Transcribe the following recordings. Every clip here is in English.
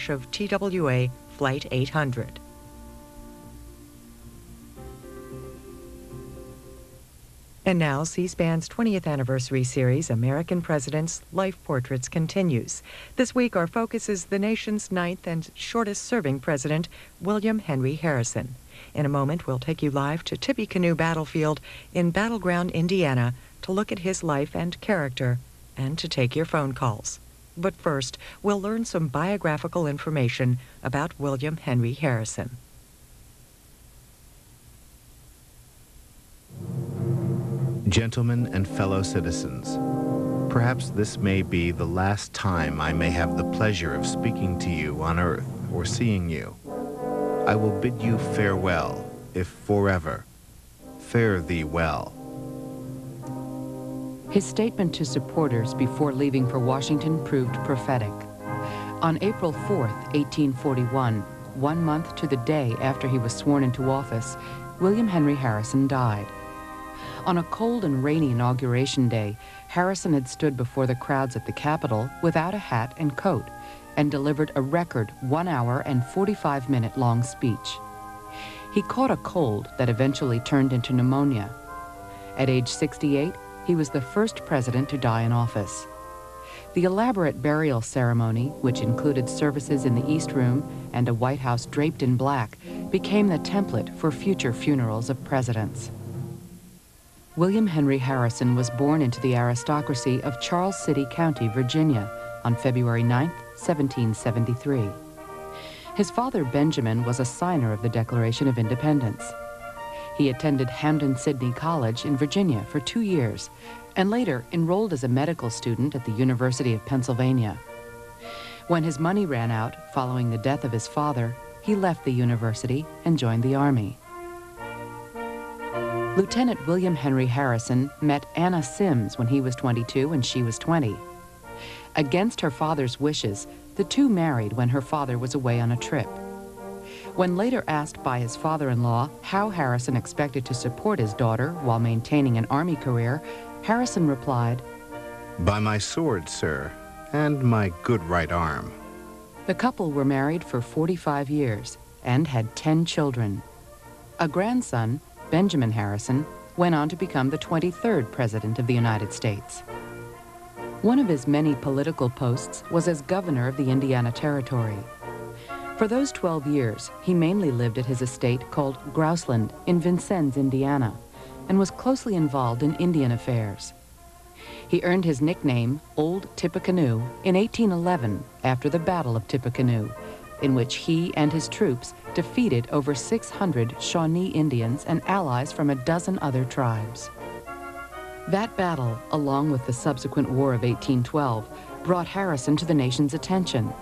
crash of TWA Flight 800. And now, C-SPAN's 20th anniversary series, American Presidents' Life Portraits, continues. This week, our focus is the nation's ninth and shortest-serving president, William Henry Harrison. In a moment, we'll take you live to Tippecanoe Battlefield in Battleground, Indiana, to look at his life and character and to take your phone calls. But first, we'll learn some biographical information about William Henry Harrison. Gentlemen and fellow citizens, perhaps this may be the last time I may have the pleasure of speaking to you on earth or seeing you. I will bid you farewell, if forever. Fare thee well. His statement to supporters before leaving for Washington proved prophetic. On April 4th, 1841, 1 month to the day after he was sworn into office, William Henry Harrison died. On a cold and rainy inauguration day, Harrison had stood before the crowds at the Capitol without a hat and coat and delivered a record 1 hour and 45-minute long speech. He caught a cold that eventually turned into pneumonia. At age 68, he was the first president to die in office. The elaborate burial ceremony, which included services in the East Room and a White House draped in black, became the template for future funerals of presidents. William Henry Harrison was born into the aristocracy of Charles City County, Virginia, on February 9, 1773. His father, Benjamin, was a signer of the Declaration of Independence. He attended Hampden-Sydney College in Virginia for 2 years, and later enrolled as a medical student at the University of Pennsylvania. When his money ran out following the death of his father, he left the university and joined the Army. Lieutenant William Henry Harrison met Anna Sims when he was 22 and she was 20. Against her father's wishes, the two married when her father was away on a trip. When later asked by his father-in-law how Harrison expected to support his daughter while maintaining an Army career, Harrison replied, "By my sword, sir, and my good right arm." The couple were married for 45 years and had 10 children. A grandson, Benjamin Harrison, went on to become the 23rd President of the United States. One of his many political posts was as governor of the Indiana Territory. For those 12 years, he mainly lived at his estate called Grouseland in Vincennes, Indiana, and was closely involved in Indian affairs. He earned his nickname, Old Tippecanoe, in 1811 after the Battle of Tippecanoe, in which he and his troops defeated over 600 Shawnee Indians and allies from a dozen other tribes. That battle, along with the subsequent War of 1812, brought Harrison to the nation's attention.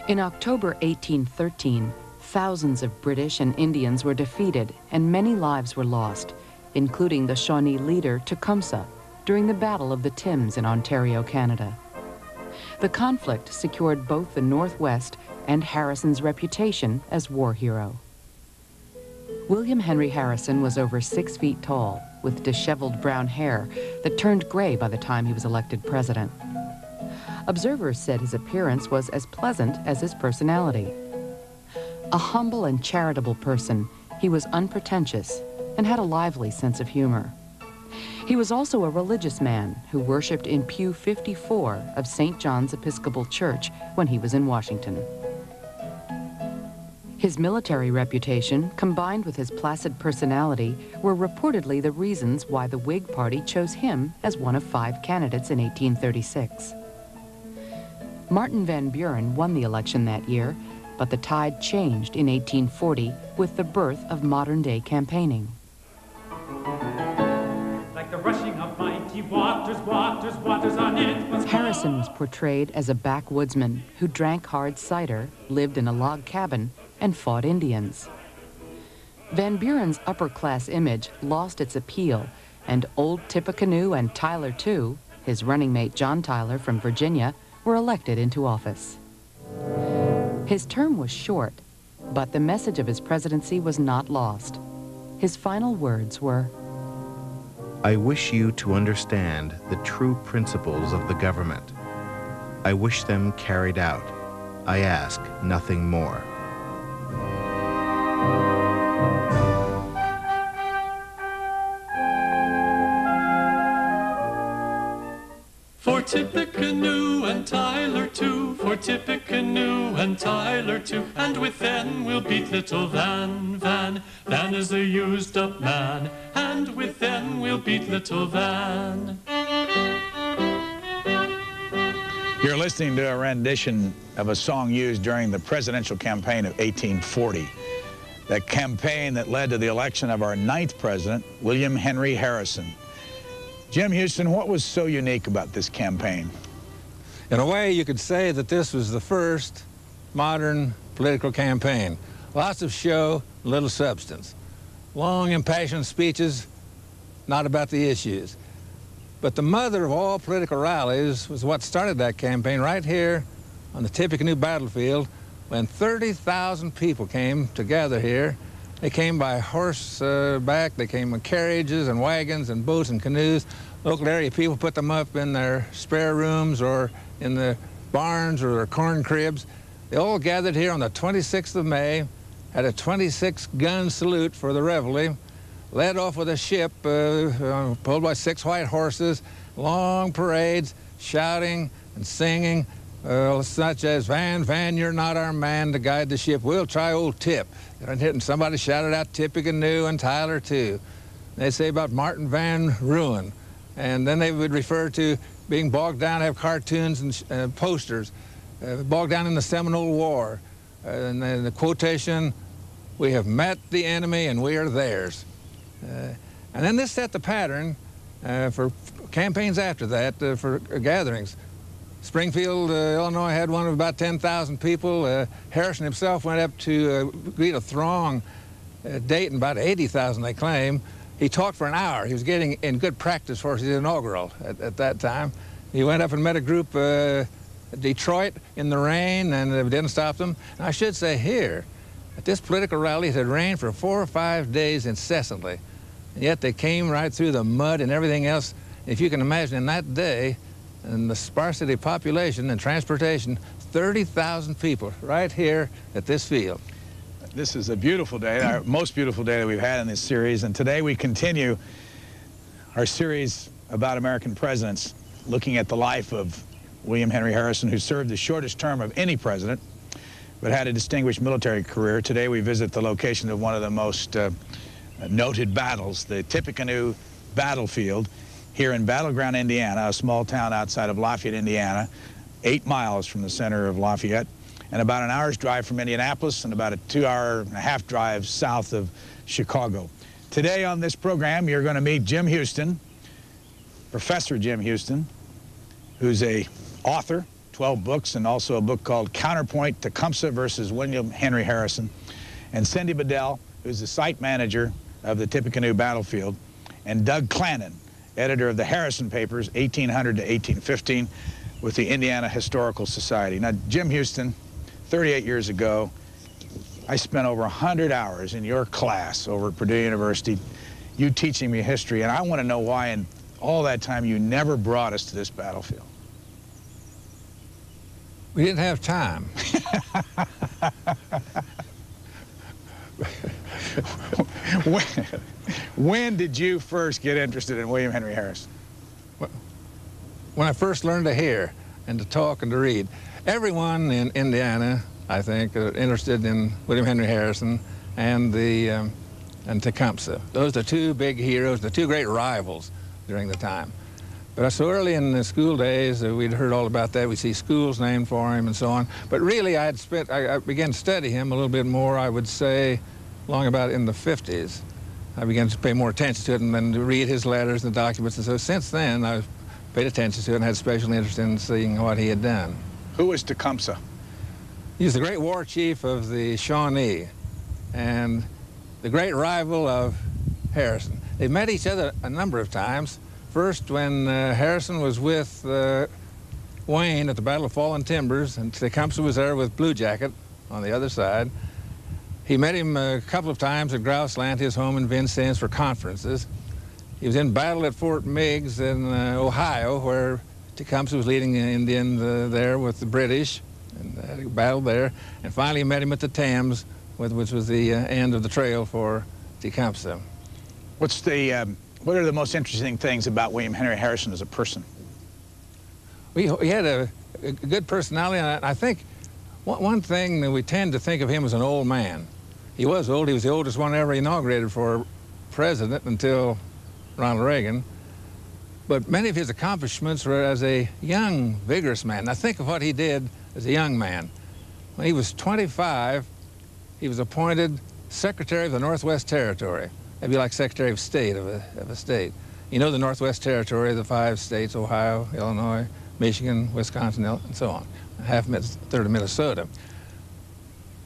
In October 1813, thousands of British and Indians were defeated and many lives were lost, including the Shawnee leader Tecumseh during the Battle of the Thames in Ontario, Canada. The conflict secured both the Northwest and Harrison's reputation as war hero. William Henry Harrison was over 6 feet tall, with disheveled brown hair that turned gray by the time he was elected president. Observers said his appearance was as pleasant as his personality. A humble and charitable person, he was unpretentious and had a lively sense of humor. He was also a religious man who worshiped in pew 54 of St. John's Episcopal Church when he was in Washington. His military reputation, combined with his placid personality, were reportedly the reasons why the Whig Party chose him as one of 5 candidates in 1836. Martin Van Buren won the election that year, but the tide changed in 1840 with the birth of modern-day campaigning. Like the rushing of mighty waters, waters, waters on it was Harrison was portrayed as a backwoodsman who drank hard cider, lived in a log cabin, and fought Indians. Van Buren's upper-class image lost its appeal, and Old Tippecanoe and Tyler, too, his running mate John Tyler from Virginia, were elected into office. His term was short, but the message of his presidency was not lost. His final words were, "I wish you to understand the true principles of the government. I wish them carried out. I ask nothing more. For Tippecanoe and Tyler too, for Tippecanoe and Tyler too, and with them we'll beat little Van. Van is a used-up man, and with them we'll beat little Van. You're listening to a rendition of a song used during the presidential campaign of 1840. That campaign that led to the election of our 9th president, William Henry Harrison. Jim Huston, what was so unique about this campaign? In a way, you could say that this was the first modern political campaign. Lots of show, little substance. Long, impassioned speeches, not about the issues. But the mother of all political rallies was what started that campaign right here on the Tippecanoe Battlefield, when 30,000 people came to gather here. They came by horseback, they came in carriages and wagons and boats and canoes. Local area people put them up in their spare rooms or in the barns or their corn cribs. They all gathered here on the 26th of May, had a 26-gun salute for the reveille, led off with a ship pulled by 6 white horses, long parades, shouting and singing, such as, Van, Van, you're not our man to guide the ship. We'll try old Tip. And somebody shouted out Tippecanoe and Tyler too. They'd say about Martin Van Ruin. And then they would refer to being bogged down, have cartoons and posters, bogged down in the Seminole War. And then the quotation, we have met the enemy and we are theirs. And then this set the pattern for campaigns after that, for gatherings. Springfield, Illinois had one of about 10,000 people. Harrison himself went up to greet a throng. Dayton, about 80,000 they claim. He talked for an hour. He was getting in good practice for his inaugural at that time. He went up and met a group, Detroit, in the rain, and it didn't stop them. And I should say here, at this political rally, it had rained for 4 or 5 days incessantly. And yet they came right through the mud and everything else. If you can imagine, in that day, and the sparsity of population and transportation, 30,000 people right here at this field. This is a beautiful day, our most beautiful day that we've had in this series, and today we continue our series about American presidents, looking at the life of William Henry Harrison, who served the shortest term of any president, but had a distinguished military career. Today we visit the location of one of the most noted battles, the Tippecanoe Battlefield, here in Battleground, Indiana, a small town outside of Lafayette, Indiana, 8 miles from the center of Lafayette, and about an hour's drive from Indianapolis and about a 2.5-hour drive south of Chicago. Today on this program, you're going to meet Jim Huston, Professor Jim Huston, who's a author, 12 books, and also a book called Counterpoint, Tecumseh versus William Henry Harrison, and Cindy Bedell, who's the site manager of the Tippecanoe Battlefield, and Doug Clanin, editor of the Harrison Papers, 1800 to 1815, with the Indiana Historical Society. Now, Jim Huston, 38 years ago, I spent over 100 hours in your class over at Purdue University, you teaching me history, and I want to know why in all that time you never brought us to this battlefield. We didn't have time. When did you first get interested in William Henry Harrison? When I first learned to hear and to talk and to read. Everyone in Indiana, I think, are interested in William Henry Harrison and Tecumseh. Those are the 2 big heroes, the 2 great rivals during the time. But so early in the school days, we'd heard all about that. We see schools named for him and so on. But really, I began to study him a little bit more, I would say, long about in the 50s. I began to pay more attention to it and then to read his letters and documents. And so since then, I've paid attention to it and had special interest in seeing what he had done. Who was Tecumseh? He was the great war chief of the Shawnee and the great rival of Harrison. They met each other a number of times. First, when Harrison was with Wayne at the Battle of Fallen Timbers, and Tecumseh was there with Blue Jacket on the other side. He met him a couple of times at Grouseland, his home in Vincennes, for conferences. He was in battle at Fort Meigs in Ohio, where Tecumseh was leading the Indians there with the British. and battled there. And finally met him at the Thames, which was the end of the trail for Tecumseh. What are the most interesting things about William Henry Harrison as a person? He had a good personality, and I think one thing that we tend to think of him as an old man. He was old. He was the oldest one ever inaugurated for president until Ronald Reagan. But many of his accomplishments were as a young, vigorous man. Now think of what he did as a young man. When he was 25, he was appointed Secretary of the Northwest Territory. That'd be like Secretary of State of a state. You know the Northwest Territory, the 5 states, Ohio, Illinois, Michigan, Wisconsin, and so on. Third of Minnesota.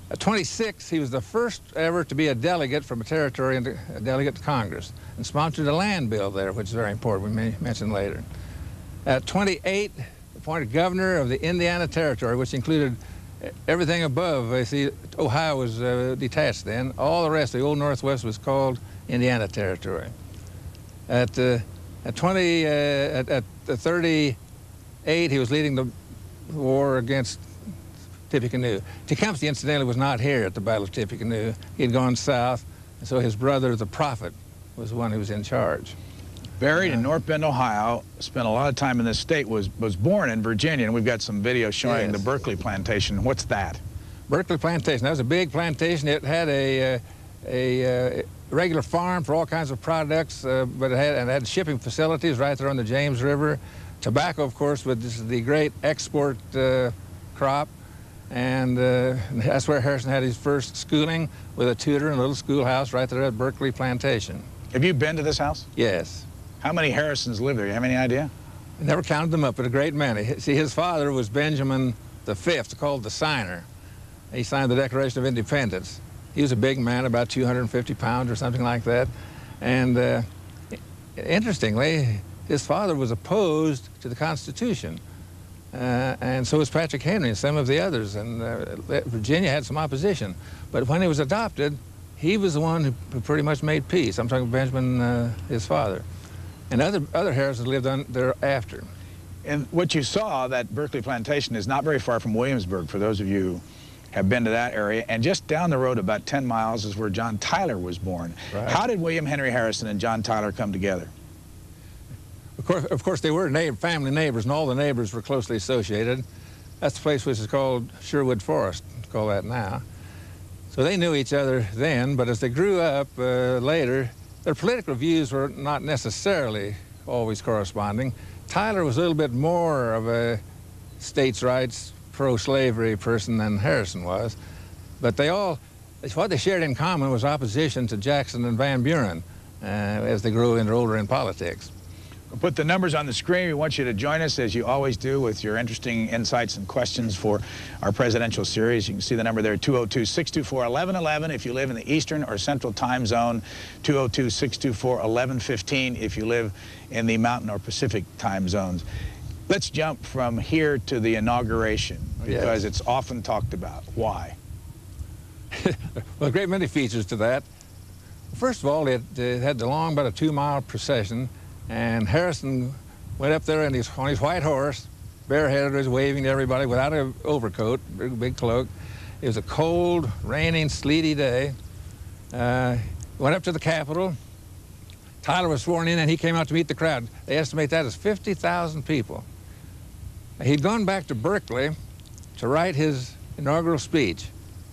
At 26, he was the first ever to be a delegate from a territory and a delegate to Congress, and sponsored a land bill there, which is very important, we may mention later. At 28, appointed governor of the Indiana Territory, which included everything above. See, Ohio was detached then. All the rest, the old Northwest, was called Indiana Territory. At 38, he was leading the war against Tippecanoe. Tecumseh, incidentally, was not here at the Battle of Tippecanoe. He had gone south, and so his brother, the Prophet, was the one who was in charge. Buried in North Bend, Ohio, spent a lot of time in this state, was born in Virginia, and we've got some video showing the Berkeley Plantation. What's that? Berkeley Plantation, that was a big plantation. It had a regular farm for all kinds of products, but it had shipping facilities right there on the James River. Tobacco, of course, was the great export crop, and that's where Harrison had his first schooling, with a tutor and a little schoolhouse right there at Berkeley Plantation. Have you been to this house? Yes. How many Harrisons live there? You have any idea? I never counted them up, but a great many. See, his father was Benjamin V, called the Signer. He signed the Declaration of Independence. He was a big man, about 250 pounds or something like that. And interestingly, his father was opposed to the Constitution. And so was Patrick Henry and some of the others. And Virginia had some opposition. But when he was adopted, he was the one who pretty much made peace. I'm talking Benjamin, his father. And other Harrisons lived on there after. And what you saw, that Berkeley Plantation, is not very far from Williamsburg, for those of you who have been to that area. And just down the road about 10 miles is where John Tyler was born. Right. How did William Henry Harrison and John Tyler come together? Of course, they were family neighbors, and all the neighbors were closely associated. That's the place which is called Sherwood Forest, call that now. So they knew each other then, but as they grew up later, their political views were not necessarily always corresponding. Tyler was a little bit more of a states' rights, pro-slavery person than Harrison was, but what they shared in common was opposition to Jackson and Van Buren as they grew older in politics. We'll put the numbers on the screen. We want you to join us, as you always do, with your interesting insights and questions for our presidential series. You can see the number there, 202-624-1111 if you live in the Eastern or Central Time Zone, 202-624-1115 if you live in the Mountain or Pacific Time Zones. Let's jump from here to the inauguration, because it's often talked about. Why? Well, a great many features to that. First of all, it had the long, about a 2-mile procession. And Harrison went up there on his white horse, bareheaded, was waving to everybody without an overcoat, big cloak. It was a cold, raining, sleety day. Went up to the Capitol. Tyler was sworn in, and he came out to meet the crowd. They estimate that as 50,000 people. He'd gone back to Berkeley to write his inaugural speech,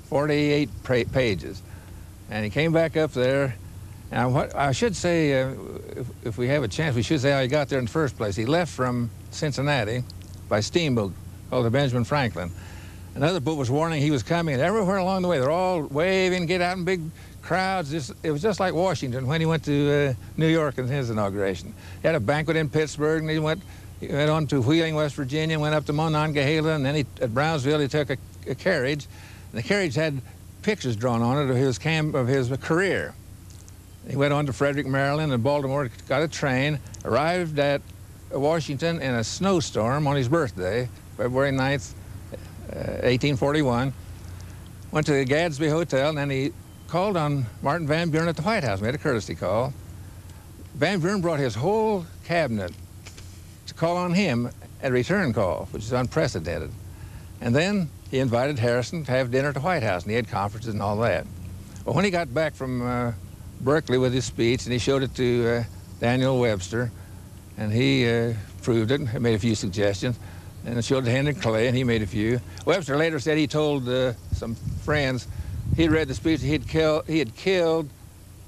48 pages. And he came back up there. Now, what I should say, if we have a chance, we should say how he got there in the first place. He left from Cincinnati by steamboat called the Benjamin Franklin. Another boat was warning he was coming, and everywhere along the way, they're all waving, get out in big crowds. It was just like Washington when he went to New York in his inauguration. He had a banquet in Pittsburgh, and he went on to Wheeling, West Virginia, went up to Monongahela, and then at Brownsville he took a carriage. And the carriage had pictures drawn on it of his career. He went on to Frederick, Maryland, and Baltimore, got a train, arrived at Washington in a snowstorm on his birthday, February 9th, 1841, went to the Gadsby Hotel, and then he called on Martin Van Buren at the White House, made a courtesy call. Van Buren brought his whole cabinet to call on him at a return call, which is unprecedented. And then he invited Harrison to have dinner at the White House, and he had conferences and all that. Well, when he got back from Berkeley with his speech, and he showed it to Daniel Webster, and he approved it, made a few suggestions, and it showed it to Henry Clay, and he made a few. Webster later said he told some friends he'd read the speech, he had killed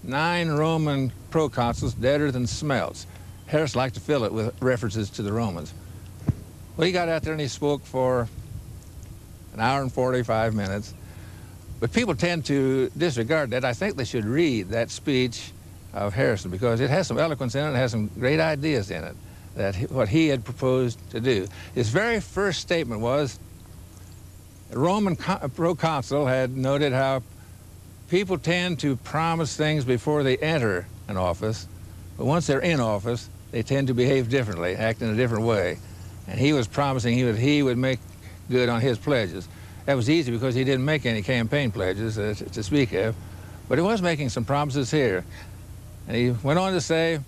9 Roman proconsuls deader than smelts. Harris liked to fill it with references to the Romans. Well, he got out there and he spoke for an hour and 45 minutes. But people tend to disregard that. I think they should read that speech of Harrison because it has some eloquence in it, it has some great ideas in it, what he had proposed to do. His very first statement was, a Roman proconsul had noted how people tend to promise things before they enter an office, but once they're in office, they tend to behave differently, act in a different way. And he was promising he would make good on his pledges. That was easy because he didn't make any campaign pledges to speak of, but he was making some promises here. And he went on to say,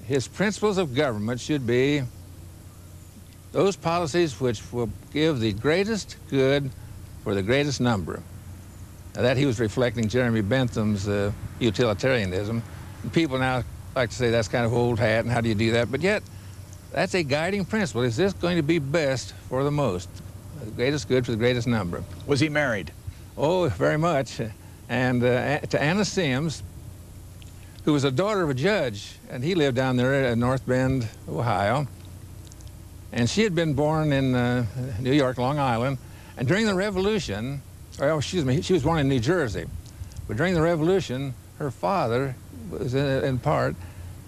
his principles of government should be those policies which will give the greatest good for the greatest number. Now that he was reflecting Jeremy Bentham's utilitarianism. And people now like to say that's kind of old hat and how do you do that, but yet that's a guiding principle. Is this going to be best for the most? The greatest good for the greatest number. Was he married? Oh, very much. And to Anna Sims, who was a daughter of a judge, and he lived down there at North Bend, Ohio. And she had been born in New York, Long Island. And during the Revolution, oh, excuse me, she was born in New Jersey. But during the Revolution, her father was in part,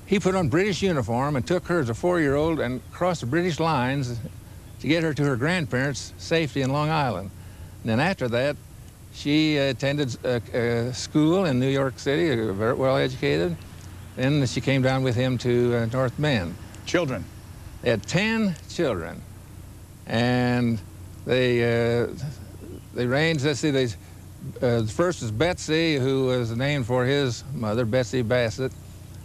he put on British uniform and took her as a 4-year-old and crossed the British lines to get her to her grandparents' safety in Long Island. And then after that, she attended school in New York City, very well educated. Then she came down with him to North Bend. Children? They had 10 children. And they ranged, let's see, the first was Betsy, who was named for his mother, Betsy Bassett.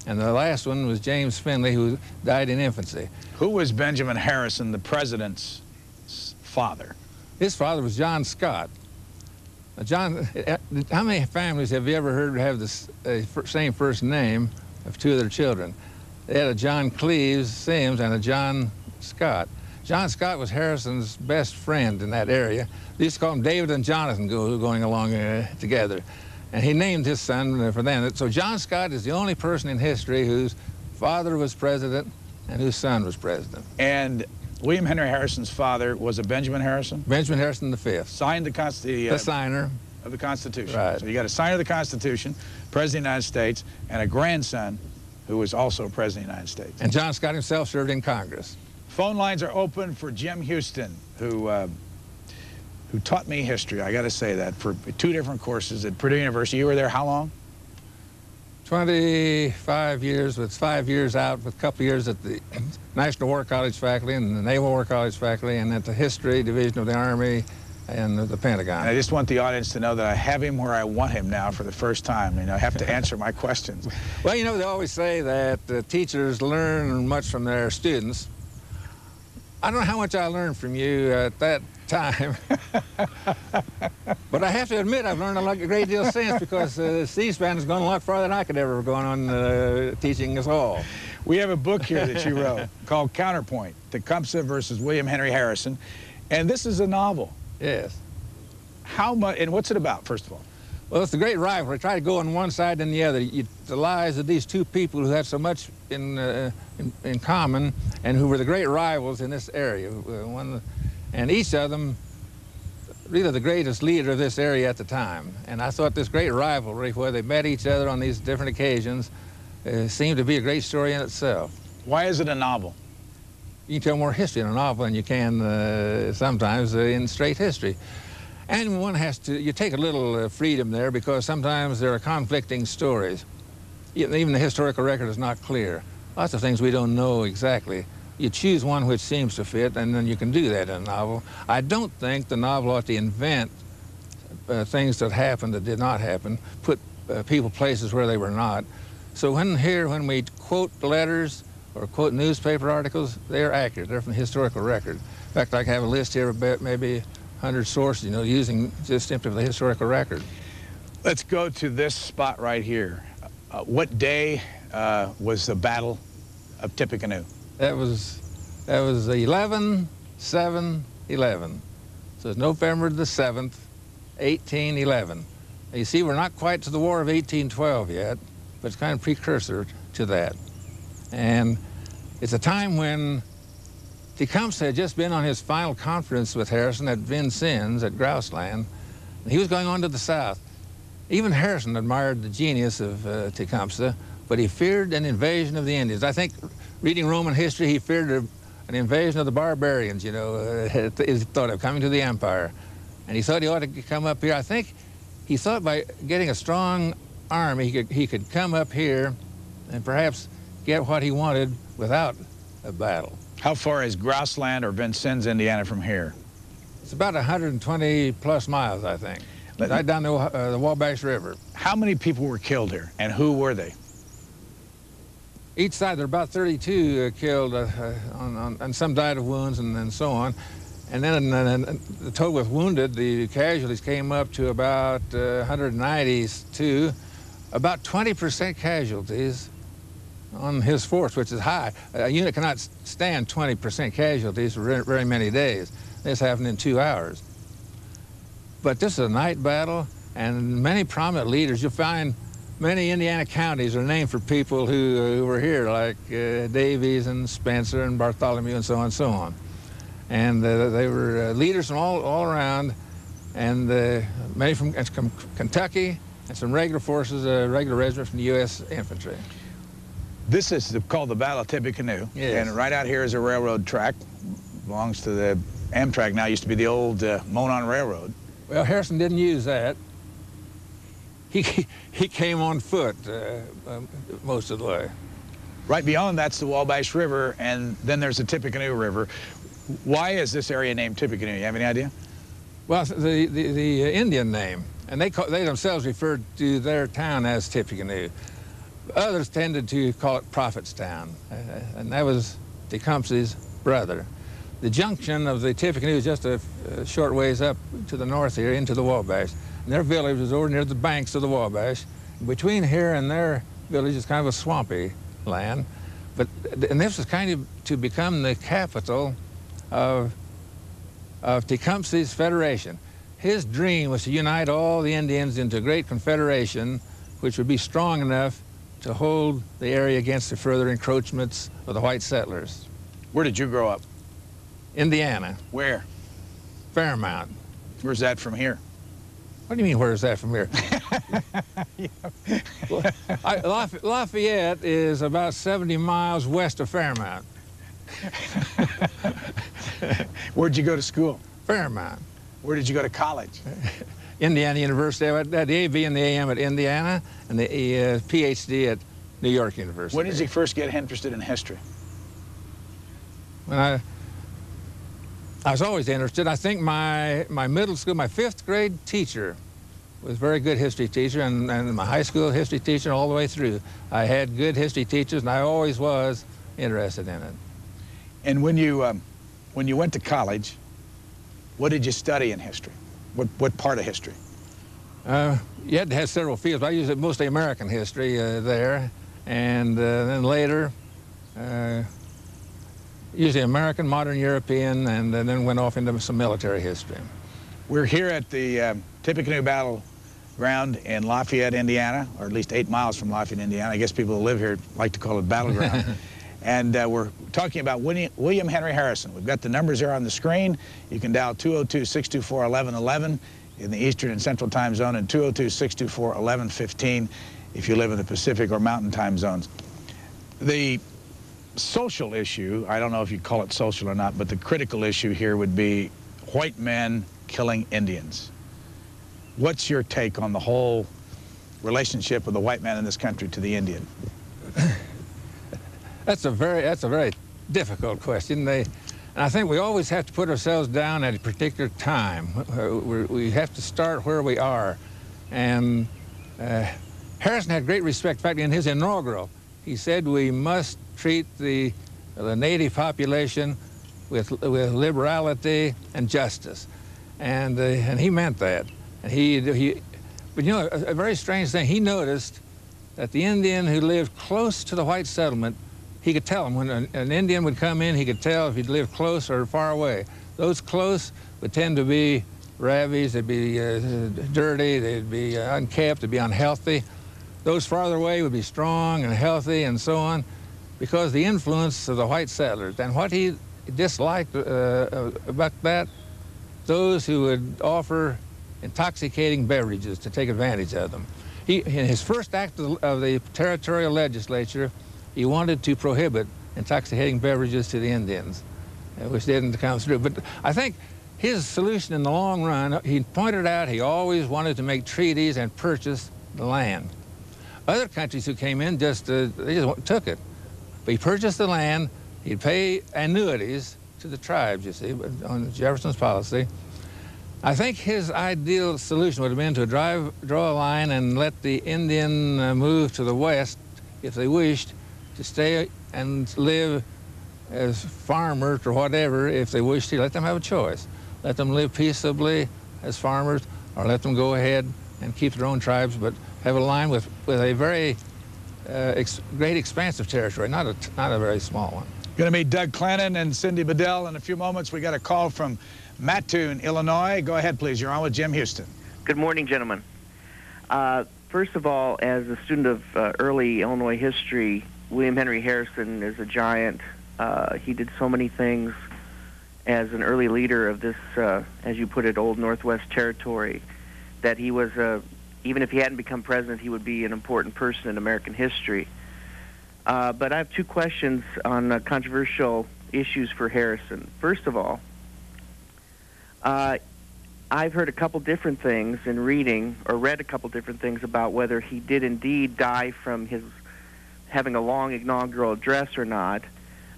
And the last one was James Finley, who died in infancy. Who was Benjamin Harrison, the president's father? His father was John Scott. Now, John, how many families have you ever heard have the same first name of 2 of their children? They had a John Cleves Sims and a John Scott. John Scott was Harrison's best friend in that area. They used to call him David and Jonathan going along together. And he named his son for them. So John Scott is the only person in history whose father was president and whose son was president. And William Henry Harrison's father was a Benjamin Harrison? Benjamin Harrison V. Signed the signer of the Constitution. Right. So you got a signer of the Constitution, President of the United States, and a grandson who was also President of the United States. And John Scott himself served in Congress. Phone lines are open for Jim Huston, who taught me history, I got to say that, for 2 different courses at Purdue University. You were there how long? 25 years, with 5 years out, with a couple years at the National War College faculty and the Naval War College faculty and at the History Division of the Army and the Pentagon. And I just want the audience to know that I have him where I want him now for the first time. I have to answer my questions. Well, you know, they always say that teachers learn much from their students. I don't know how much I learned from you at that time, but I have to admit I've learned a great deal since because C-SPAN has gone a lot farther than I could ever have gone on teaching us all. We have a book here that you wrote called Counterpoint, Tecumseh versus William Henry Harrison, and this is a novel. Yes. How much, and what's it about, first of all? Well, it's the great rivalry. Try to go on one side and the other. The lives of these 2 people who had so much in common and who were the great rivals in this area. And each of them really the greatest leader of this area at the time. And I thought this great rivalry where they met each other on these different occasions seemed to be a great story in itself. Why is it a novel? You can tell more history in a novel than you can sometimes in straight history. And one has to, you take a little freedom there because sometimes there are conflicting stories. Even the historical record is not clear. Lots of things we don't know exactly. You choose one which seems to fit, and then you can do that in a novel. I don't think the novel ought to invent things that happened that did not happen, put people places where they were not. So when we quote letters or quote newspaper articles, they are accurate. They're from the historical record. In fact, I have a list here of maybe 100 sources, you know, using just simply the historical record. Let's go to this spot right here. What day was the Battle of Tippecanoe? That was 11/7/11. So it's November the 7th, 1811. Now you see, we're not quite to the War of 1812 yet, but it's kind of precursor to that. And it's a time when Tecumseh had just been on his final conference with Harrison at Vincennes at Grouseland. He was going on to the south. Even Harrison admired the genius of Tecumseh, but he feared an invasion of the Indians. I think, reading Roman history, he feared an invasion of the barbarians, you know, he thought of coming to the empire. And he thought he ought to come up here. I think he thought by getting a strong army, he could come up here and perhaps get what he wanted without a battle. How far is Grouseland or Vincennes, Indiana from here? It's about 120 plus miles, I think. Right down the Wabash River. How many people were killed here, and who were they? Each side, there are about 32 killed, and some died of wounds and so on. And then the total with wounded, the casualties came up to about 192, about 20% casualties on his force, which is high. A unit cannot stand 20% casualties for very many days. This happened in 2 hours. But this is a night battle, and many prominent leaders, you'll find many Indiana counties are named for people who were here, like Davies and Spencer and Bartholomew and so on and so on. And they were leaders from all around, and many from Kentucky, and some regular forces, regular regiments from the U.S. infantry. This is called the Battle of Tippecanoe, yes. And right out here is a railroad track. Belongs to the Amtrak now, used to be the old Monon Railroad. Well, Harrison didn't use that. He came on foot most of the way. Right beyond that's the Wabash River, and then there's the Tippecanoe River. Why is this area named Tippecanoe? You have any idea? Well, the Indian name, and they themselves referred to their town as Tippecanoe. Others tended to call it Prophetstown, and that was Tecumseh's brother. The junction of the Tippecanoe is just a short ways up to the north here into the Wabash. And their village is over near the banks of the Wabash. Between here and their village is kind of a swampy land. And this was kind of to become the capital of Tecumseh's federation. His dream was to unite all the Indians into a great confederation which would be strong enough to hold the area against the further encroachments of the white settlers. Where did you grow up? Indiana. Where? Fairmount. Where's that from here? What do you mean, where is that from here? Lafayette is about 70 miles west of Fairmount. Where'd you go to school? Fairmount. Where did you go to college? Indiana University. I had the AV and the AM at Indiana, and the PhD at New York University. When did you first get interested in history? When I was always interested. I think my middle school, my 5th grade teacher was a very good history teacher, and my high school history teacher all the way through. I had good history teachers, and I always was interested in it. And when you went to college, what did you study in history? What part of history? You had to have several fields. I used mostly American history there, and then later, usually American, modern European, and then went off into some military history. We're here at the Tippecanoe Battleground in Lafayette, Indiana, or at least 8 miles from Lafayette, Indiana. I guess people who live here like to call it Battleground. And we're talking about William Henry Harrison. We've got the numbers here on the screen. You can dial 202-624-1111 in the Eastern and Central time zone, and 202-624-1115 if you live in the Pacific or Mountain time zones. The social issue, I don't know if you call it social or not, but the critical issue here would be white men killing Indians. What's your take on the whole relationship of the white man in this country to the Indian? That's a very difficult question. And I think we always have to put ourselves down at a particular time. We have to start where we are. And Harrison had great respect. In fact, in his inaugural, he said we must treat the native population with liberality and justice. and he meant that. And but you know, a very strange thing, he noticed that the Indian who lived close to the white settlement, he could tell him when an Indian would come in, he could tell if he'd lived close or far away. Those close would tend to be rabbies, they'd be dirty, they'd be unkept, they'd be unhealthy. Those farther away would be strong and healthy and so on, because the influence of the white settlers. And what he disliked about that, those who would offer intoxicating beverages to take advantage of them. In his first act of the territorial legislature, he wanted to prohibit intoxicating beverages to the Indians, which didn't come through. But I think his solution in the long run, he pointed out he always wanted to make treaties and purchase the land. Other countries who came in they just took it. But he purchased the land, he'd pay annuities to the tribes, you see, on Jefferson's policy. I think his ideal solution would have been to draw a line and let the Indian move to the west if they wished, to stay and live as farmers or whatever if they wished to. Let them have a choice. Let them live peaceably as farmers, or let them go ahead and keep their own tribes, but have a line with a very great expansive territory, not a very small one. Going to meet Doug Clanin and Cindy Bedell in a few moments. We got a call from Mattoon, Illinois. Go ahead, please. You're on with Jim Huston. Good morning, gentlemen. First of all, as a student of early Illinois history, William Henry Harrison is a giant. He did so many things as an early leader of this, as you put it, old Northwest Territory, that he was, even if he hadn't become president, he would be an important person in American history. But I have two questions on controversial issues for Harrison. First of all, I've heard a couple different things in reading, or read a couple different things about whether he did indeed die from his having a long inaugural address or not.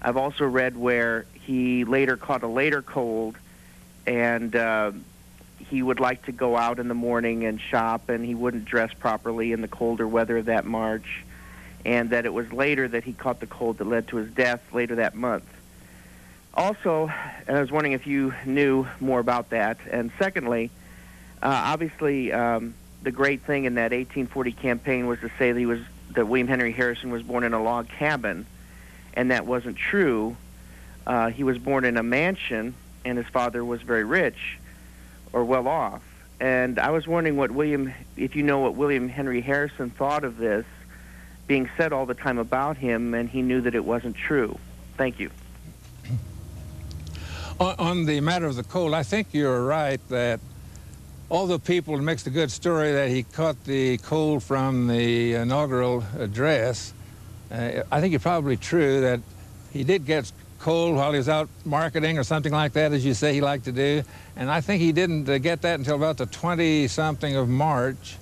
I've also read where he later caught a later cold, and he would like to go out in the morning and shop, and he wouldn't dress properly in the colder weather of that March, and that it was later that he caught the cold that led to his death later that month. Also, I was wondering if you knew more about that. And secondly, obviously, the great thing in that 1840 campaign was to say that William Henry Harrison was born in a log cabin, and that wasn't true. He was born in a mansion, and his father was very rich or well off. And I was wondering if you know what William Henry Harrison thought of this being said all the time about him, and he knew that it wasn't true. Thank you. On the matter of the cold, I think you're right that although people mixed a good story that he caught the cold from the inaugural address, I think it's probably true that he did get cold while he was out marketing or something like that, as you say he liked to do. And I think he didn't get that until about the 20-something of March.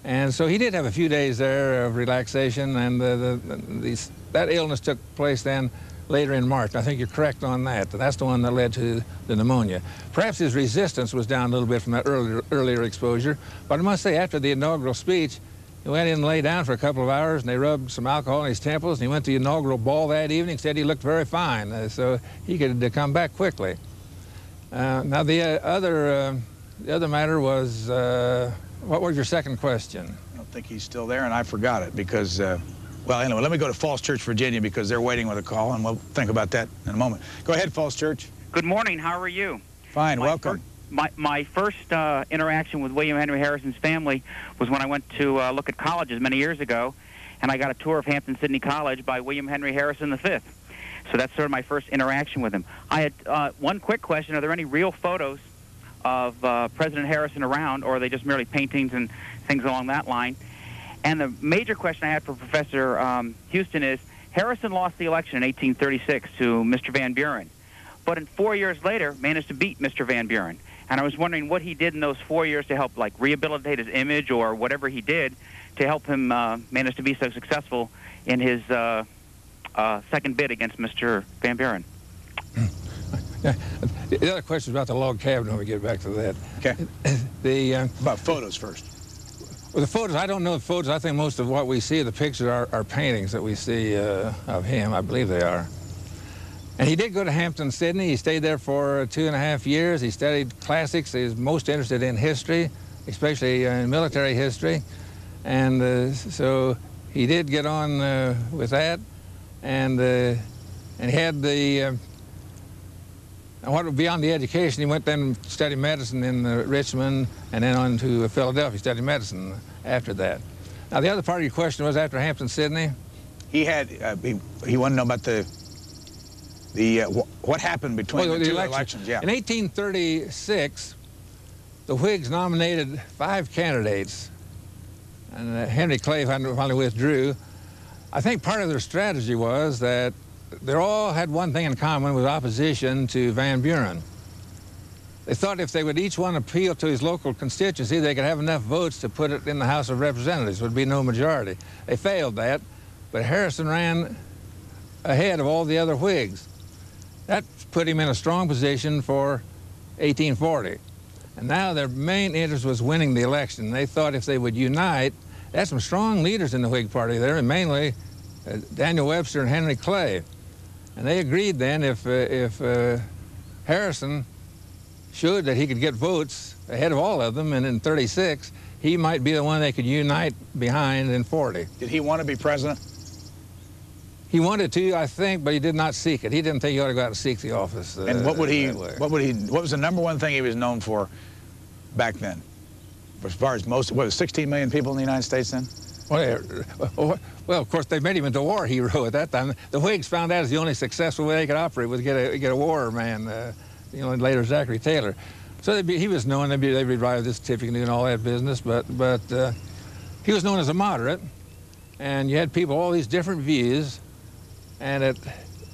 And so he did have a few days there of relaxation, and that illness took place then later in March. I think you're correct on that. That's the one that led to the pneumonia. Perhaps his resistance was down a little bit from that earlier exposure, but I must say after the inaugural speech, he went in and lay down for a couple of hours, and they rubbed some alcohol in his temples, and he went to the inaugural ball that evening, said he looked very fine, so he could come back quickly. Now the other matter was, what was your second question? I don't think he's still there, and I forgot it because, well, anyway, let me go to Falls Church, Virginia, because they're waiting with a call, and we'll think about that in a moment. Go ahead, Falls Church. Good morning. How are you? Fine. Welcome. My first interaction with William Henry Harrison's family was when I went to look at colleges many years ago, and I got a tour of Hampton-Sydney College by William Henry Harrison V. So that's sort of my first interaction with him. I had one quick question. Are there any real photos of President Harrison around, or are they just merely paintings and things along that line? And the major question I had for Professor Huston is, Harrison lost the election in 1836 to Mr. Van Buren, but 4 years later managed to beat Mr. Van Buren. And I was wondering what he did in those 4 years to help, like, rehabilitate his image or whatever he did to help him manage to be so successful in his second bid against Mr. Van Buren. The other question is about the log cabin when we get back to that. Okay. About photos first. Well, the photos, I don't know the photos. I think most of what we see, the pictures, are paintings that we see of him. I believe they are. And he did go to Hampton, Sydney. He stayed there for 2.5 years. He studied classics. He was most interested in history, especially in military history. And so he did get on with that. And he had the, beyond the education, he went then and studied medicine in Richmond and then on to Philadelphia. He studied medicine after that. Now, the other part of your question was after Hampton, Sydney? He had, he wanted to know about what happened between the two elections. Yeah. In 1836, the Whigs nominated 5 candidates, and Henry Clay finally withdrew. I think part of their strategy was that they all had one thing in common, with opposition to Van Buren. They thought if they would each one appeal to his local constituency, they could have enough votes to put it in the House of Representatives. There would be no majority. They failed that, but Harrison ran ahead of all the other Whigs. That put him in a strong position for 1840. And now their main interest was winning the election. They thought if they would unite, they had some strong leaders in the Whig Party there, and mainly Daniel Webster and Henry Clay. And they agreed then if Harrison showed that he could get votes ahead of all of them, and in 36, he might be the one they could unite behind in 40. Did he want to be president? He wanted to, I think, but he did not seek it. He didn't think he ought to go out and seek the office. And what was the #1 thing he was known for back then? As far as most, what was 16 million people in the United States then? Well, of course, they made him into a war hero at that time. The Whigs found that as the only successful way they could operate was get a war man, you know, and later Zachary Taylor. So he was known. They'd be right with this Tippecanoe and all that business, but he was known as a moderate, and you had people all these different views. And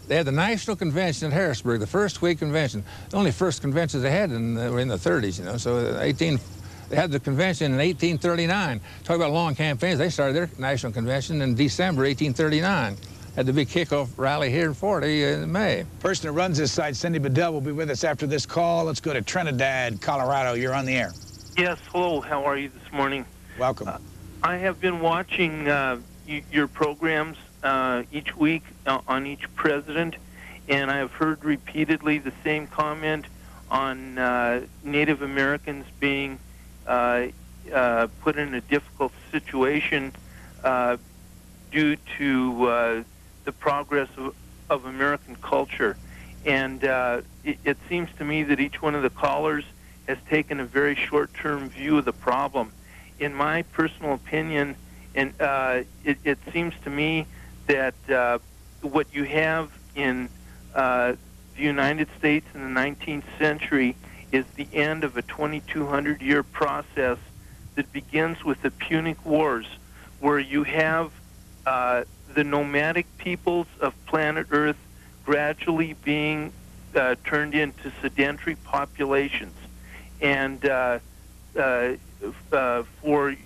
they had the National Convention at Harrisburg, the first Whig convention. The only first conventions they had were in the 30s, you know. So they had the convention in 1839. Talk about long campaigns. They started their national convention in December 1839. Had the big kickoff rally here in 40 in May. Person who runs this site, Cindy Bedell, will be with us after this call. Let's go to Trinidad, Colorado. You're on the air. Yes, hello. How are you this morning? Welcome. I have been watching your programs each week on each president, and I have heard repeatedly the same comment on Native Americans being put in a difficult situation due to the progress of American culture. And it seems to me that each one of the callers has taken a very short-term view of the problem. In my personal opinion, and it seems to me that what you have in the United States in the 19th century is the end of a 2,200-year process that begins with the Punic Wars, where you have the nomadic peoples of planet Earth gradually being turned into sedentary populations. And for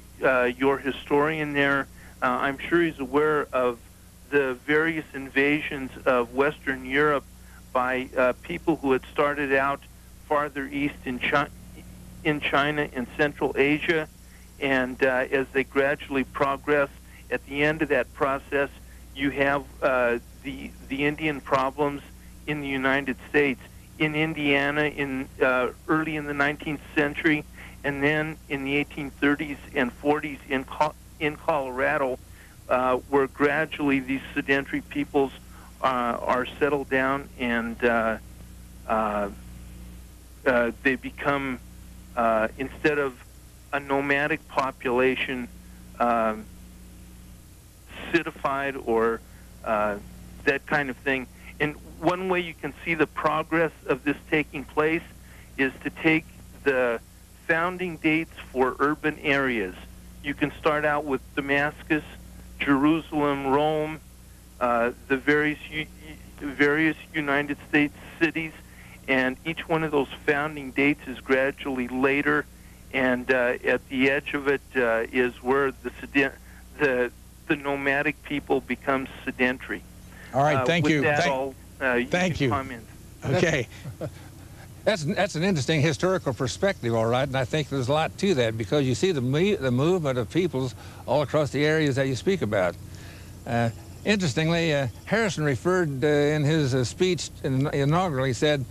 your historian there, I'm sure he's aware of the various invasions of Western Europe by people who had started out farther east in China and Central Asia, and as they gradually progress, at the end of that process, you have the Indian problems in the United States, in Indiana early in the 19th century, and then in the 1830s and 40s in Colorado, where gradually these sedentary peoples are settled down, and they become, instead of a nomadic population, citified or that kind of thing. And one way you can see the progress of this taking place is to take the founding dates for urban areas. You can start out with Damascus, Jerusalem, Rome, the various United States cities, and each one of those founding dates is gradually later, and at the edge of it is where the nomadic people become sedentary. All right, thank you. Thank you. Comment. Okay. That's an interesting historical perspective, all right, and I think there's a lot to that, because you see the movement of peoples all across the areas that you speak about. Interestingly, Harrison referred in his speech inaugural, he said,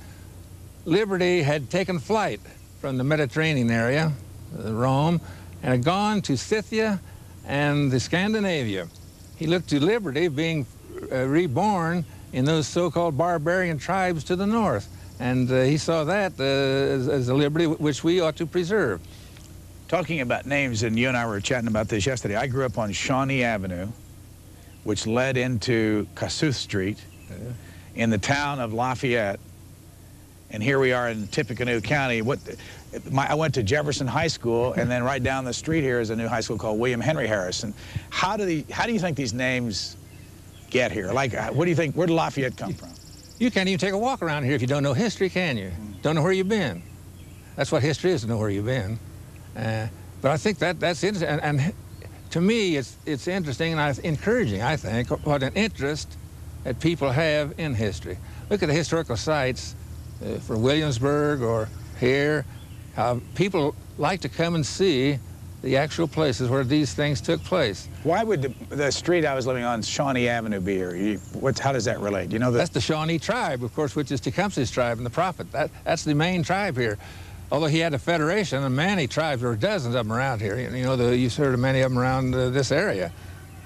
Liberty had taken flight from the Mediterranean area, Rome, and had gone to Scythia and the Scandinavia. He looked to liberty being reborn in those so-called barbarian tribes to the north. And he saw that as a liberty which we ought to preserve. Talking about names, and you and I were chatting about this yesterday, I grew up on Shawnee Avenue, which led into Kossuth Street in the town of Lafayette. And here we are in Tippecanoe County. I went to Jefferson High School, and then right down the street here is a new high school called William Henry Harrison. How do you think these names get here? Like, what do you think? Where did Lafayette come from? You can't even take a walk around here if you don't know history, can you? Don't know where you've been. That's what history is, to know where you've been. But I think that's interesting, and to me, it's interesting and encouraging, I think, what an interest that people have in history. Look at the historical sites for Williamsburg or here. People like to come and see the actual places where these things took place. Why would the street I was living on, Shawnee Avenue, be here? How does that relate? You know that's the Shawnee tribe, of course, which is Tecumseh's tribe and the prophet. That's the main tribe here. Although he had a federation of many tribes, there were dozens of them around here. You know, you've heard of many of them around this area.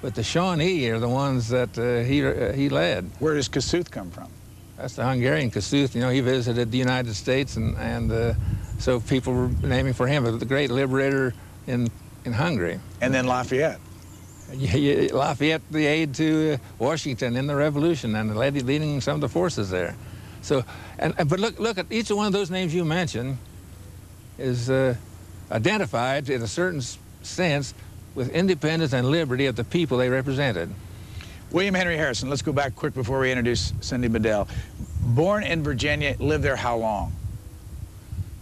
But the Shawnee are the ones that he led. Where does Kossuth come from? That's the Hungarian Kossuth. You know, he visited the United States, and so people were naming for him, the great liberator in Hungary. And then Lafayette. Lafayette, the aide to Washington in the Revolution, and leading some of the forces there. So, but look at each one of those names you mentioned is identified in a certain sense with independence and liberty of the people they represented. William Henry Harrison, let's go back quick before we introduce Cindy Bedell. Born in Virginia, lived there how long?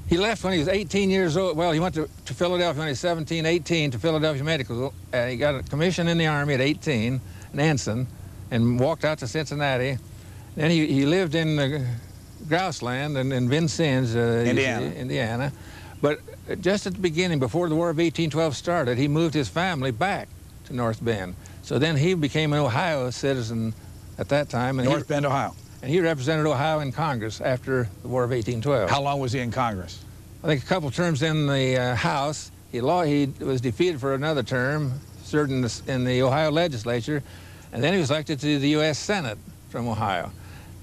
He left when he was 18 years old. Well, he went to Philadelphia when he was 17, 18, to Philadelphia Medical School. He got a commission in the Army at 18, an ensign, and walked out to Cincinnati. Then he lived in Grouseland and in Vincennes, Indiana. But just at the beginning, before the War of 1812 started, he moved his family back to North Bend. So then he became an Ohio citizen at that time. And North Bend, Ohio. And he represented Ohio in Congress after the War of 1812. How long was he in Congress? I think a couple terms in the House. He was defeated for another term, served in the Ohio legislature, and then he was elected to the U.S. Senate from Ohio.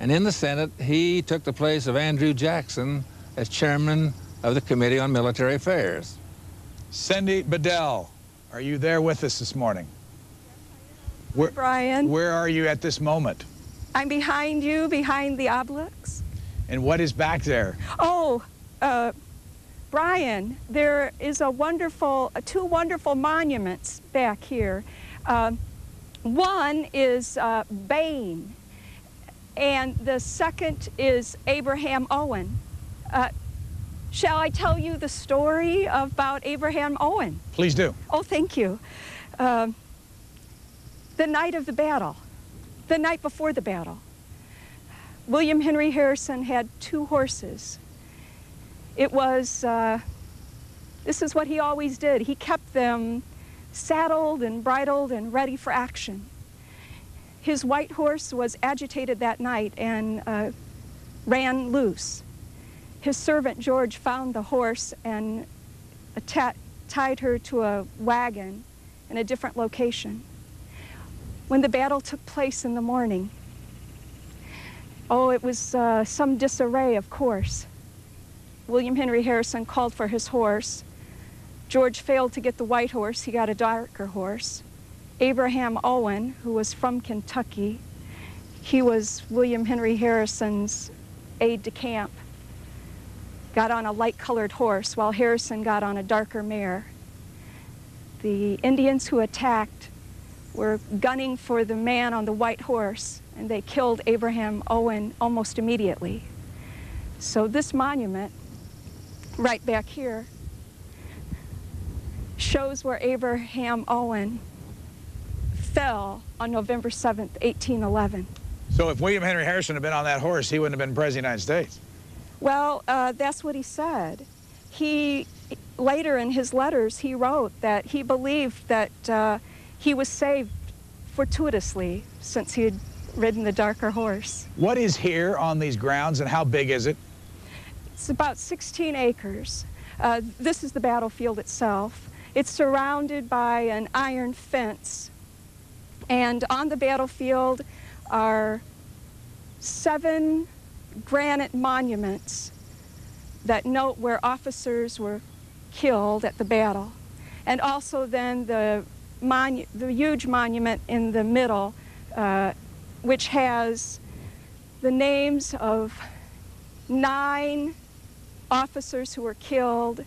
And in the Senate, he took the place of Andrew Jackson as chairman of the Committee on Military Affairs. Cindy Bedell, are you there with us this morning? Brian. Where are you at this moment? I'm behind you, behind the obelisk. And what is back there? Oh, Brian, there is two wonderful monuments back here. One is Bain, and the second is Abraham Owen. Shall I tell you the story about Abraham Owen? Please do. Oh, thank you. The night of the battle, the night before the battle, William Henry Harrison had 2 horses. It was, this is what he always did. He kept them saddled and bridled and ready for action. His white horse was agitated that night and ran loose. His servant George found the horse and tied her to a wagon in a different location. When the battle took place in the morning, oh, it was some disarray, of course. William Henry Harrison called for his horse. George failed to get the white horse. He got a darker horse. Abraham Owen, who was from Kentucky, he was William Henry Harrison's aide-de-camp, got on a light-colored horse while Harrison got on a darker mare. The Indians who attacked were gunning for the man on the white horse, and they killed Abraham Owen almost immediately. So this monument, right back here, shows where Abraham Owen fell on November 7th, 1811. So if William Henry Harrison had been on that horse, he wouldn't have been President of the United States. Well, that's what he said. Later in his letters, he wrote that he believed that he was saved fortuitously since he had ridden the darker horse. What is here on these grounds, and how big is it? It's about 16 acres. This is the battlefield itself. It's surrounded by an iron fence, and on the battlefield are 7 granite monuments that note where officers were killed at the battle. And also then the huge monument in the middle, which has the names of 9 officers who were killed,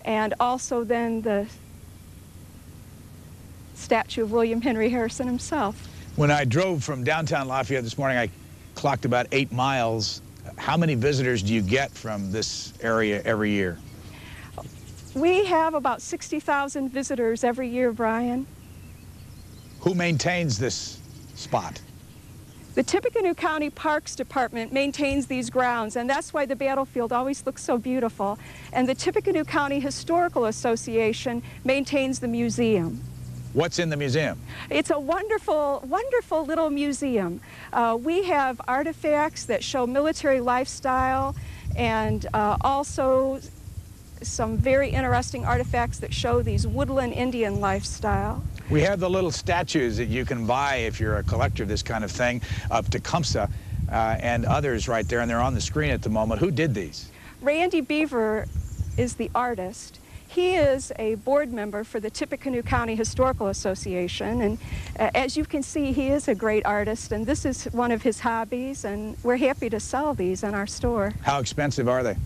and also then the statue of William Henry Harrison himself. When I drove from downtown Lafayette this morning, I clocked about 8 miles. How many visitors do you get from this area every year? We have about 60,000 visitors every year, Brian. Who maintains this spot? The Tippecanoe County Parks Department maintains these grounds, and that's why the battlefield always looks so beautiful. And the Tippecanoe County Historical Association maintains the museum. What's in the museum? It's a wonderful, wonderful little museum. We have artifacts that show military lifestyle, and also some very interesting artifacts that show these woodland Indian lifestyle. We have the little statues that you can buy if you're a collector of this kind of thing, of Tecumseh and others right there, and they're on the screen at the moment. Who did these? Randy Beaver is the artist. He is a board member for the Tippecanoe County Historical Association, and as you can see, he is a great artist, and this is one of his hobbies, and we're happy to sell these in our store. How expensive are they?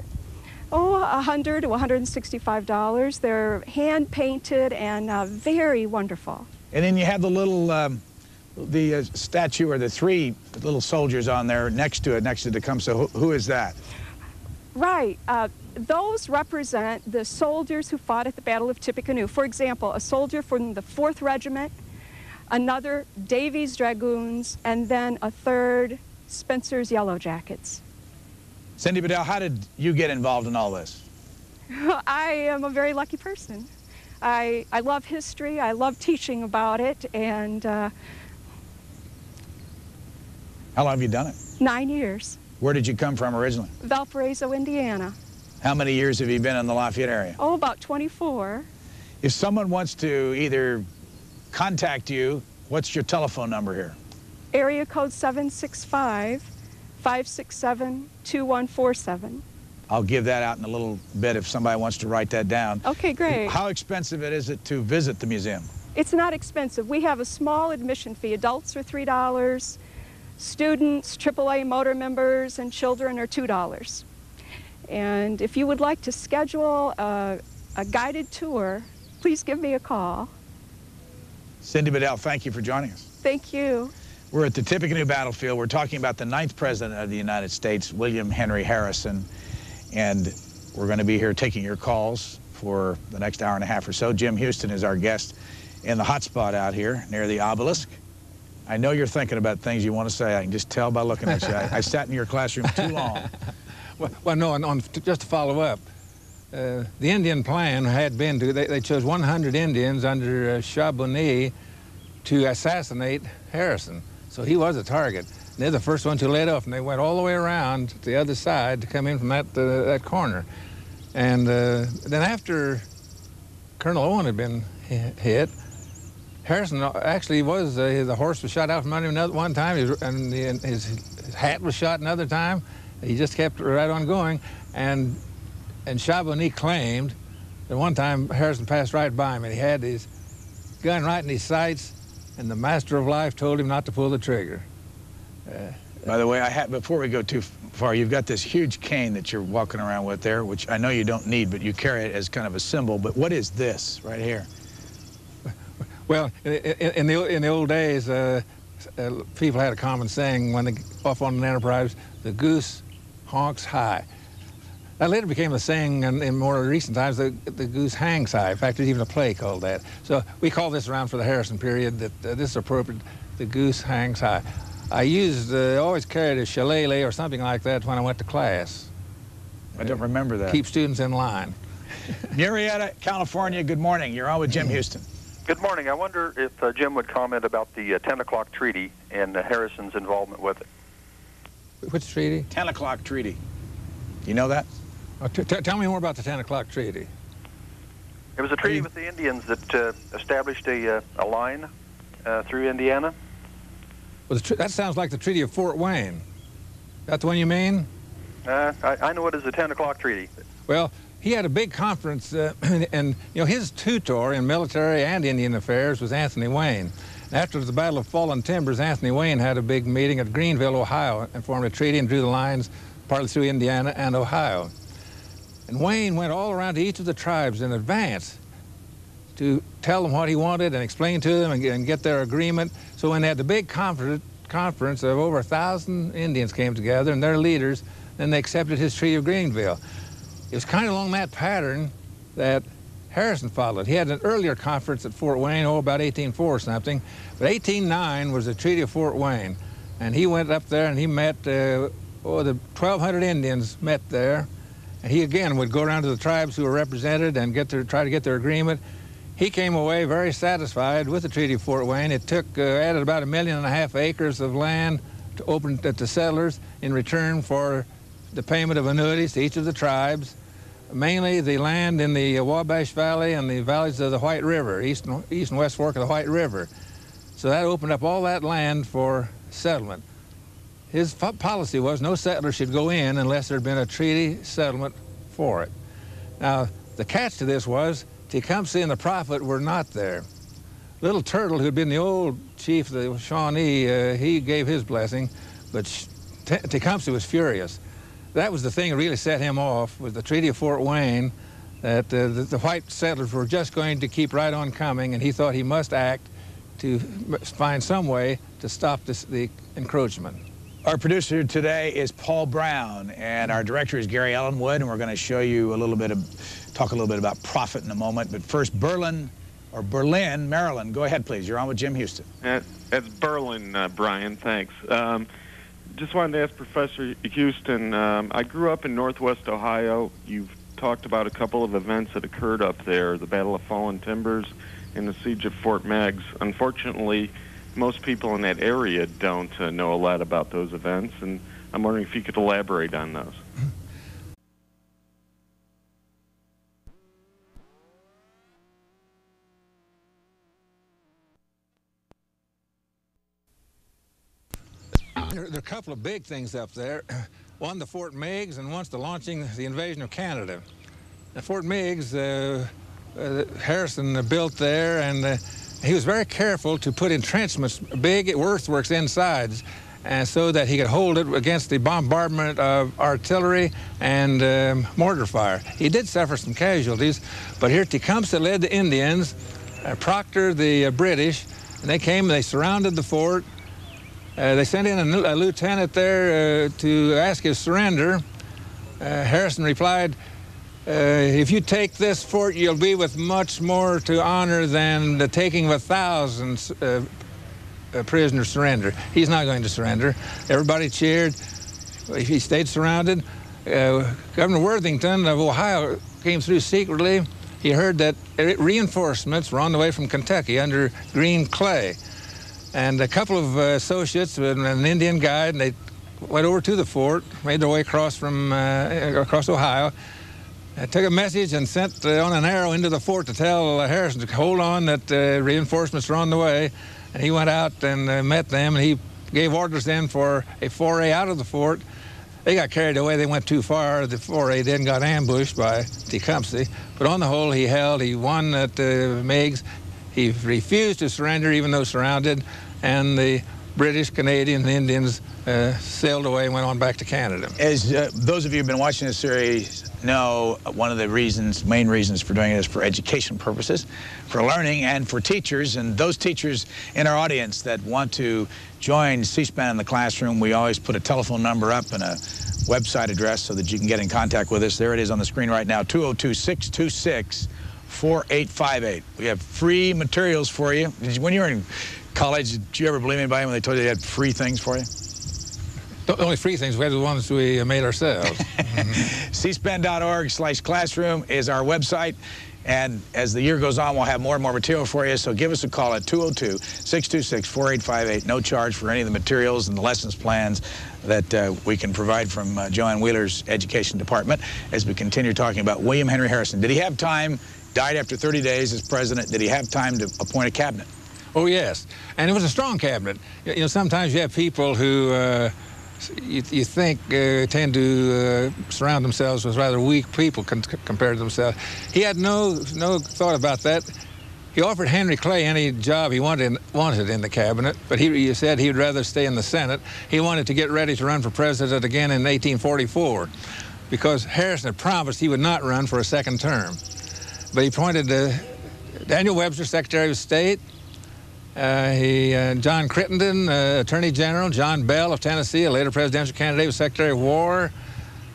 Oh, $100 to $165. They're hand-painted and very wonderful. And then you have the little, the statue, or the 3 little soldiers on there next to it, next to Tecumseh. Who is that? Right. Those represent the soldiers who fought at the Battle of Tippecanoe. For example, a soldier from the 4th Regiment, another Davies Dragoons, and then a 3rd Spencer's Yellow Jackets. Cindy Bedell, how did you get involved in all this? I am a very lucky person. I love history, I love teaching about it, and... How long have you done it? 9 years. Where did you come from originally? Valparaiso, Indiana. How many years have you been in the Lafayette area? Oh, about 24. If someone wants to either contact you, what's your telephone number here? Area code 765-567-2147. I'll give that out in a little bit if somebody wants to write that down. Okay, great. How expensive is it to visit the museum? It's not expensive. We have a small admission fee. Adults are $3. Students, AAA motor members, and children are $2. And if you would like to schedule a guided tour, please give me a call. Cindy Bedell, thank you for joining us. Thank you. We're at the Tippecanoe Battlefield. We're talking about the 9th President of the United States, William Henry Harrison. And we're going to be here taking your calls for the next hour and a half or so. Jim Huston is our guest in the hot spot out here near the obelisk. I know you're thinking about things you want to say. I can just tell by looking at you. I sat in your classroom too long. Well, no, just to follow up, the Indian plan had been to, they chose 100 Indians under Chabonnet to assassinate Harrison. So he was a target. And they're the first ones who led off, and they went all the way around to the other side to come in from that corner. And then after Colonel Owen had been hit, Harrison actually was, the horse was shot out from under him one time, and his hat was shot another time. He just kept right on going, and Chabonnet claimed that one time Harrison passed right by him, and he had his gun right in his sights, and the Master of Life told him not to pull the trigger. By the way, before we go too far, you've got this huge cane that you're walking around with there, which I know you don't need, but you carry it as kind of a symbol. But what is this right here? Well, in the old days, people had a common saying when they off on an enterprise, the goose honks high. That later became a saying in more recent times, the goose hangs high. In fact, there's even a play called that. So we call this around for the Harrison period, that this is appropriate, the goose hangs high. I always carried a shillelagh or something like that when I went to class. I don't remember that. Keep students in line. Murrieta, California, good morning. You're on with Jim Huston. Good morning. I wonder if Jim would comment about the 10 o'clock treaty and Harrison's involvement with it. Which treaty? 10 o'clock treaty. You know that? Tell me more about the 10 o'clock treaty. It was a treaty with the Indians that established a line through Indiana. Well, that sounds like the Treaty of Fort Wayne. That the one you mean? I know it as the 10 o'clock treaty. Well, he had a big conference, and you know, his tutor in military and Indian affairs was Anthony Wayne. After the Battle of Fallen Timbers, Anthony Wayne had a big meeting at Greenville, Ohio, and formed a treaty and drew the lines partly through Indiana and Ohio. And Wayne went all around to each of the tribes in advance to tell them what he wanted and explain to them and get their agreement. So when they had the big conference of over 1,000 Indians came together and their leaders, then they accepted his Treaty of Greenville. It was kind of along that pattern that Harrison followed. He had an earlier conference at Fort Wayne, about 1804 or something, but 1809 was the Treaty of Fort Wayne. And he went up there and he met, the 1,200 Indians met there. And he again would go around to the tribes who were represented and try to get their agreement. He came away very satisfied with the Treaty of Fort Wayne. It added about 1.5 million acres of land to open to settlers in return for the payment of annuities to each of the tribes, mainly the land in the Wabash Valley and the valleys of the White River, east and west fork of the White River. So that opened up all that land for settlement. His policy was no settler should go in unless there had been a treaty settlement for it. Now, the catch to this was Tecumseh and the Prophet were not there. Little Turtle, who had been the old chief, the Shawnee, he gave his blessing, but Tecumseh was furious. That was the thing that really set him off, was the Treaty of Fort Wayne, that the white settlers were just going to keep right on coming, and he thought he must act to find some way to stop the encroachment. Our producer today is Paul Brown, and our director is Gary Ellenwood, and we're going to show you talk a little bit about Prophet in a moment. But first, Berlin, Maryland. Go ahead, please. You're on with Jim Huston. That's Berlin, Brian. Thanks. Just wanted to ask Professor Huston, I grew up in Northwest Ohio. You've talked about a couple of events that occurred up there, the Battle of Fallen Timbers and the Siege of Fort Meigs. Unfortunately, most people in that area don't know a lot about those events, and I'm wondering if you could elaborate on those. There are a couple of big things up there. One, the Fort Meigs, and one's the launching the invasion of Canada. Now, Fort Meigs, Harrison built there, and he was very careful to put entrenchments, big earthworks inside, and so that he could hold it against the bombardment of artillery and mortar fire. He did suffer some casualties, but here Tecumseh led the Indians, Proctor the British, and they came and they surrounded the fort. They sent in a lieutenant there to ask his surrender. Harrison replied, if you take this fort, you'll be with much more to honor than the taking of 1,000 prisoners surrender. He's not going to surrender. Everybody cheered. He stayed surrounded. Governor Worthington of Ohio came through secretly. He heard that reinforcements were on the way from Kentucky under Green Clay. And a couple of associates with an Indian guide, and they went over to the fort, made their way across Ohio, took a message and sent on an arrow into the fort to tell Harrison to hold on, that reinforcements were on the way. And he went out and met them, and he gave orders then for a foray out of the fort. They got carried away. They went too far. The foray did and got ambushed by Tecumseh. But on the whole, he held. He won at Meigs. He refused to surrender even though surrounded, and the British, Canadians, and Indians sailed away and went on back to Canada. As those of you who've been watching this series know, one of the main reasons for doing it is for education purposes, for learning, and for teachers. And those teachers in our audience that want to join C-SPAN in the classroom, we always put a telephone number up and a website address so that you can get in contact with us. There it is on the screen right now, 202-626-4858. We have free materials for you. When you were in college, did you ever believe anybody when they told you they had free things for you? The only free things we had were the ones we made ourselves. cspan.org/classroom is our website. And as the year goes on, we'll have more and more material for you. So give us a call at 202-626-4858. No charge for any of the materials and the lessons plans that we can provide from Joanne Wheeler's Education Department as we continue talking about William Henry Harrison. Did he have time, died after 30 days as president, did he have time to appoint a cabinet? Oh, yes. And it was a strong cabinet. You know, sometimes you have people who you think tend to surround themselves with rather weak people compared to themselves. He had no thought about that. He offered Henry Clay any job he wanted in the cabinet, but he said he would rather stay in the Senate. He wanted to get ready to run for president again in 1844 because Harrison had promised he would not run for a second term. But he appointed Daniel Webster, Secretary of State, John Crittenden, Attorney General, John Bell of Tennessee, a later presidential candidate, was Secretary of War,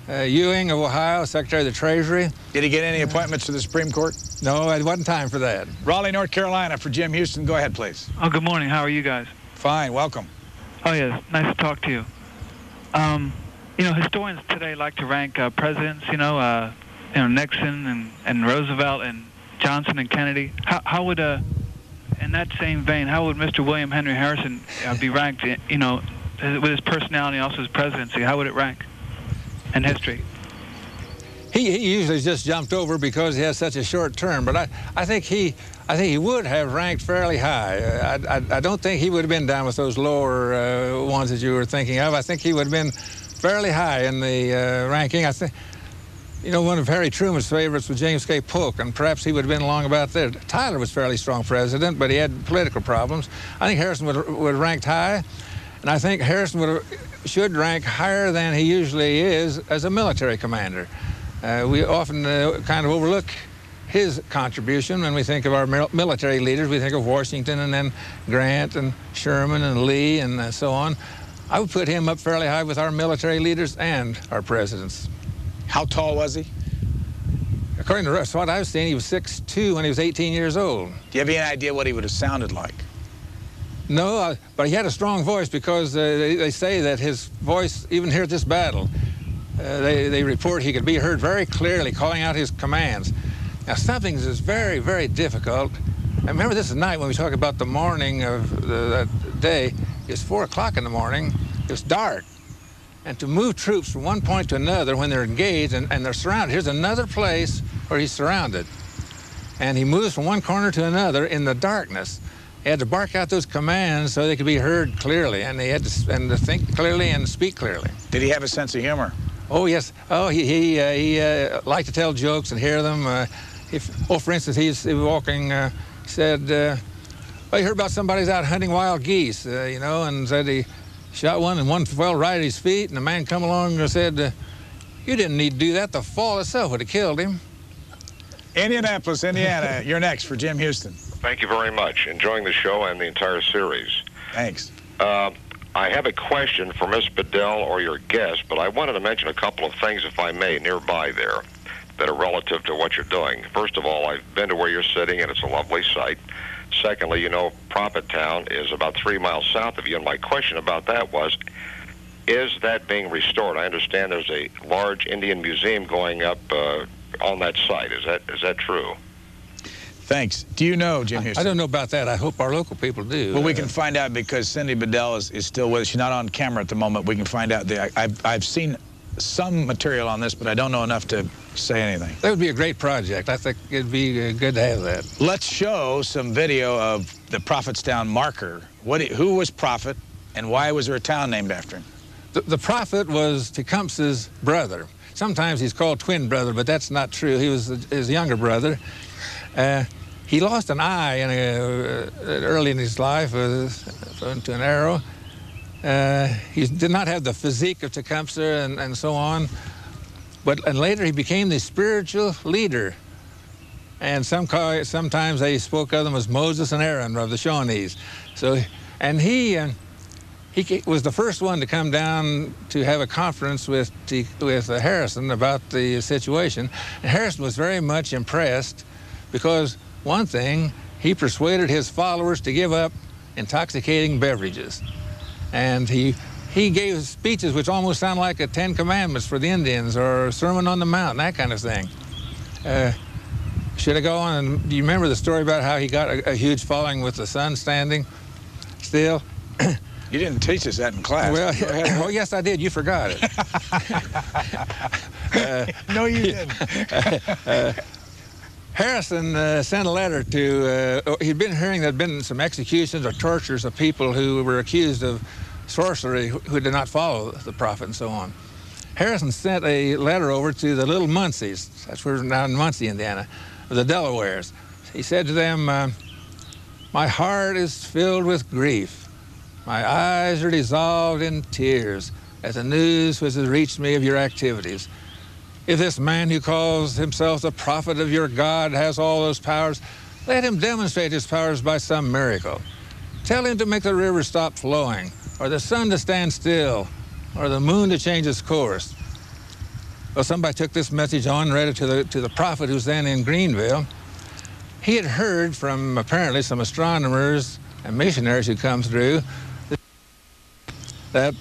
Ewing of Ohio, Secretary of the Treasury. Did he get any appointments to the Supreme Court? No, it wasn't time for that. Raleigh, North Carolina, for Jim Huston. Go ahead, please. Oh, good morning. How are you guys? Fine. Welcome. Oh, yes. Nice to talk to you. You know, historians today like to rank presidents, Nixon and Roosevelt and Johnson and Kennedy. How would, in that same vein, how would Mr. William Henry Harrison be ranked, with his personality and also his presidency? How would it rank in history? He usually just jumped over because he has such a short term, but I think he would have ranked fairly high. I don't think he would have been down with those lower ones that you were thinking of. I think he would have been fairly high in the ranking. I think, one of Harry Truman's favorites was James K. Polk, and perhaps he would have been along about there. Tyler was a fairly strong president, but he had political problems. I think Harrison would have ranked high, and I think Harrison should rank higher than he usually is as a military commander. We often kind of overlook his contribution when we think of our military leaders. We think of Washington and then Grant and Sherman and Lee and so on. I would put him up fairly high with our military leaders and our presidents. How tall was he? According to what I've seen, he was 6'2" when he was 18 years old. Do you have any idea what he would have sounded like? No, but he had a strong voice because they say that his voice, even here at this battle, they report he could be heard very clearly calling out his commands. Now, something is very, very difficult. I remember this at night when we talk about the morning of that day. It's 4 o'clock in the morning. It's dark. And to move troops from one point to another when they're engaged and they're surrounded. Here's another place where he's surrounded. And he moves from one corner to another in the darkness. He had to bark out those commands so they could be heard clearly. And he had to think clearly and speak clearly. Did he have a sense of humor? Oh, yes. Oh, he liked to tell jokes and hear them. For instance, he was walking, he said, he heard about somebody's out hunting wild geese, and said he shot one and one fell right at his feet, and the man come along and said, you didn't need to do that. The fall itself would have killed him. Indianapolis, Indiana, you're next for Jim Huston. Thank you very much. Enjoying the show and the entire series. Thanks. I have a question for Miss Bedell or your guest, but I wanted to mention a couple of things, if I may, nearby there that are relative to what you're doing. First of all, I've been to where you're sitting, and it's a lovely site. Secondly, Prophet Town is about 3 miles south of you, and my question about that was, is that being restored? I understand there's a large Indian museum going up on that site. Is that true? Thanks. Do you know, Jim Huston? I don't know about that. I hope our local people do. Well, we can find out because Cindy Bedell is still with us. She's not on camera at the moment. We can find out. I've seen some material on this, but I don't know enough to say anything. That would be a great project. I think it'd be good to have that. Let's show some video of the Prophetstown marker. Who was Prophet, and why was there a town named after him? The Prophet was Tecumseh's brother. Sometimes he's called twin brother, but that's not true. He was his younger brother. He lost an eye early in his life to an arrow. He did not have the physique of Tecumseh and so on. And later he became the spiritual leader. And sometimes they spoke of them as Moses and Aaron of the Shawnees. And he was the first one to come down to have a conference with Harrison about the situation. And Harrison was very much impressed because, one thing, he persuaded his followers to give up intoxicating beverages. And he gave speeches which almost sound like a 10 Commandments for the Indians or a Sermon on the Mount, that kind of thing. Should I go on? And do you remember the story about how he got a huge following with the sun standing still? You didn't teach us that in class. Well, oh, yes, I did. You forgot it. No, you didn't. Harrison sent a letter to, he'd been hearing there had been some executions or tortures of people who were accused of sorcery who did not follow the prophet and so on. Harrison sent a letter over to the little Muncies, that's where we're now in Muncie, Indiana, the Delawares. He said to them, my heart is filled with grief. My eyes are dissolved in tears at the news which has reached me of your activities. If this man who calls himself the prophet of your God has all those powers, let him demonstrate his powers by some miracle. Tell him to make the river stop flowing, or the sun to stand still, or the moon to change its course. Well, somebody took this message on and read it to the prophet who's then in Greenville. He had heard from apparently some astronomers and missionaries who come through that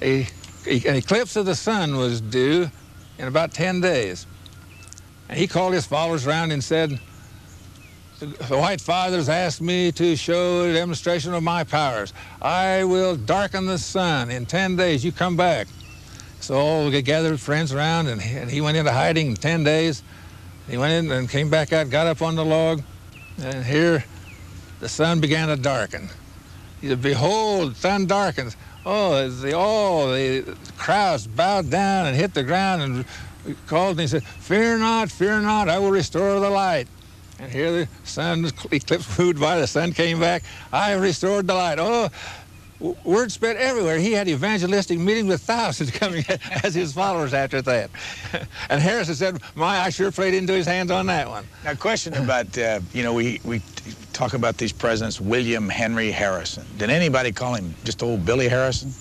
an eclipse of the sun was due in about 10 days. And he called his followers around and said, the White Fathers asked me to show a demonstration of my powers. I will darken the sun in 10 days. You come back. So all gathered friends around, and he went into hiding in 10 days. He went in and came back out, got up on the log, and here the sun began to darken. He said, behold, sun darkens. Oh, the crowds bowed down and hit the ground and called, and he said, fear not, I will restore the light. And here the sun, eclipse moved by, the sun came back. I have restored the light. Oh, word spread everywhere. He had evangelistic meetings with thousands coming as his followers after that. And Harrison said, I sure played into his hands on that one. Now, question about, we talk about these presidents, William Henry Harrison. Did anybody call him just old Billy Harrison?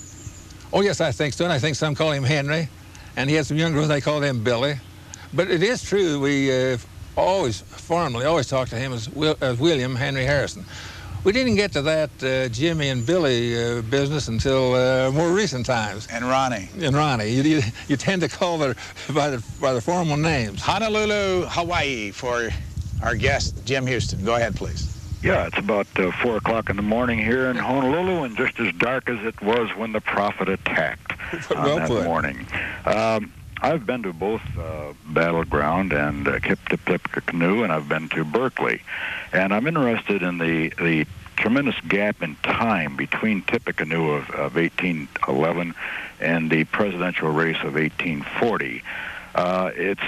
Oh, yes, I think so. And I think some call him Henry. And he had some younger ones, they called him Billy. But it is true, we formally always talk to him as William Henry Harrison. We didn't get to that Jimmy and Billy business until more recent times. And Ronnie. And Ronnie. You tend to call them by their formal names. Honolulu, Hawaii, for our guest, Jim Huston. Go ahead, please. Yeah, it's about 4 o'clock in the morning here in Honolulu, and just as dark as it was when the prophet attacked on that morning. I've been to both Battleground and Tippecanoe, and I've been to Berkeley. And I'm interested in the tremendous gap in time between Tippecanoe of 1811 and the presidential race of 1840. It's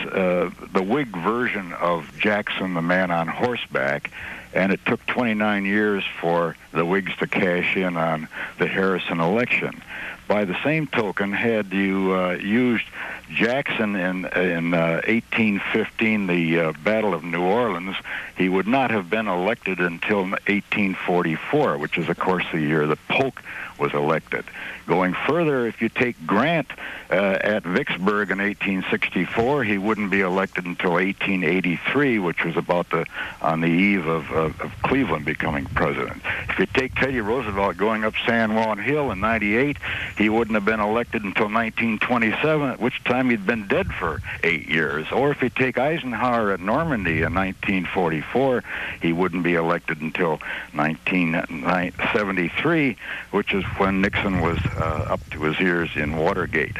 the Whig version of Jackson, the man on horseback, and it took 29 years for the Whigs to cash in on the Harrison election. By the same token, had you used Jackson in 1815, the Battle of New Orleans, he would not have been elected until 1844, which is, of course, the year that Polk was elected. Going further, if you take Grant at Vicksburg in 1864, he wouldn't be elected until 1883, which was about on the eve of Cleveland becoming president. If you take Teddy Roosevelt going up San Juan Hill in 98, he wouldn't have been elected until 1927, at which time he'd been dead for 8 years. Or if you take Eisenhower at Normandy in 1944, he wouldn't be elected until 1973, which is when Nixon was up to his ears in Watergate.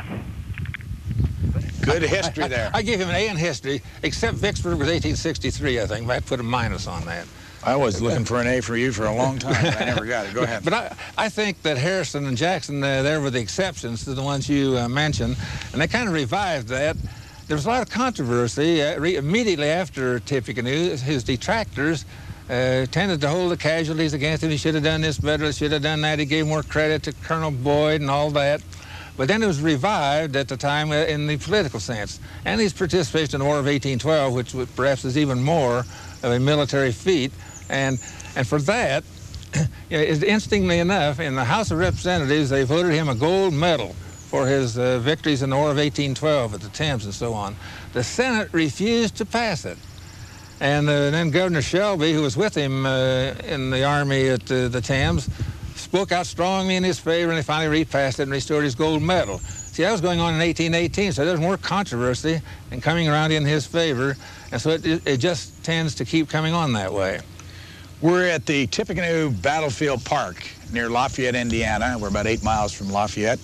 Good history there. I give him an A in history, except Vicksburg was 1863, I think. I'd put a minus on that. I was looking for an A for you for a long time, but I never got it. Go ahead. But I think that Harrison and Jackson, there were the exceptions to the ones you mentioned, and they kind of revived that. There was a lot of controversy immediately after Tippecanoe. His detractors tended to hold the casualties against him. He should have done this better, he should have done that. He gave more credit to Colonel Boyd and all that. But then it was revived at the time in the political sense. And his participation in the War of 1812, which perhaps is even more of a military feat. And for that, interestingly enough, in the House of Representatives, they voted him a gold medal for his victories in the War of 1812 at the Thames and so on. The Senate refused to pass it. And then Governor Shelby, who was with him in the Army at the Thames, spoke out strongly in his favor, and they finally repassed it and restored his gold medal. See, that was going on in 1818, so there's more controversy and coming around in his favor, and so it just tends to keep coming on that way. We're at the Tippecanoe Battlefield Park near Lafayette, Indiana. We're about 8 miles from Lafayette.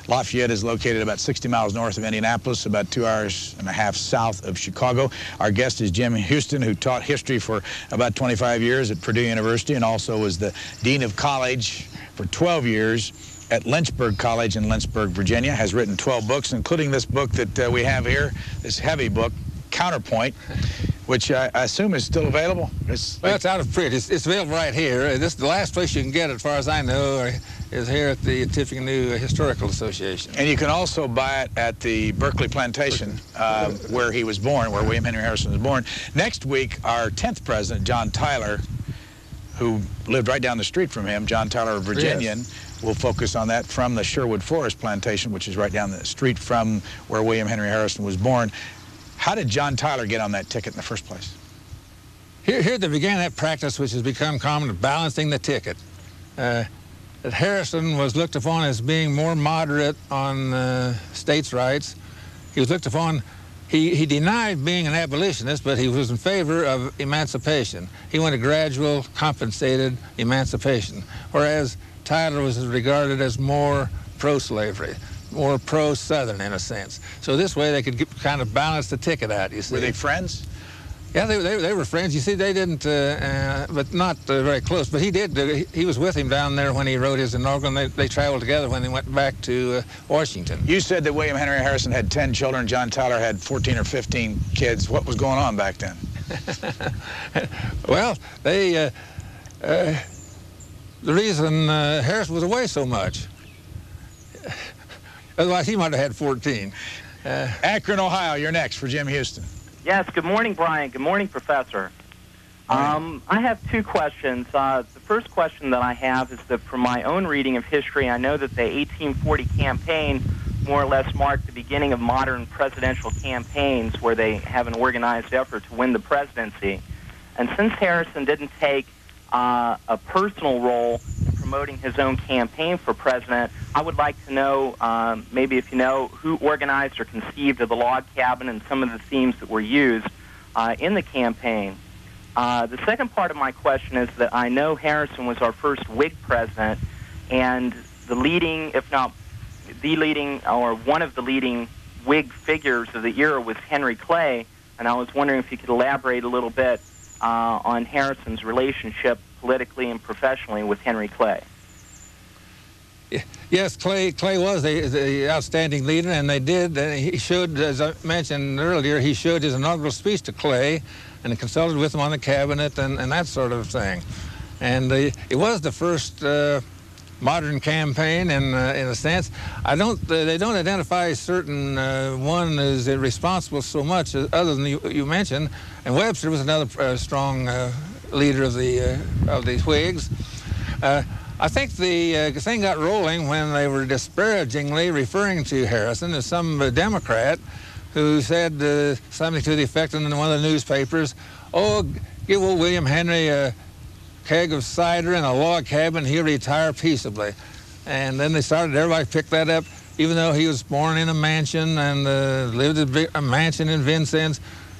Lafayette is located about 60 miles north of Indianapolis, about 2.5 hours south of Chicago. Our guest is Jim Huston, who taught history for about 25 years at Purdue University and also was the Dean of College for 12 years at Lynchburg College in Lynchburg, Virginia. Has written 12 books, including this book that we have here, this heavy book, Counterpoint, which I assume is still available. Well, it's out of print. It's available right here. This is the last place you can get it, as far as I know, is here at the Tippecanoe Historical Association. And you can also buy it at the Berkeley Plantation, where he was born, where William Henry Harrison was born. Next week, our 10th president, John Tyler, who lived right down the street from him, John Tyler, a Virginian, yes. We'll focus on that from the Sherwood Forest Plantation, which is right down the street from where William Henry Harrison was born. How did John Tyler get on that ticket in the first place? Here they began that practice which has become common of balancing the ticket. That Harrison was looked upon as being more moderate on states' rights. He was looked upon, he denied being an abolitionist, but he was in favor of emancipation. He wanted gradual, compensated emancipation, whereas Tyler was regarded as more pro-slavery, more pro-Southern in a sense. So this way they could kind of balance the ticket out, you see. Were they friends? Yeah, they were friends. You see, they didn't, but not very close. But he did. He was with him down there when he wrote his inaugural, and they traveled together when they went back to Washington. You said that William Henry Harrison had 10 children. John Tyler had 14 or 15 kids. What was going on back then? Well, the reason Harrison was away so much, otherwise he might have had 14. Akron, Ohio, you're next for Jim Huston. Yes, good morning, Brian. Good morning, Professor. I have two questions. The first question that I have is that from my own reading of history, I know that the 1840 campaign more or less marked the beginning of modern presidential campaigns where they have an organized effort to win the presidency. And since Harrison didn't take a personal role in promoting his own campaign for president, I would like to know, maybe if you know, who organized or conceived of the log cabin and some of the themes that were used in the campaign. The second part of my question is that I know Harrison was our first Whig president, and the leading, if not the leading, or one of the leading Whig figures of the era was Henry Clay, and I was wondering if you could elaborate a little bit on Harrison's relationship politically and professionally with Henry Clay. Yes, Clay was the outstanding leader, and they did. He showed, as I mentioned earlier, he showed his inaugural speech to Clay, and he consulted with him on the cabinet and that sort of thing. And it was the first modern campaign in a sense. They don't identify certain one as responsible so much other than you mentioned. And Webster was another strong leader of the Whigs. I think the thing got rolling when they were disparagingly referring to Harrison as some Democrat who said something to the effect in one of the newspapers, "Oh, give old William Henry a keg of cider and a log cabin, he'll retire peaceably." And then everybody picked that up, even though he was born in a mansion and lived in a mansion in Vincennes.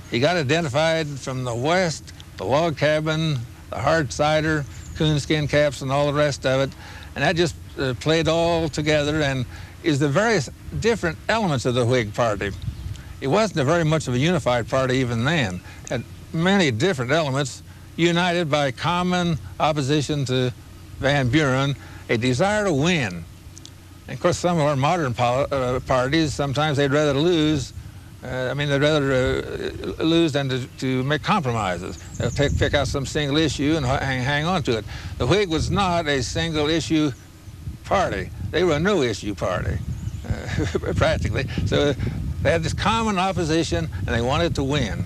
He got identified from the West, the log cabin, the hard cider, coonskin caps, and all the rest of it. And that just played all together and is the various different elements of the Whig Party. It wasn't very much of a unified party even then. It had many different elements united by common opposition to Van Buren, a desire to win. And of course, some of our modern parties, sometimes they'd rather lose. They'd rather lose than to make compromises. They'll pick out some single issue and hang on to it. The Whig was not a single issue party. They were a no-issue party, practically. So they had this common opposition, and they wanted to win.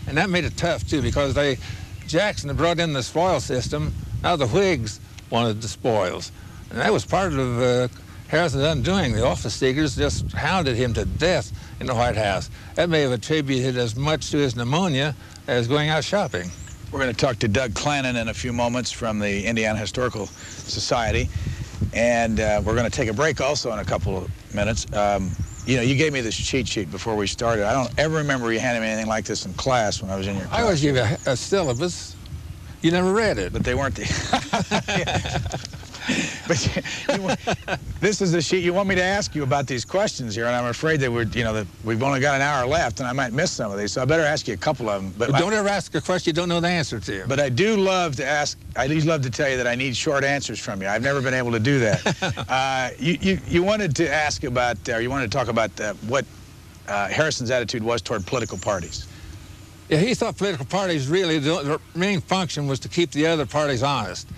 And that made it tough, too, because Jackson had brought in the spoil system. Now the Whigs wanted the spoils. And that was part of Harrison's undoing. The office seekers just hounded him to death in the White House. That may have attributed as much to his pneumonia as going out shopping. We're going to talk to Doug Clanin in a few moments from the Indiana Historical Society. And we're going to take a break also in a couple of minutes. You know, you gave me this cheat sheet before we started. I don't ever remember you handing me anything like this in class when I was in your class. I always give you a syllabus. You never read it. But they weren't the... But this is the sheet you want me to ask you about these questions here, and I'm afraid that we've only got an hour left, and I might miss some of these, so I better ask you a couple of them. But don't ever ask a question you don't know the answer to. But I do love to ask. I do love to tell you that I need short answers from you. I've never been able to do that. You wanted to ask about, or you wanted to talk about what Harrison's attitude was toward political parties. Yeah, he thought political parties really, their main function was to keep the other parties honest.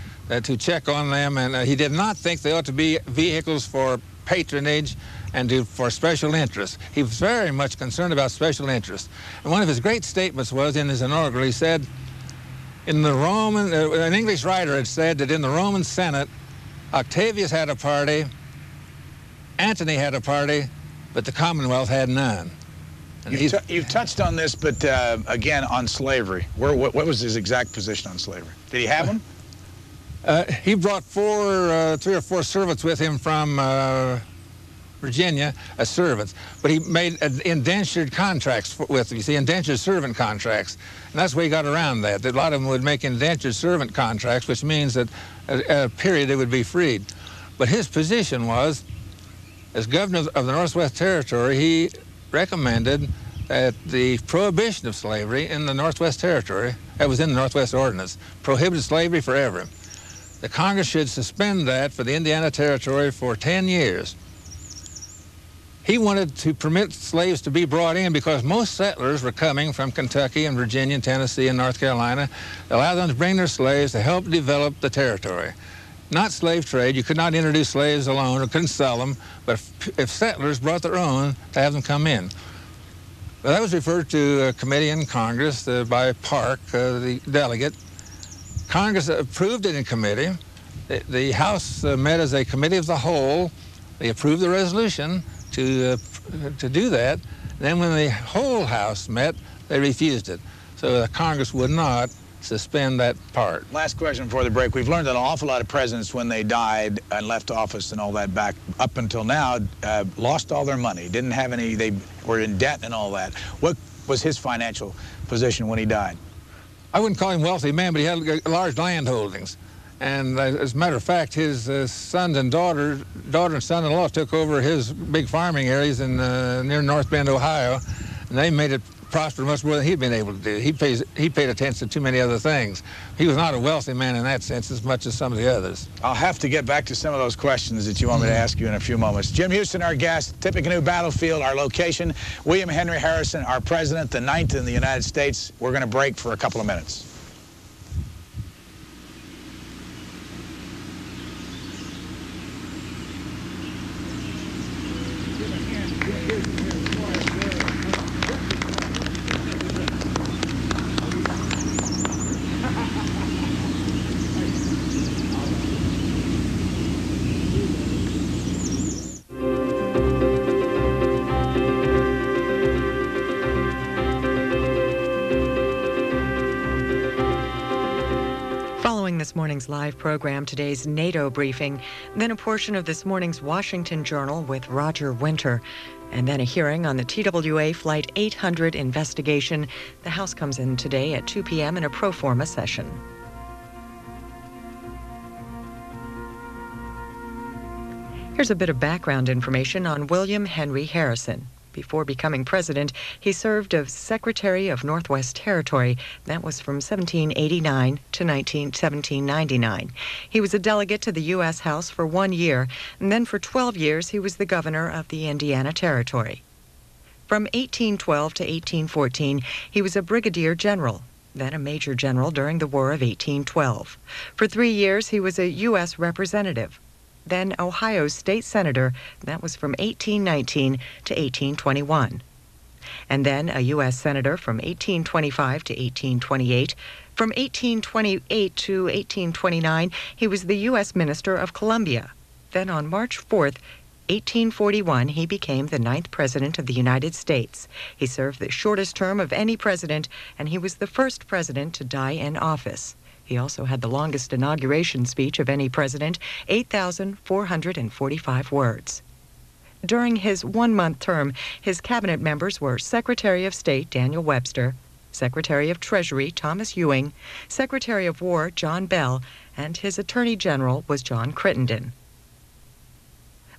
To check on them, and he did not think they ought to be vehicles for patronage and for special interests. He was very much concerned about special interests. And one of his great statements was in his inaugural, he said, in the Roman, an English writer had said that in the Roman Senate, Octavius had a party, Antony had a party, but the Commonwealth had none. You've touched on this, but again, on slavery. What was his exact position on slavery? Did he have them? He brought 3 or 4 servants with him from Virginia as servants, but he made indentured contracts with them. You see, indentured servant contracts, and that's the way he got around that. A lot of them would make indentured servant contracts, which means that at a period they would be freed. But his position was, as governor of the Northwest Territory, he recommended that the prohibition of slavery in the Northwest Territory, that was in the Northwest Ordinance, prohibited slavery forever. The Congress should suspend that for the Indiana Territory for 10 years. He wanted to permit slaves to be brought in because most settlers were coming from Kentucky and Virginia and Tennessee and North Carolina. Allow them to bring their slaves to help develop the territory. Not slave trade. You could not introduce slaves alone or couldn't sell them, but if settlers brought their own, to have them come in. Well, that was referred to a committee in Congress by Park, the delegate. Congress approved it in committee. The House met as a committee of the whole. They approved the resolution to do that. Then when the whole House met, they refused it. So the Congress would not suspend that part. Last question before the break. We've learned that an awful lot of presidents, when they died and left office and all that back up until now, lost all their money, didn't have any, they were in debt and all that. What was his financial position when he died? I wouldn't call him a wealthy man, but he had large land holdings. And as a matter of fact, his sons and daughter and son-in-law took over his big farming areas in near North Bend, Ohio, and they made it prosper much more than he'd been able to do. He paid attention to too many other things. He was not a wealthy man in that sense as much as some of the others. I'll have to get back to some of those questions that you want me to ask you in a few moments. Jim Huston, our guest, Tippecanoe Battlefield, our location. William Henry Harrison, our president, the 9th in the United States. We're going to break for a couple of minutes. This morning's live program, today's NATO briefing, then a portion of this morning's Washington Journal with Roger Winter, and then a hearing on the TWA Flight 800 investigation. The House comes in today at 2 p.m. in a pro forma session. Here's a bit of background information on William Henry Harrison. Before becoming president, he served as Secretary of Northwest Territory. That was from 1789 to 1799. He was a delegate to the U.S. House for 1 year, and then for 12 years he was the governor of the Indiana Territory. From 1812 to 1814, he was a brigadier general, then a major general during the War of 1812. For 3 years, he was a U.S. representative. Then Ohio's state senator, that was from 1819 to 1821. And then a U.S. senator from 1825 to 1828. From 1828 to 1829, he was the U.S. Minister of Columbia. Then on March 4th, 1841, he became the 9th President of the United States. He served the shortest term of any president, and he was the first president to die in office. He also had the longest inauguration speech of any president, 8,445 words. During his one-month term, his cabinet members were Secretary of State Daniel Webster, Secretary of Treasury Thomas Ewing, Secretary of War John Bell, and his Attorney General was John Crittenden.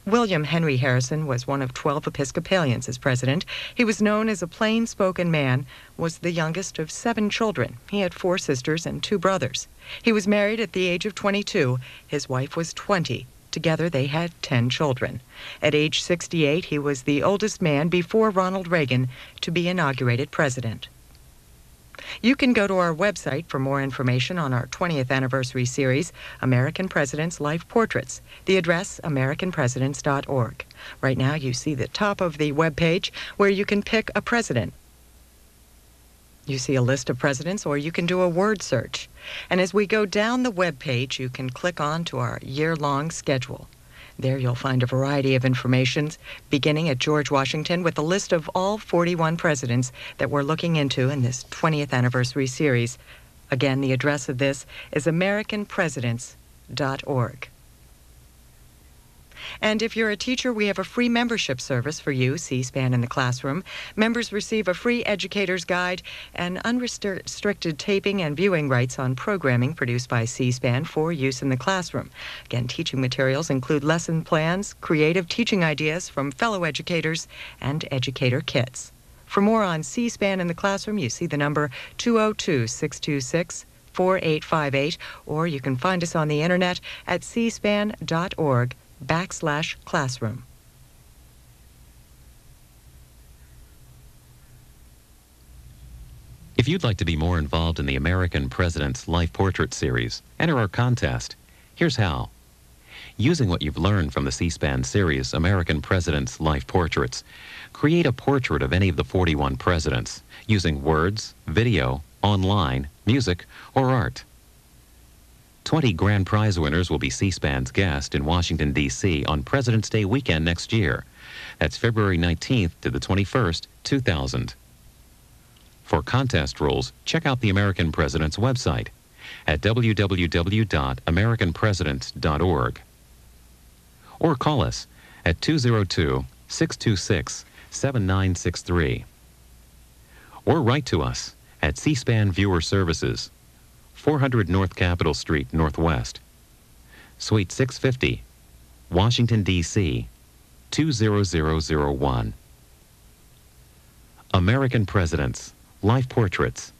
William Henry Harrison was one of 12 Episcopalians as president. He was known as a plain-spoken man, was the youngest of 7 children. He had 4 sisters and 2 brothers. He was married at the age of 22. His wife was 20. Together, they had 10 children. At age 68, he was the oldest man before Ronald Reagan to be inaugurated president. You can go to our website for more information on our 20th anniversary series, American Presidents' Life Portraits. The address, americanpresidents.org. Right now, you see the top of the webpage where you can pick a president. You see a list of presidents, or you can do a word search. And as we go down the web page, you can click on to our year-long schedule. There you'll find a variety of information, beginning at George Washington with a list of all 41 presidents that we're looking into in this 20th anniversary series. Again, the address of this is americanpresidents.org. And if you're a teacher, we have a free membership service for you, C-SPAN in the Classroom. Members receive a free educator's guide and unrestricted taping and viewing rights on programming produced by C-SPAN for use in the classroom. Again, teaching materials include lesson plans, creative teaching ideas from fellow educators, and educator kits. For more on C-SPAN in the Classroom, you see the number 202-626-4858, or you can find us on the internet at cspan.org/classroom. If you'd like to be more involved in the American President's Life Portrait series, enter our contest. Here's how. Using what you've learned from the C-SPAN series, American President's Life Portraits, create a portrait of any of the 41 presidents using words, video, online, music, or art. 20 grand prize winners will be C-SPAN's guest in Washington, D.C. on President's Day weekend next year. That's February 19th to the 21st, 2000. For contest rules, check out the American President's website at www.americanpresidents.org. Or call us at 202-626-7963. Or write to us at C-SPAN Viewer Services, 400 North Capitol Street, Northwest, Suite 650, Washington, D.C., 20001. American Presidents, Life Portraits,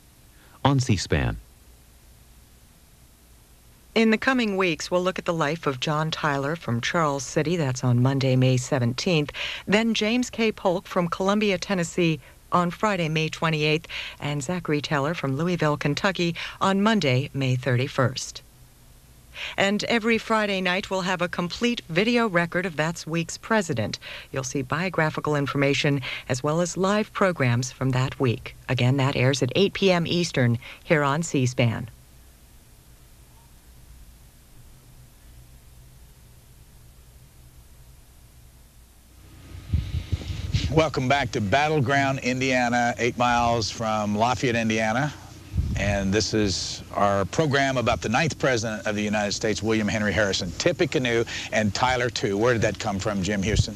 on C-SPAN. In the coming weeks, we'll look at the life of John Tyler from Charles City. That's on Monday, May 17th. Then James K. Polk from Columbia, Tennessee, on Friday, May 28th, and Zachary Teller from Louisville, Kentucky, on Monday, May 31st. And every Friday night, we'll have a complete video record of that week's president. You'll see biographical information as well as live programs from that week. Again, that airs at 8 p.m. Eastern here on C-SPAN. Welcome back to Battleground, Indiana, 8 miles from Lafayette, Indiana. And this is our program about the 9th President of the United States, William Henry Harrison. Tippecanoe and Tyler, too. Where did that come from, Jim Huston?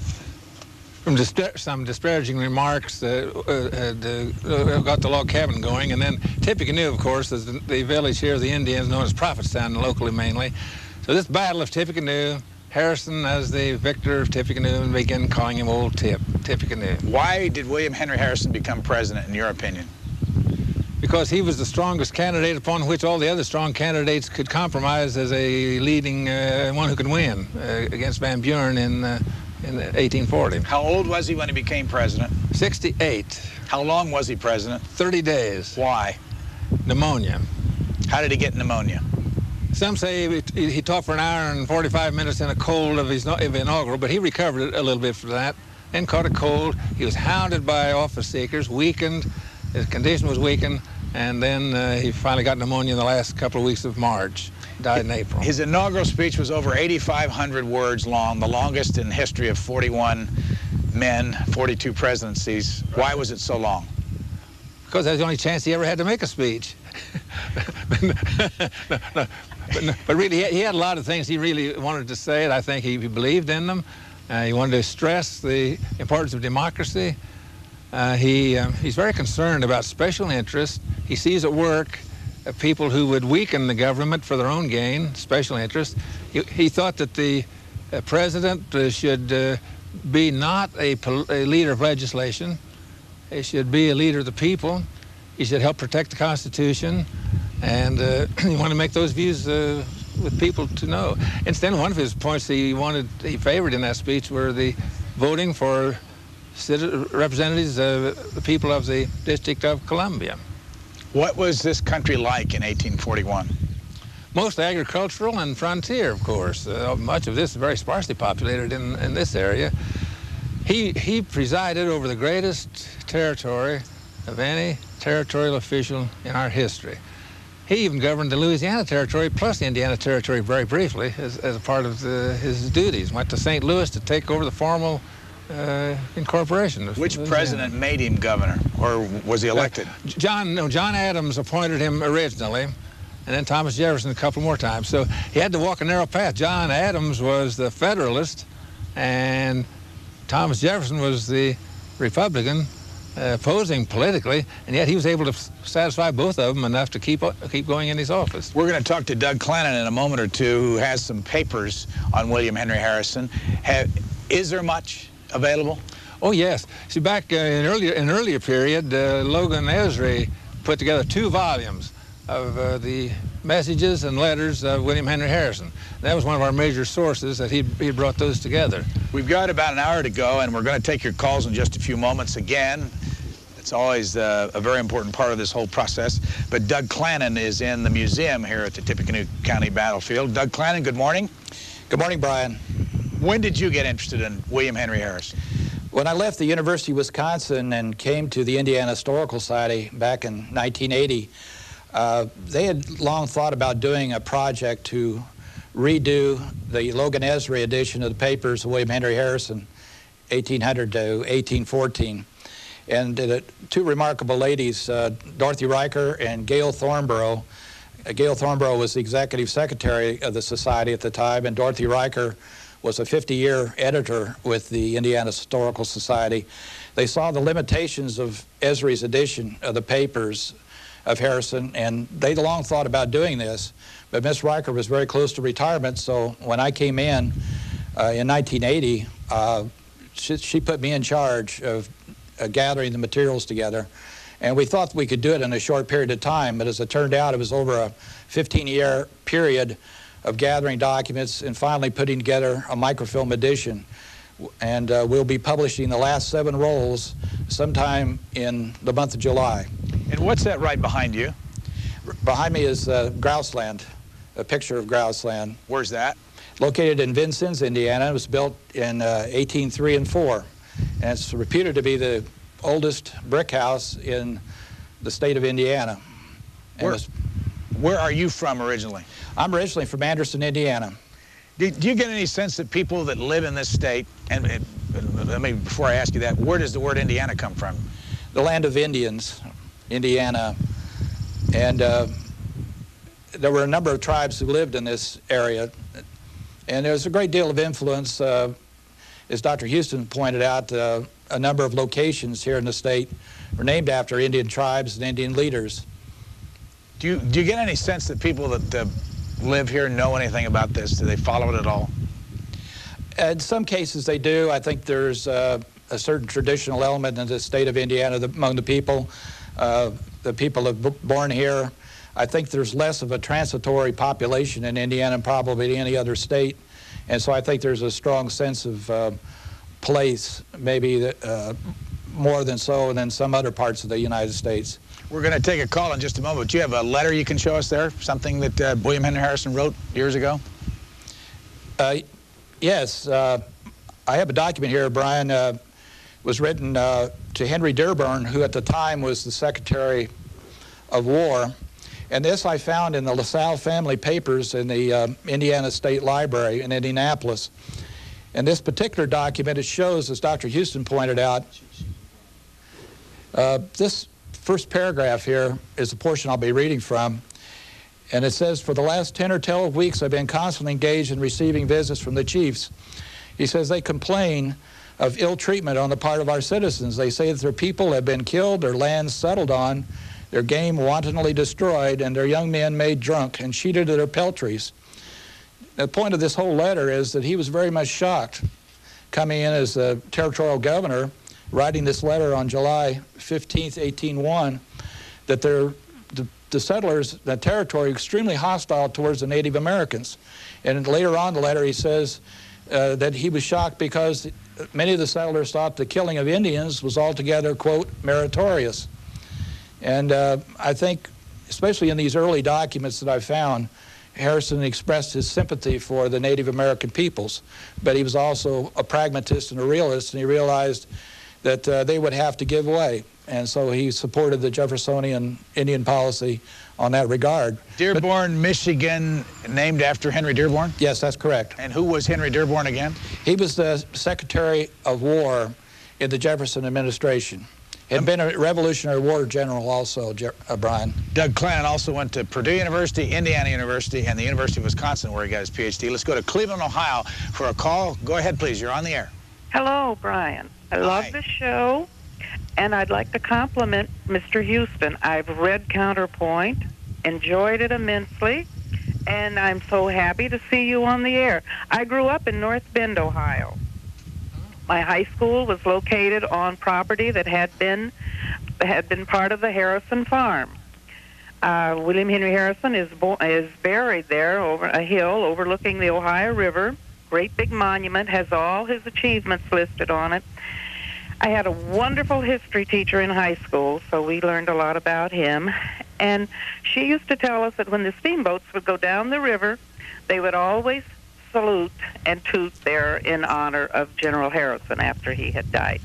From some disparaging remarks got the log cabin going. And then Tippecanoe, of course, is the village here of the Indians known as Prophetstown, locally mainly. So this Battle of Tippecanoe, Harrison as the victor of Tippecanoe, and began calling him Old Tippecanoe. Why did William Henry Harrison become president, in your opinion? Because he was the strongest candidate upon which all the other strong candidates could compromise as a leading one who could win against Van Buren in 1840. How old was he when he became president? 68. How long was he president? 30 days. Why? Pneumonia. How did he get pneumonia? Some say he talked for an hour and 45 minutes in a cold of his inaugural, but he recovered a little bit from that, then caught a cold. He was hounded by office seekers, weakened, his condition was weakened, and then he finally got pneumonia in the last couple of weeks of March, died in April. His inaugural speech was over 8,500 words long, the longest in history of 41 men, 42 presidencies. Why was it so long? Because that was the only chance he ever had to make a speech. But really, he had a lot of things he really wanted to say, and I think he believed in them. He wanted to stress the importance of democracy. He's very concerned about special interests. He sees at work people who would weaken the government for their own gain, special interests. He thought that the president should be not a leader of legislation. He should be a leader of the people. He should help protect the Constitution, and he wanted to make those views with people to know. Incidentally, one of his points he favored in that speech were the voting for representatives of the people of the District of Columbia. What was this country like in 1841? Most agricultural and frontier, of course. Much of this is very sparsely populated in this area. He presided over the greatest territory of any territorial official in our history. He even governed the Louisiana Territory plus the Indiana Territory very briefly as a part of his duties. Went to St. Louis to take over the formal incorporation. Which president made him governor, or was he elected? John Adams appointed him originally, and then Thomas Jefferson a couple more times. So he had to walk a narrow path. John Adams was the Federalist, and Thomas Jefferson was the Republican, opposing politically, and yet he was able to satisfy both of them enough to keep going in his office. We're going to talk to Doug Clanin in a moment or two, who has some papers on William Henry Harrison. Is there much available? Oh yes. See, back in earlier period, Logan Esri put together 2 volumes of the messages and letters of William Henry Harrison. That was one of our major sources that he brought those together. We've got about an hour to go, and we're going to take your calls in just a few moments again. It's always a very important part of this whole process. But Doug Clanin is in the museum here at the Tippecanoe County Battlefield. Doug Clanin, good morning. Good morning, Brian. When did you get interested in William Henry Harrison? When I left the University of Wisconsin and came to the Indiana Historical Society back in 1980, they had long thought about doing a project to redo the Logan Esri edition of the papers of William Henry Harrison, 1800 to 1814. And 2 remarkable ladies, Dorothy Riker and Gail Thornborough. Gail Thornborough was the executive secretary of the society at the time, and Dorothy Riker was a 50-year editor with the Indiana Historical Society. They saw the limitations of Esri's edition of the papers of Harrison, and they'd long thought about doing this. But Miss Riker was very close to retirement, so when I came in 1980, she put me in charge of gathering the materials together. And we thought we could do it in a short period of time, but as it turned out, it was over a 15-year period of gathering documents and finally putting together a microfilm edition. And we'll be publishing the last 7 rolls sometime in the month of July. And what's that right behind you? Behind me is Grouseland, a picture of Grouseland. Where's that? Located in Vincennes, Indiana. It was built in 1803 and 4. And it's reputed to be the oldest brick house in the state of Indiana. Where are you from originally? I'm originally from Anderson, Indiana. Do you get any sense that people that live in this state, and I mean, before I ask you that, where does the word Indiana come from? The land of Indians, Indiana. And there were a number of tribes who lived in this area. And there was a great deal of influence, as Dr. Huston pointed out, a number of locations here in the state were named after Indian tribes and Indian leaders. Do you get any sense that people that live here know anything about this? Do they follow it at all? In some cases they do. I think there's a certain traditional element in the state of Indiana among the people. The people have born here. I think there's less of a transitory population in Indiana than probably any other state. And so I think there's a strong sense of place, maybe more than so than some other parts of the United States. We're going to take a call in just a moment. Do you have a letter you can show us there? Something that William Henry Harrison wrote years ago? Yes. I have a document here, Brian. Was written to Henry Dearborn, who at the time was the Secretary of War. And this I found in the LaSalle family papers in the Indiana State Library in Indianapolis. And this particular document, it shows, as Dr. Huston pointed out, this first paragraph here is the portion I'll be reading from. And it says, "For the last 10 or 12 weeks, I've been constantly engaged in receiving visits from the chiefs. He says they complain of ill treatment on the part of our citizens. They say that their people have been killed, their lands settled on, their game wantonly destroyed, and their young men made drunk and cheated of their peltries. The point of this whole letter is that he was very much shocked, coming in as a territorial governor, writing this letter on July 15th, 1801, that the settlers, the territory, extremely hostile towards the Native Americans. And later on in the letter he says that he was shocked because many of the settlers thought the killing of Indians was altogether, quote, meritorious. And I think, especially in these early documents that I found, Harrison expressed his sympathy for the Native American peoples, but he was also a pragmatist and a realist, and he realized that they would have to give way. And so he supported the Jeffersonian Indian policy on that regard. Dearborn, Michigan, named after Henry Dearborn? Yes, that's correct. And who was Henry Dearborn again? He was the Secretary of War in the Jefferson administration. Had been a Revolutionary War general also, Brian. Doug Clanin also went to Purdue University, Indiana University, and the University of Wisconsin, where he got his PhD. Let's go to Cleveland, Ohio for a call. Go ahead, please. You're on the air. Hello, Brian. I love the show, and I'd like to compliment Mr. Huston. I've read Counterpoint, enjoyed it immensely, and I'm so happy to see you on the air. I grew up in North Bend, Ohio. My high school was located on property that had been part of the Harrison farm. William Henry Harrison is buried there over a hill overlooking the Ohio River. Great big monument, has all his achievements listed on it. I had a wonderful history teacher in high school, so we learned a lot about him. And she used to tell us that when the steamboats would go down the river, they would always salute and toot there in honor of General Harrison after he had died.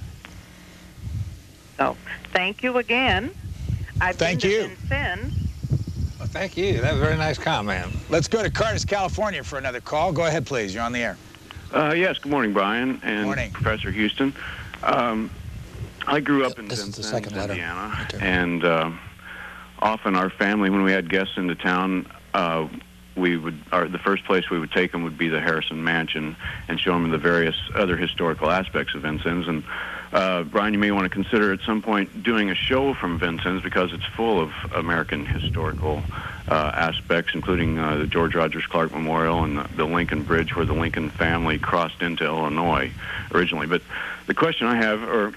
So, thank you again. Thank you. Well, thank you. That was a very nice comment. Let's go to Curtis, California for another call. Go ahead, please. You're on the air. Yes, good morning, Brian and Professor Huston. I grew up in Vincennes, Indiana, and often our family, when we had guests into town, the first place we would take them would be the Harrison Mansion and show them the various other historical aspects of Vincennes. And Brian, you may want to consider at some point doing a show from Vincennes because it's full of American historical aspects, including the George Rogers Clark Memorial and the Lincoln Bridge, where the Lincoln family crossed into Illinois originally. But the question I have,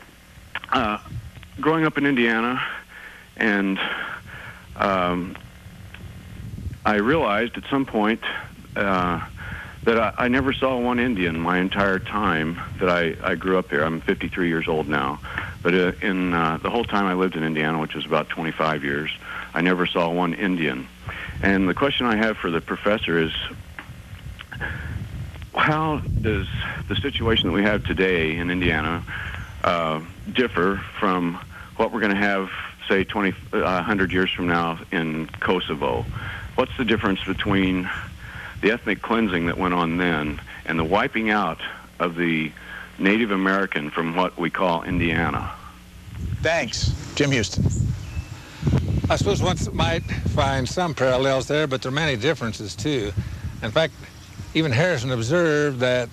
growing up in Indiana, and I realized at some point that I never saw one Indian my entire time that I grew up here. I'm 53 years old now. But in the whole time I lived in Indiana, which was about 25 years, I never saw one Indian. And the question I have for the professor is, how does the situation that we have today in Indiana differ from what we're going to have, say, 100 years from now in Kosovo? What's the difference between the ethnic cleansing that went on then and the wiping out of the Native American from what we call Indiana? Thanks. Jim Huston. I suppose one might find some parallels there, but there are many differences, too. In fact, even Harrison observed that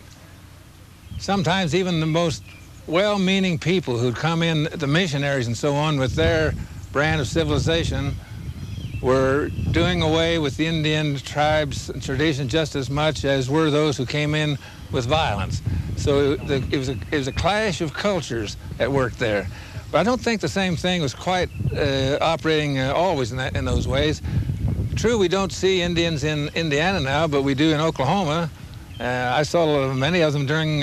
sometimes even the most well-meaning people who'd come in, the missionaries and so on, with their brand of civilization, were doing away with the Indian tribes and traditions just as much as were those who came in with violence. So it was a clash of cultures at work there. But I don't think the same thing was quite operating always in those ways. True, we don't see Indians in Indiana now, but we do in Oklahoma. I saw many of them during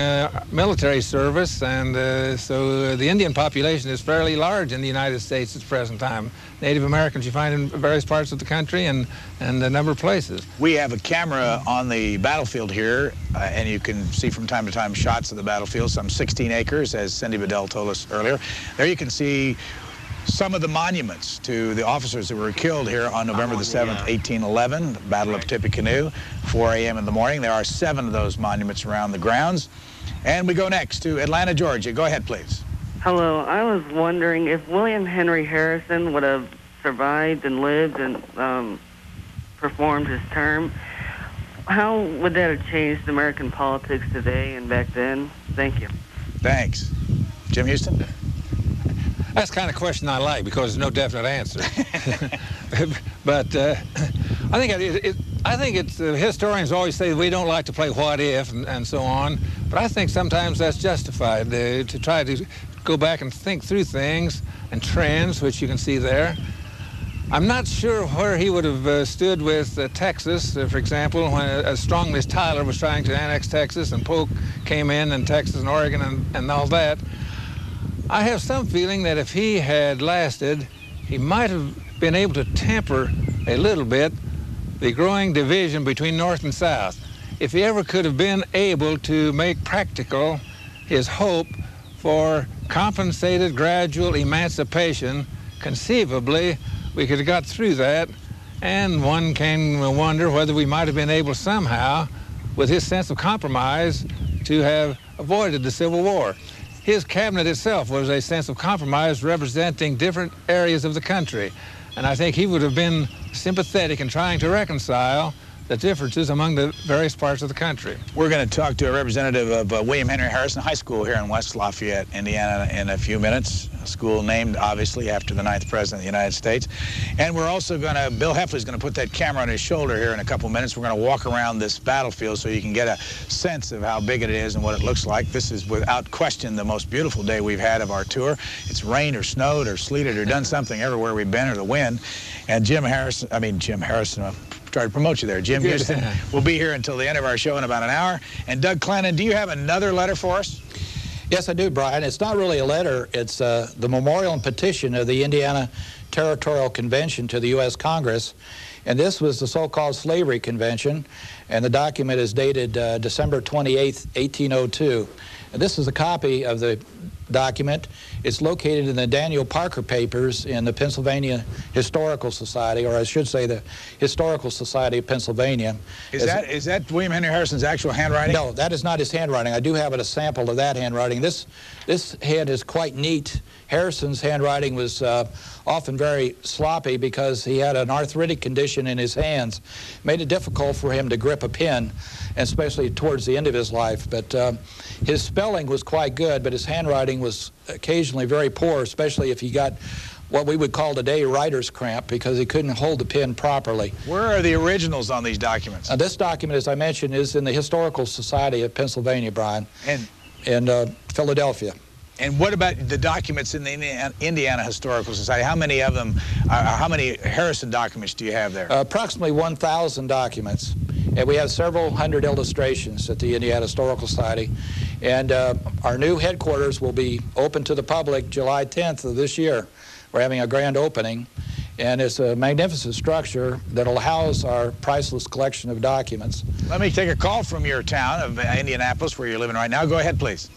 military service, and so the Indian population is fairly large in the United States at the present time. Native Americans you find in various parts of the country and a number of places. We have a camera on the battlefield here, and you can see from time to time shots of the battlefield, some 16 acres, as Cindy Bedell told us earlier. There you can see some of the monuments to the officers that were killed here on November the 7th, 1811, the Battle of Tippecanoe, 4 a.m. in the morning. There are 7 of those monuments around the grounds. And we go next to Atlanta, Georgia. Go ahead, please. Hello. I was wondering if William Henry Harrison would have survived and lived and performed his term, how would that have changed American politics today and back then? Thank you. Thanks. Jim Huston? That's the kind of question I like because there's no definite answer. But I think it's historians always say we don't like to play what if and so on. But I think sometimes that's justified to try to go back and think through things and trends, which you can see there. I'm not sure where he would have stood with Texas, for example, when as strongly as Tyler was trying to annex Texas and Polk came in and Texas and Oregon and all that. I have some feeling that if he had lasted, he might have been able to temper a little bit the growing division between North and South. If he ever could have been able to make practical his hope for compensated gradual emancipation, conceivably we could have got through that, and one can wonder whether we might have been able somehow, with his sense of compromise, to have avoided the Civil War. His cabinet itself was a sense of compromise representing different areas of the country, and I think he would have been sympathetic in trying to reconcile the differences among the various parts of the country. We're going to talk to a representative of William Henry Harrison High School here in West Lafayette, Indiana, in a few minutes. A school named, obviously, after the 9th President of the United States. And we're also going to, Bill Heffley's going to put that camera on his shoulder here in a couple minutes. We're going to walk around this battlefield so you can get a sense of how big it is and what it looks like. This is, without question, the most beautiful day we've had of our tour. It's rained or snowed or sleeted or done something everywhere we've been, or the wind. And Jim Huston, tried to promote you there. Jim Huston will be here until the end of our show in about an hour. And Doug Clanin, do you have another letter for us? Yes, I do, Brian. It's not really a letter. It's the memorial and petition of the Indiana Territorial Convention to the U.S. Congress. And this was the so-called Slavery Convention. And the document is dated December 28th, 1802. And this is a copy of the document. It's located in the Daniel Parker Papers in the Pennsylvania Historical Society, or I should say the Historical Society of Pennsylvania. Is that William Henry Harrison's actual handwriting? No, that is not his handwriting. I do have a sample of that handwriting. This head is quite neat. Harrison's handwriting was often very sloppy because he had an arthritic condition in his hands. Made it difficult for him to grip a pen, especially towards the end of his life. But his spelling was quite good, but his handwriting was occasionally very poor, especially if he got what we would call today writer's cramp, because he couldn't hold the pen properly. Where are the originals on these documents? This document, as I mentioned, is in the Historical Society of Pennsylvania, Brian, in Philadelphia. And what about the documents in the Indiana Historical Society? How many of them, how many Harrison documents do you have there? Approximately 1,000 documents. And we have several hundred illustrations at the Indiana Historical Society. And our new headquarters will be open to the public July 10th of this year. We're having a grand opening. And it's a magnificent structure that'll house our priceless collection of documents. Let me take a call from your town of Indianapolis, where you're living right now. Go ahead, please.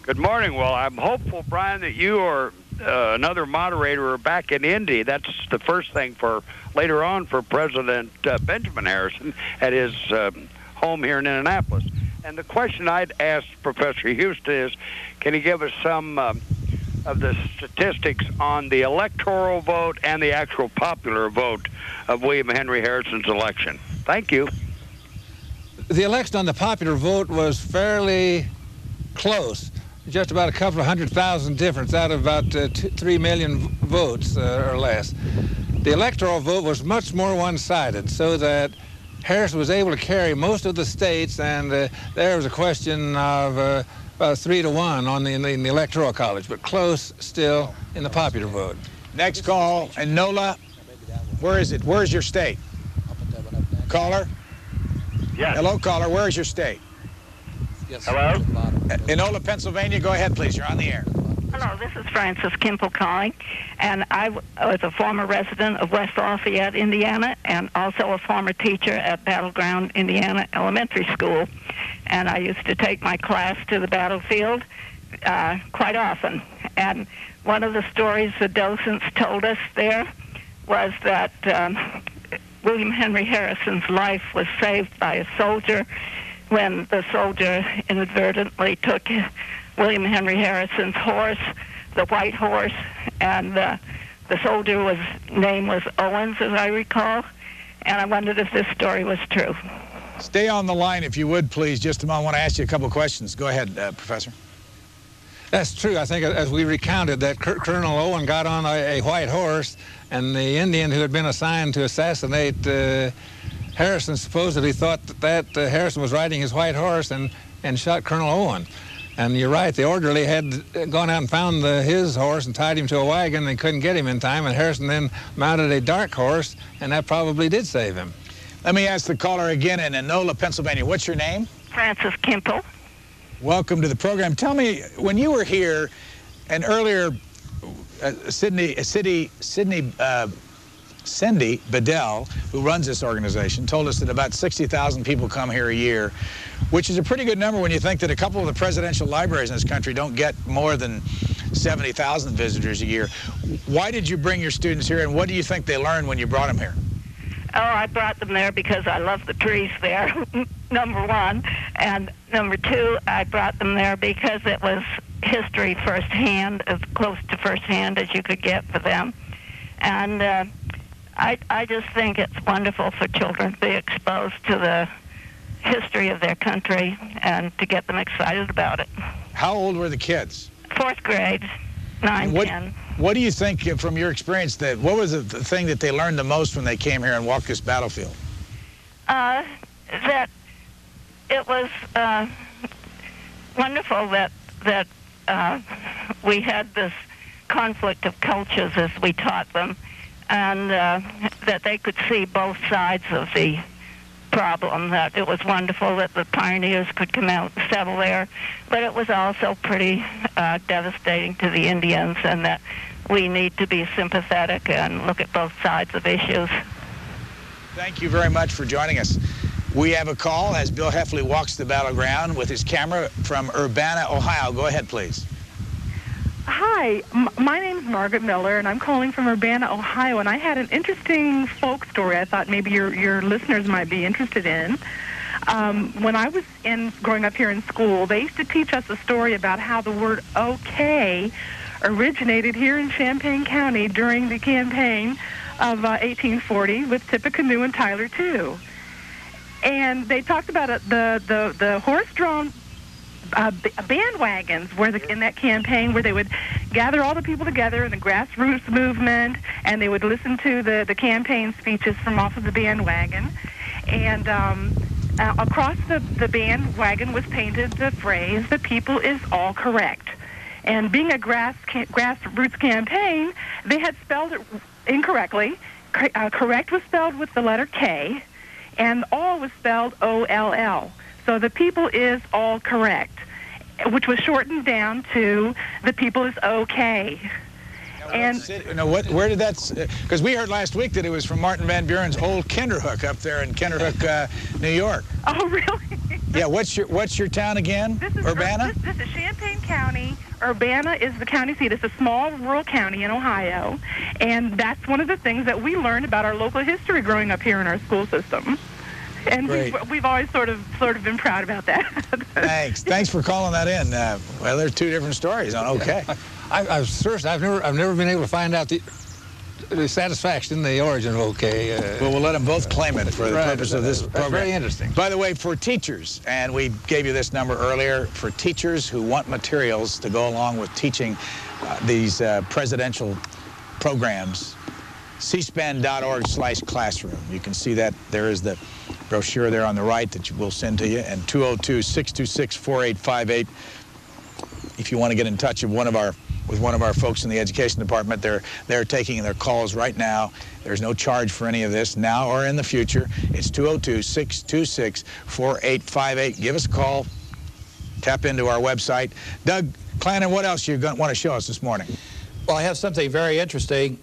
Good morning. Well, I'm hopeful, Brian, that you or another moderator are back in Indy. That's the first thing for later on for President Benjamin Harrison at his home here in Indianapolis. And the question I'd ask Professor Huston is, can he give us some of the statistics on the electoral vote and the actual popular vote of William Henry Harrison's election? Thank you. The election on the popular vote was fairly close. Just about a couple of 100,000 difference out of about 3 million votes or less. The electoral vote was much more one-sided, so that Harrison was able to carry most of the states, and there was a question of about 3-1 in the electoral college, but close still in the popular vote. Next call, and Nola, where is it? Where's your state? Caller? Yes. Hello, caller, where is your state? Yes. Hello? Enola, Pennsylvania. Go ahead, please. You're on the air. Hello, this is Frances Kimple calling, and I was a former resident of West Lafayette, Indiana, and also a former teacher at Battleground, Indiana Elementary School. And I used to take my class to the battlefield quite often. And one of the stories the docents told us there was that William Henry Harrison's life was saved by a soldier when the soldier inadvertently took William Henry Harrison's horse, the white horse, and the soldier's name was Owens, as I recall, and I wondered if this story was true. Stay on the line, if you would, please. Just a moment. I want to ask you a couple of questions. Go ahead, Professor. That's true. I think as we recounted that Colonel Owen got on a white horse, and the Indian who had been assigned to assassinate Harrison supposedly thought that Harrison was riding his white horse and shot Colonel Owen. And you're right, the orderly had gone out and found his horse and tied him to a wagon and couldn't get him in time, and Harrison then mounted a dark horse, and that probably did save him. Let me ask the caller again in Enola, Pennsylvania. What's your name? Frances Kimple. Welcome to the program. Tell me, when you were here, and earlier, Cindy Bedell, who runs this organization, told us that about 60,000 people come here a year, which is a pretty good number when you think that a couple of the presidential libraries in this country don't get more than 70,000 visitors a year. Why did you bring your students here, and what do you think they learned when you brought them here? Oh, I brought them there because I love the trees there, number one. And number two, I brought them there because it was history firsthand, as close to firsthand as you could get for them. And I just think it's wonderful for children to be exposed to the history of their country and to get them excited about it. How old were the kids? 4th grade, 9, 10. What do you think, from your experience, what was the thing that they learned the most when they came here and walked this battlefield? That it was wonderful that we had this conflict of cultures as we taught them, and that they could see both sides of the problem, that it was wonderful that the pioneers could come out and settle there, but it was also pretty devastating to the Indians, and that we need to be sympathetic and look at both sides of issues. Thank you very much for joining us. We have a call as Bill Heffley walks the battleground with his camera from Urbana, Ohio. Go ahead, please. Hi, my name's Margaret Miller, and I'm calling from Urbana, Ohio, and I had an interesting folk story I thought maybe your listeners might be interested in. When I was growing up here in school, they used to teach us a story about how the word okay originated here in Champaign County during the campaign of 1840 with Tippecanoe and Tyler, too. And they talked about the horse-drawn bandwagons in that campaign, where they would gather all the people together in the grassroots movement, and they would listen to the campaign speeches from off of the bandwagon. And across the bandwagon was painted the phrase, "The people is all correct." And being a grassroots campaign, they had spelled it incorrectly. Correct was spelled with the letter K, and all was spelled O-L-L. So the people is all correct, which was shortened down to the people is okay. And where did that? Because we heard last week that it was from Martin Van Buren's old Kinderhook up there in Kinderhook, New York. Oh, really? Yeah. What's your town again? Urbana. This is Champaign County. Urbana is the county seat. It's a small rural county in Ohio, and that's one of the things that we learned about our local history growing up here in our school system. And we've always sort of been proud about that. Thanks for calling that in. Well, there's two different stories on okay. I've never been able to find out the satisfaction, the origin of okay. Well, we'll let them both claim it for the purpose of this program. Very interesting. By the way, for teachers, and we gave you this number earlier, for teachers who want materials to go along with teaching these presidential programs, cspan.org/classroom. You can see that there is the brochure there on the right that we'll send to you, and 202-626-4858. If you want to get in touch with one of our folks in the education department, they're taking their calls right now. There's no charge for any of this now or in the future. It's 202-626-4858. Give us a call. Tap into our website. Doug Clanin, what else you want to show us this morning? Well, I have something very interesting.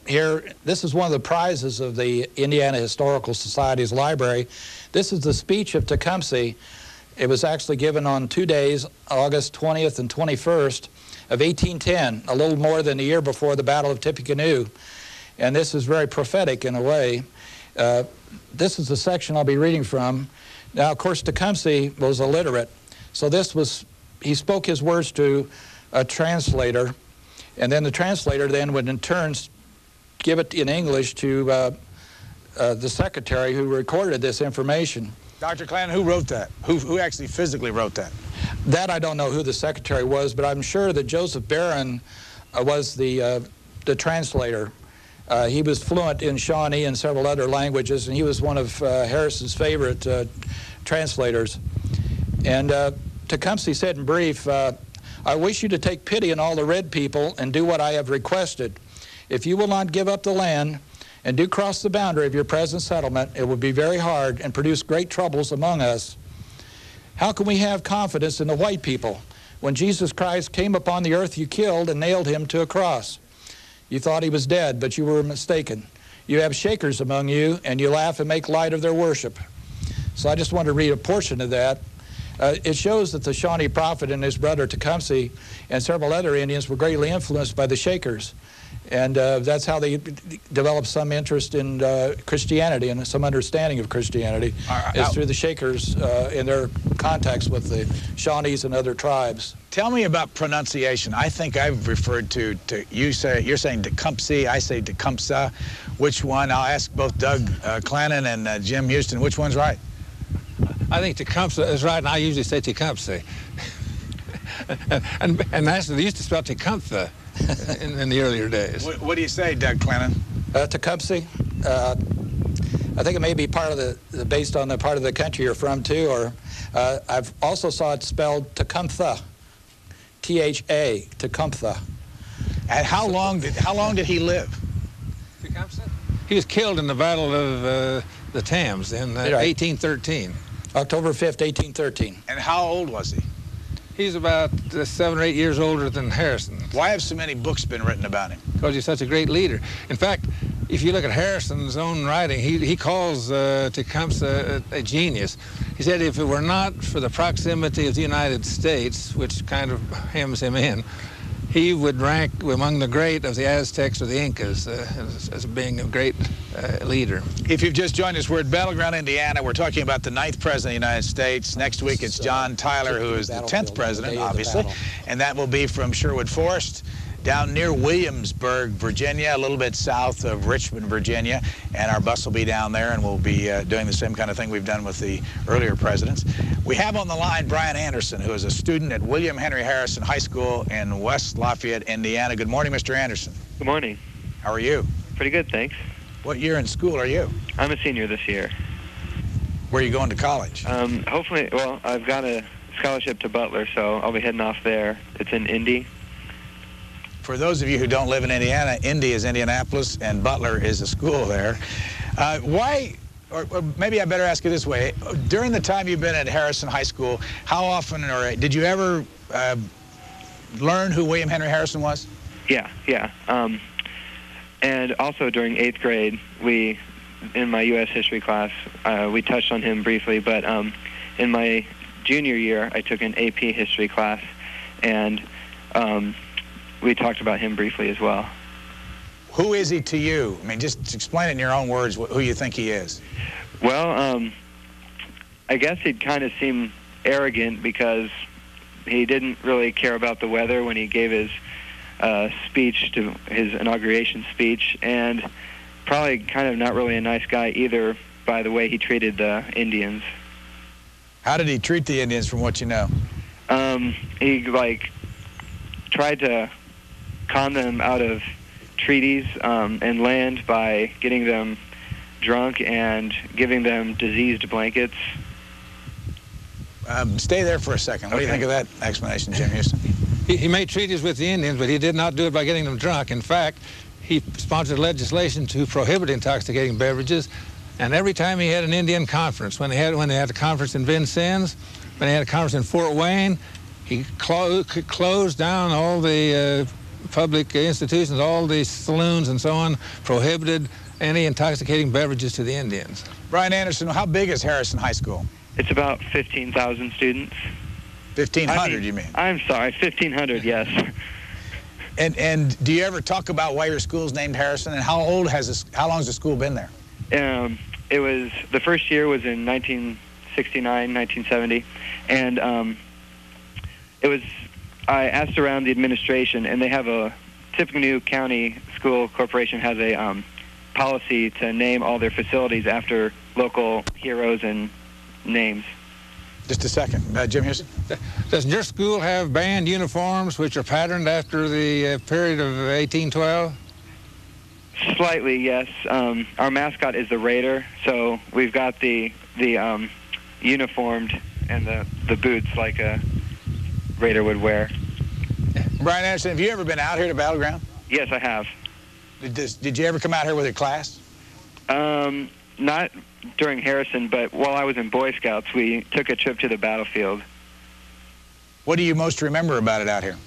Here, this is one of the prizes of the Indiana Historical Society's library. This is the speech of Tecumseh. It was actually given on 2 days, August 20th and 21st of 1810, a little more than a year before the Battle of Tippecanoe. And this is very prophetic in a way. This is the section I'll be reading from. Now, of course, Tecumseh was illiterate, so he spoke his words to a translator, and then the translator then would in turn give it in English to the secretary who recorded this information. Dr. Clanin, who wrote that? Who actually physically wrote that? That I don't know who the secretary was, but I'm sure that Joseph Barron was the translator. He was fluent in Shawnee and several other languages, and he was one of Harrison's favorite translators. And Tecumseh said in brief, I wish you to take pity on all the red people and do what I have requested. If you will not give up the land and do cross the boundary of your present settlement, it will be very hard and produce great troubles among us. How can we have confidence in the white people? When Jesus Christ came upon the earth, you killed and nailed him to a cross. You thought he was dead, but you were mistaken. You have shakers among you, and you laugh and make light of their worship. So I just want to read a portion of that. It shows that the Shawnee prophet and his brother Tecumseh and several other Indians were greatly influenced by the Shakers. And that's how they developed some interest in Christianity and some understanding of Christianity is through the Shakers in their contacts with the Shawnees and other tribes. Tell me about pronunciation. I think I've referred to you're saying Tecumseh, I say Tecumseh. Which one? I'll ask both Doug Clanin and Jim Huston. Which one's right? I think Tecumseh is right, and I usually say Tecumseh. and actually, they used to spell Tecumseh in the earlier days. What do you say, Doug Clanin? Tecumseh. I think it may be part of the based on the part of the country you're from too, or I've also saw it spelled Tecumseh, T-H-A, Tecumseh. And how long did he live? Tecumseh? He was killed in the Battle of the Thames in 1813. October 5th, 1813. And how old was he? He's about 7 or 8 years older than Harrison. Why have so many books been written about him? Because he's such a great leader. In fact, if you look at Harrison's own writing, he calls Tecumseh a genius. He said if it were not for the proximity of the United States, which kind of hems him in, he would rank among the great of the Aztecs or the Incas as being a great leader. If you've just joined us, we're at Battleground, Indiana. We're talking about the 9th President of the United States. Next week, it's John Tyler, who is the 10th President, obviously. And that will be from Sherwood Forest down near Williamsburg, Virginia, a little bit south of Richmond, Virginia. And our bus will be down there, and we'll be doing the same kind of thing we've done with the earlier presidents. We have on the line Brian Anderson, who is a student at William Henry Harrison High School in West Lafayette, Indiana. Good morning, Mr. Anderson. Good morning. How are you? Pretty good, thanks. What year in school are you? I'm a senior this year. Where are you going to college? Hopefully, well, I've got a scholarship to Butler, so I'll be heading off there. It's in Indy. For those of you who don't live in Indiana, Indy is Indianapolis, and Butler is a school there. Why, or maybe I better ask you this way. During the time you've been at Harrison High School, how often, or did you ever learn who William Henry Harrison was? Yeah. And also during 8th grade, in my U.S. history class, we touched on him briefly, but in my junior year, I took an AP history class, and we talked about him briefly as well. Who is he to you? I mean, just explain it in your own words who you think he is. Well, I guess he'd kind of seem arrogant because he didn't really care about the weather when he gave his speech, to his inauguration speech, and probably kind of not really a nice guy either by the way he treated the Indians. How did he treat the Indians from what you know? He, tried to con them out of treaties and land by getting them drunk and giving them diseased blankets. Stay there for a second. What do you think of that explanation, Jim Huston? He made treaties with the Indians, but he did not do it by getting them drunk. In fact, he sponsored legislation to prohibit intoxicating beverages, and every time he had an Indian conference, when they had a conference in Vincennes, when they had a conference in Fort Wayne, he closed down all the public institutions, all the saloons and so on, prohibited any intoxicating beverages to the Indians. Brian Anderson, how big is Harrison High School? It's about 15,000 students. 1,500, you mean? I'm sorry, 1,500, yes. And do you ever talk about why your school's named Harrison, and how long has the school been there? It was, the first year was in 1969, 1970, and I asked around the administration, and they have Tippecanoe County School Corporation has a policy to name all their facilities after local heroes and names. Just a second. Jim Huston? Doesn't your school have band uniforms which are patterned after the period of 1812? Slightly, yes. Our mascot is the Raider, so we've got the uniformed and the boots like a Raider would wear. Brian Anderson, have you ever been out here to Battleground? Yes, I have. Did you ever come out here with your class? Not during Harrison, but while I was in Boy Scouts, we took a trip to the battlefield. What do you most remember about it out here?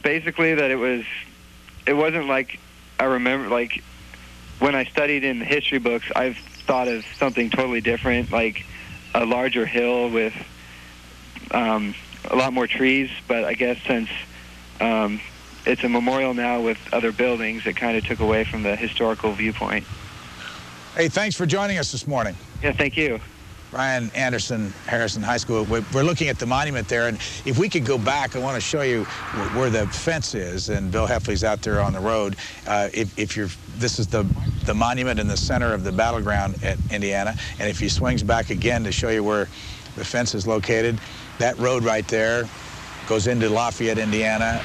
Basically that it wasn't like I remember, like when I studied in the history books, I've thought of something totally different, like a larger hill with a lot more trees, but I guess since it's a memorial now with other buildings, it kind of took away from the historical viewpoint. Hey, thanks for joining us this morning. Yeah, thank you. Brian Anderson, Harrison High School. We're looking at the monument there, and if we could go back, I want to show you where the fence is, and Bill Heffley's out there on the road. This is the monument in the center of the battleground at Indiana, and if he swings back again to show you where the fence is located, that road right there goes into Lafayette, Indiana,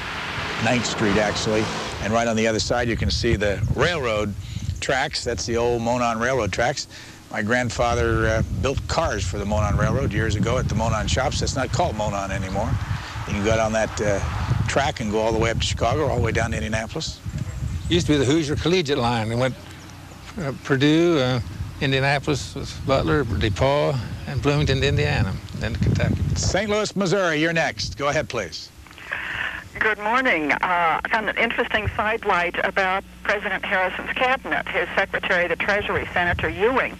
9th Street actually, and right on the other side you can see the railroad tracks. That's the old Monon Railroad tracks. My grandfather built cars for the Monon Railroad years ago at the Monon shops. It's not called Monon anymore. You can go down that track and go all the way up to Chicago, all the way down to Indianapolis. Used to be the Hoosier Collegiate line. It went Purdue, Indianapolis with Butler, DePaul, and Bloomington, Indiana, then to Kentucky. St. Louis, Missouri, you're next. Go ahead, please. Good morning. I found an interesting sidelight about President Harrison's cabinet. His Secretary of the Treasury, Senator Ewing,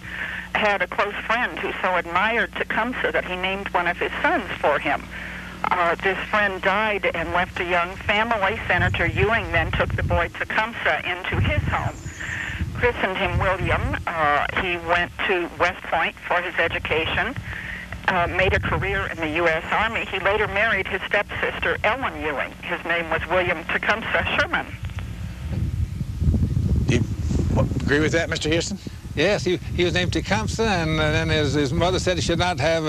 had a close friend who so admired Tecumseh that he named one of his sons for him. This friend died and left a young family. Senator Ewing then took the boy Tecumseh into his home, christened him William. He went to West Point for his education. Made a career in the U.S. Army. He later married his stepsister, Ellen Ewing. His name was William Tecumseh Sherman. Do you agree with that, Mr. Huston? Yes, he was named Tecumseh, and then his mother said he should not have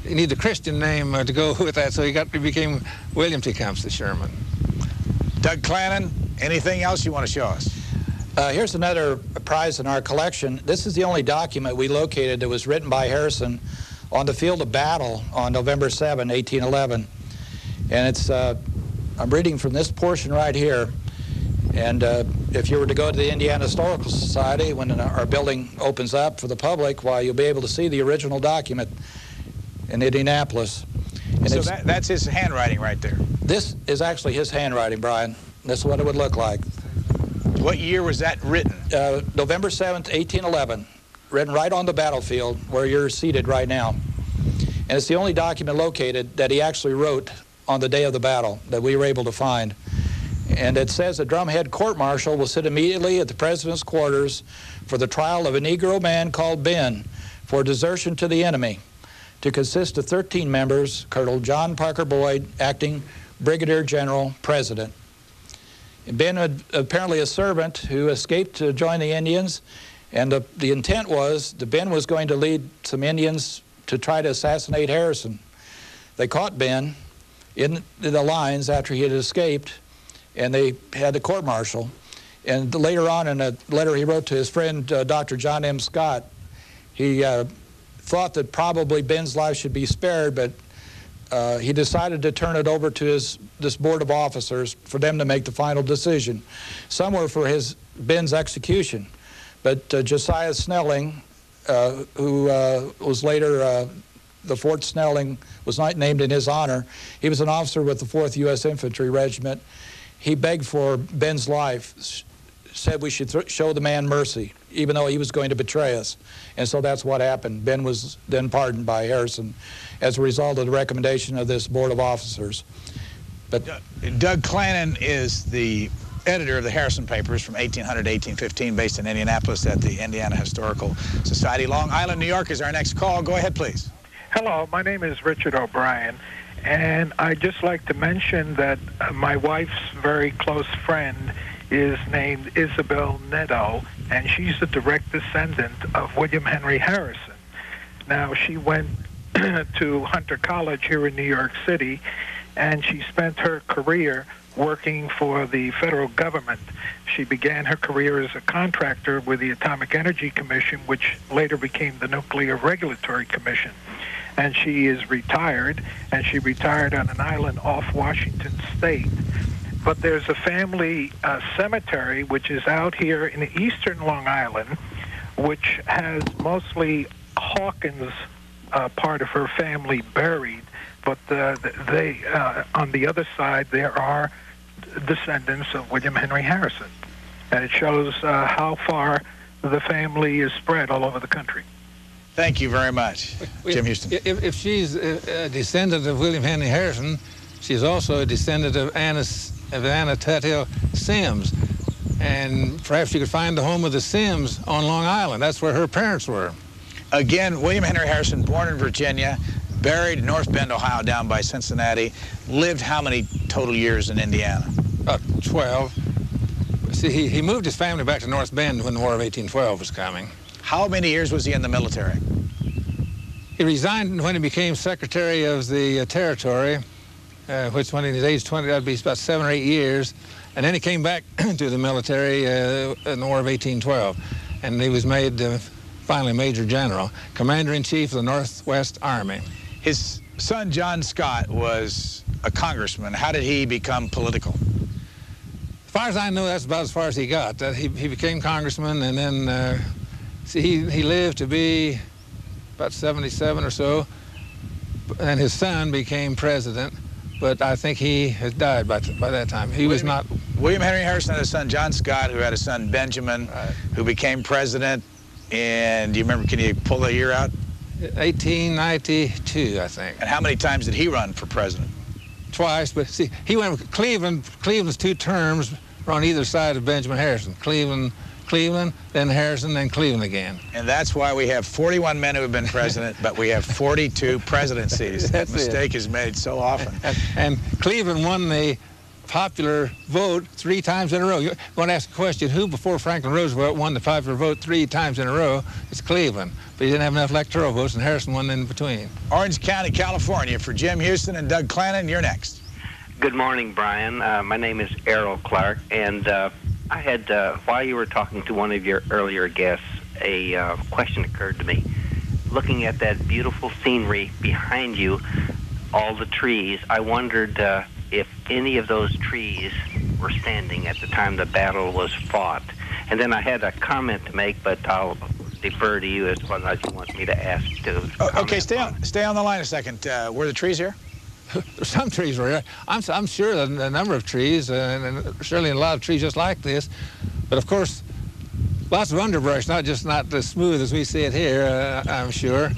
he needed a Christian name to go with that, so he became William Tecumseh Sherman. Doug Clanin, anything else you want to show us? Here's another prize in our collection. This is the only document we located that was written by Harrison on the field of battle on November 7, 1811. And it's, I'm reading from this portion right here. And if you were to go to the Indiana Historical Society when our building opens up for the public, why, you'll be able to see the original document in Indianapolis. And so that's his handwriting right there? This is actually his handwriting, Brian. This is what it would look like. What year was that written? November 7th, 1811, written right on the battlefield where you're seated right now. And it's the only document located that he actually wrote on the day of the battle that we were able to find. And it says the drumhead court-martial will sit immediately at the president's quarters for the trial of a Negro man called Ben for desertion to the enemy, to consist of 13 members, Colonel John Parker Boyd, acting Brigadier General, President. Ben was apparently a servant who escaped to join the Indians, and the intent was that Ben was going to lead some Indians to try to assassinate Harrison. They caught Ben in the lines after he had escaped, and they had the court-martial. And later on, in a letter he wrote to his friend, Dr. John M. Scott, he thought that probably Ben's life should be spared, but he decided to turn it over to this board of officers for them to make the final decision. Some were for Ben's execution, but Josiah Snelling, who was later, the Fort Snelling was not named in his honor. He was an officer with the 4th U.S. Infantry Regiment. He begged for Ben's life, said we should show the man mercy, even though he was going to betray us. And so that's what happened. Ben was then pardoned by Harrison as a result of the recommendation of this board of officers. But Doug Clanin is the editor of the Harrison Papers from 1800 to 1815, based in Indianapolis at the Indiana Historical Society. Long Island, New York is our next call. Go ahead, please. Hello, my name is Richard O'Brien, And I'd just like to mention that my wife's very close friend is named Isabel Neto, and she's the direct descendant of William Henry Harrison. Now, she went to Hunter College here in New York City, and she spent her career working for the federal government. She began her career as a contractor with the Atomic Energy Commission, which later became the Nuclear Regulatory Commission. And she is retired, and she retired on an island off Washington State. But there's a family cemetery which is out here in eastern Long Island, which has mostly Hawkins part of her family buried, but they on the other side there are descendants of William Henry Harrison, and it shows how far the family is spread all over the country. Thank you very much, Jim Huston. If she's a descendant of William Henry Harrison, she's also a descendant of Anna Tethill Sims, and perhaps you could find the home of the Sims on Long Island. That's where her parents were. Again, William Henry Harrison, born in Virginia, buried in North Bend, Ohio, down by Cincinnati. Lived how many total years in Indiana? 12. See, he moved his family back to North Bend when the War of 1812 was coming. How many years was he in the military? He resigned when he became Secretary of the Territory, which when he was age 20, that'd be about 7 or 8 years. And then he came back to the military in the War of 1812. And he was made finally Major General, Commander-in-Chief of the Northwest Army. His son, John Scott, was a congressman. How did he become political? As far as I know, that's about as far as he got. He became congressman, and then he lived to be about 77 or so, and his son became president, but I think he has died by that time. He was not... William Henry Harrison had a son, John Scott, who had a son, Benjamin, who became president. And do you remember, can you pull the year out? 1892, I think. And how many times did he run for president? Twice, but see, he went with Cleveland. Cleveland's 2 terms were on either side of Benjamin Harrison. Cleveland, then Harrison, then Cleveland again. And that's why we have 41 men who have been president, but we have 42 presidencies. That mistake is made so often. And Cleveland won the popular vote 3 times in a row. You want to ask a question, who before Franklin Roosevelt won the popular vote 3 times in a row? It's Cleveland. But he didn't have enough electoral votes, and Harrison won in between. Orange County, California. For Jim Huston and Doug Clanin, you're next. Good morning, Brian. My name is Errol Clark, and I had, while you were talking to one of your earlier guests, a question occurred to me. Looking at that beautiful scenery behind you, all the trees, I wondered if any of those trees were standing at the time the battle was fought. And then I had a comment to make, but I'll defer to you as well as you want me to ask to. Okay, stay on the line a second. Were the trees here? Some trees were here. I'm sure that a number of trees, and certainly a lot of trees just like this. But of course, lots of underbrush, not as smooth as we see it here, I'm sure.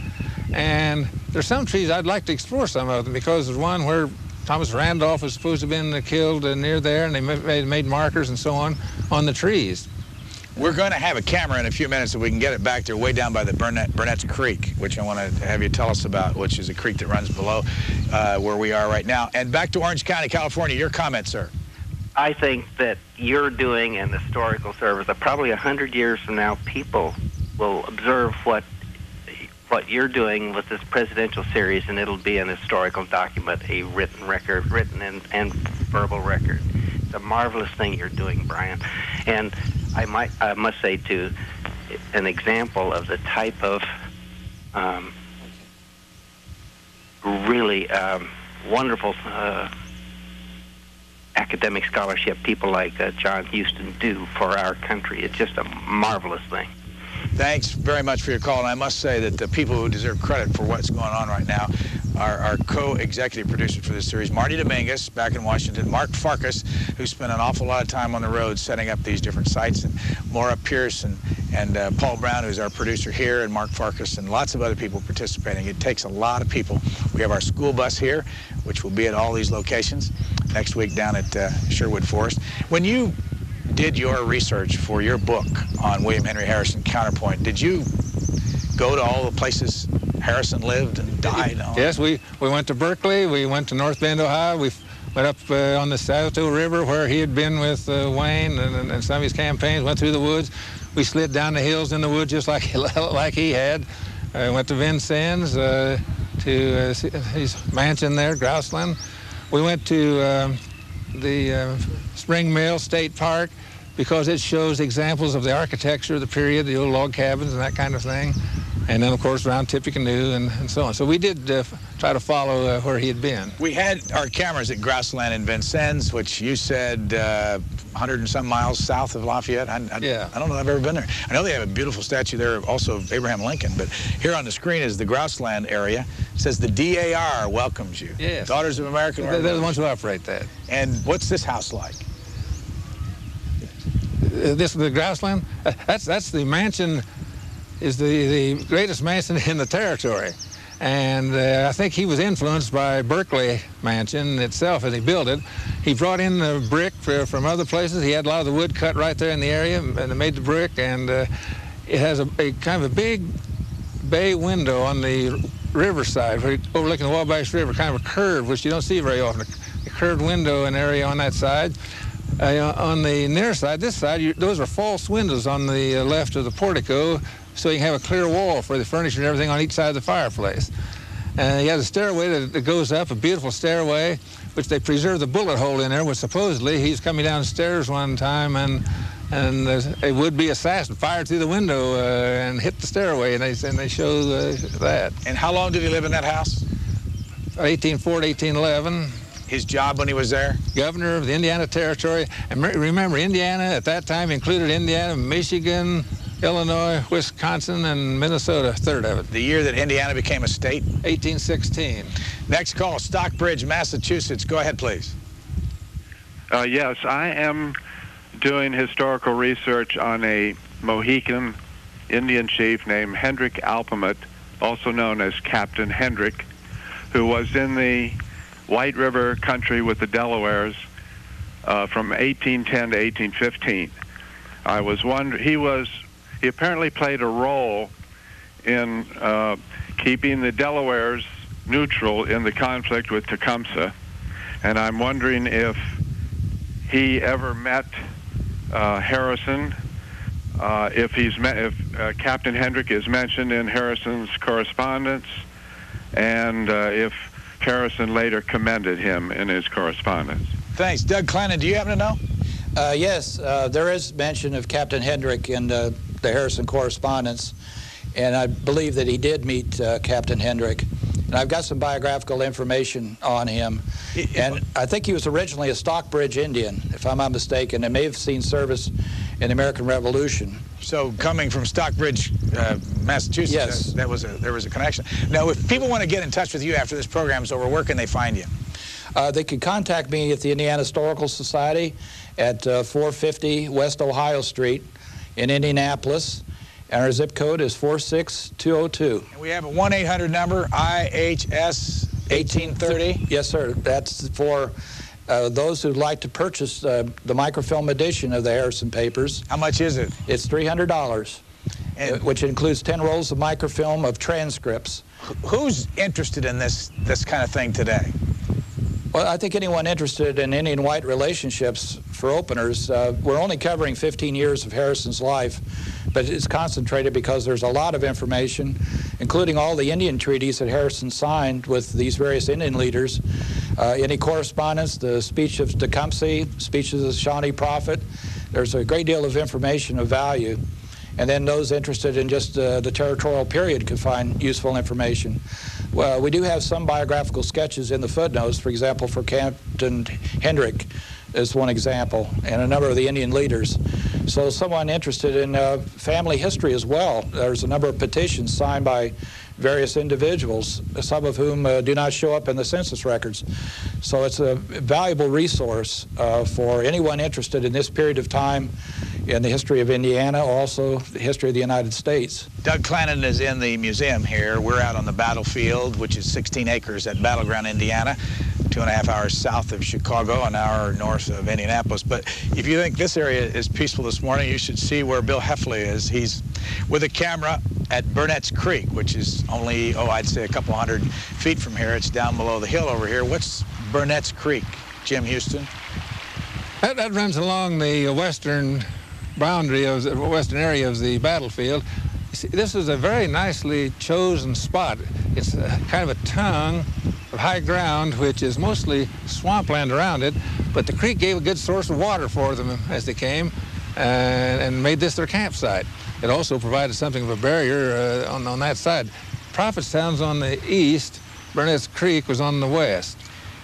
And there's some trees I'd like to explore some of them, because there's one where Thomas Randolph was supposed to have been killed near there, and they made markers and so on the trees. We're going to have a camera in a few minutes so we can get it back there way down by the Burnett's Creek, which I want to have you tell us about, which is a creek that runs below where we are right now. And back to Orange County, California. Your comment, sir. I think that you're doing an historical service that probably 100 years from now, people will observe what you're doing with this presidential series, and it'll be an historical document, a written record, and verbal record. It's a marvelous thing you're doing, Brian. And I must say, too, an example of the type of really wonderful academic scholarship people like John Huston do for our country. It's just a marvelous thing. Thanks very much for your call, and I must say that the people who deserve credit for what's going on right now are our co-executive producers for this series, Marty Dominguez back in Washington, Mark Farkas, who spent an awful lot of time on the road setting up these different sites, and Maura Pierce and Paul Brown, who's our producer here, and Mark Farkas, and lots of other people participating. It takes a lot of people. We have our school bus here, which will be at all these locations. Next week down at Sherwood Forest. When you did your research for your book on William Henry Harrison, Counterpoint, did you go to all the places Harrison lived and died on. Yes, we went to Berkeley. We went to North Bend, Ohio. We went up on the Scioto River where he had been with Wayne and some of his campaigns, went through the woods. We slid down the hills in the woods just like he had. Went to Vincennes, to his mansion there, Grouseland. We went to the Spring Mill State Park because it shows examples of the architecture of the period, the old log cabins and that kind of thing. And then, of course, around Tippecanoe and so on. So we did try to follow where he had been. We had our cameras at Grouseland and Vincennes, which you said 100 and some miles south of Lafayette. I don't know if I've ever been there. I know they have a beautiful statue there also of Abraham Lincoln, but here on the screen is the Grouseland area. It says the DAR welcomes you. Yes. Daughters of American Revolution. They're the ones who operate that. And what's this house like? The Grouseland? That's the mansion. Is the greatest mansion in the territory. And I think he was influenced by Berkeley Mansion itself as he built it. He brought in the brick from other places. He had a lot of the wood cut right there in the area, and they made the brick. And it has a kind of a big bay window on the riverside, overlooking the Wabash River, kind of a curve, which you don't see very often, a curved window and area on that side. On the near side, this side, those are false windows on the left of the portico, so you can have a clear wall for the furniture and everything on each side of the fireplace. And he has a stairway that goes up, a beautiful stairway, which they preserve the bullet hole in there, which supposedly he's coming downstairs one time and a would-be assassin fired through the window and hit the stairway, and they show that. And how long did he live in that house? 1840, 1811. His job when he was there? Governor of the Indiana Territory. And remember, Indiana at that time included Indiana, Michigan, Illinois, Wisconsin, and Minnesota, a third of it. The year that Indiana became a state? 1816. Next call, Stockbridge, Massachusetts. Go ahead, please. Yes, I am doing historical research on a Mohican Indian chief named Hendrick Alpamut, also known as Captain Hendrick, who was in the White River country with the Delawares from 1810 to 1815. I was wondering, he apparently played a role in keeping the Delawares neutral in the conflict with Tecumseh, and I'm wondering if he ever met Harrison, if Captain Hendrick is mentioned in Harrison's correspondence, and if Harrison later commended him in his correspondence. Thanks. Doug Clanin, do you happen to know? Yes, there is mention of Captain Hendrick in the Harrison correspondence, and I believe that he did meet Captain Hendrick. And I've got some biographical information on him. And I think he was originally a Stockbridge Indian, if I'm not mistaken, and may have seen service in the American Revolution. So coming from Stockbridge, Massachusetts, yes, there was a connection. Now, if people want to get in touch with you after this program is over, where can they find you? They could contact me at the Indiana Historical Society at 450 West Ohio Street in Indianapolis, and our zip code is 46202. And we have a 1-800 number, IHS 1830. Yes, sir. That's for those who'd like to purchase the microfilm edition of the Harrison papers. How much is it? It's $300, which includes 10 rolls of microfilm of transcripts. Who's interested in this kind of thing today? Well, I think anyone interested in Indian-white relationships, for openers, we're only covering 15 years of Harrison's life, but it's concentrated because there's a lot of information, including all the Indian treaties that Harrison signed with these various Indian leaders, any correspondence, the speech of Tecumseh, speeches of the Shawnee Prophet. There's a great deal of information of value. And then those interested in just the territorial period could find useful information. Well, we do have some biographical sketches in the footnotes, for example, for Captain Hendrick is one example, and a number of the Indian leaders. So someone interested in family history as well, there's a number of petitions signed by various individuals, some of whom do not show up in the census records. So it's a valuable resource for anyone interested in this period of time in the history of Indiana, also the history of the United States. Doug Clanin is in the museum here. We're out on the battlefield, which is 16 acres at Battleground, Indiana. 2.5 hours south of Chicago, an hour north of Indianapolis. But if you think this area is peaceful this morning, you should see where Bill Heffley is. He's with a camera at Burnett's Creek, which is only, I'd say a couple hundred feet from here. It's down below the hill over here. What's Burnett's Creek, Jim Huston? That runs along the western boundary of the western area of the battlefield. You see, this is a very nicely chosen spot. It's kind of a tongue of high ground, which is mostly swampland around it, but the creek gave a good source of water for them as they came, and made this their campsite. It also provided something of a barrier on that side. Prophetstown's on the east, Burnett's Creek was on the west.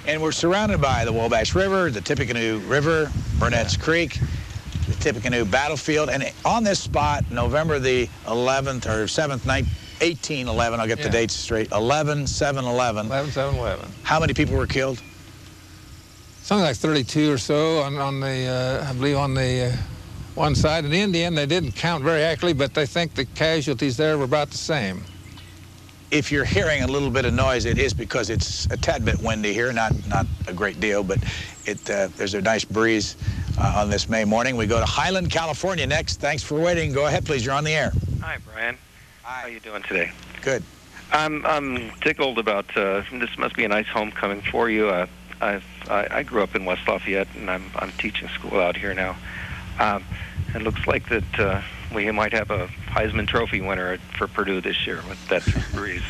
And we're surrounded by the Wabash River, the Tippecanoe River, Burnett's Creek, the Tippecanoe Battlefield. And on this spot, November the 11th or 7th, 1811, I'll get the dates straight, 11/7/11. 11/7/11. How many people were killed? Something like 32 or so on the, I believe, on the one side. In the Indian, they didn't count very accurately, but they think the casualties there were about the same. If you're hearing a little bit of noise, it is because it's a tad bit windy here, not a great deal, but there's a nice breeze on this May morning. We go to Highland, California next. Thanks for waiting. Go ahead, please. You're on the air. Hi, Brian. Hi. How are you doing today? Good. I'm tickled about this. Must be a nice homecoming for you. I grew up in West Lafayette, and I'm teaching school out here now. It looks like that we might have a Heisman Trophy winner for Purdue this year with that breeze.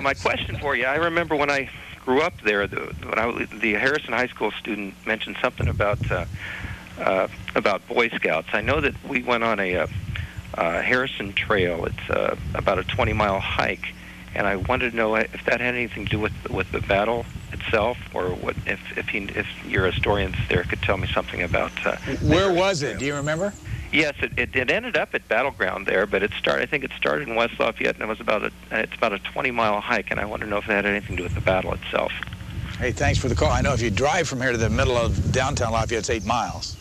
My question for you, I remember when I grew up there, the Harrison High School student mentioned something about Boy Scouts. I know that we went on a Harrison Trail. It's about a 20-mile hike, and I wanted to know if that had anything to do with the battle itself, or what if your historians there could tell me something about. Where was it? Do you remember? Yes, it ended up at Battleground there, but I think it started in West Lafayette, and it was about a 20-mile hike, and I want to know if it had anything to do with the battle itself. Hey, thanks for the call. I know if you drive from here to the middle of downtown Lafayette, it's 8 miles.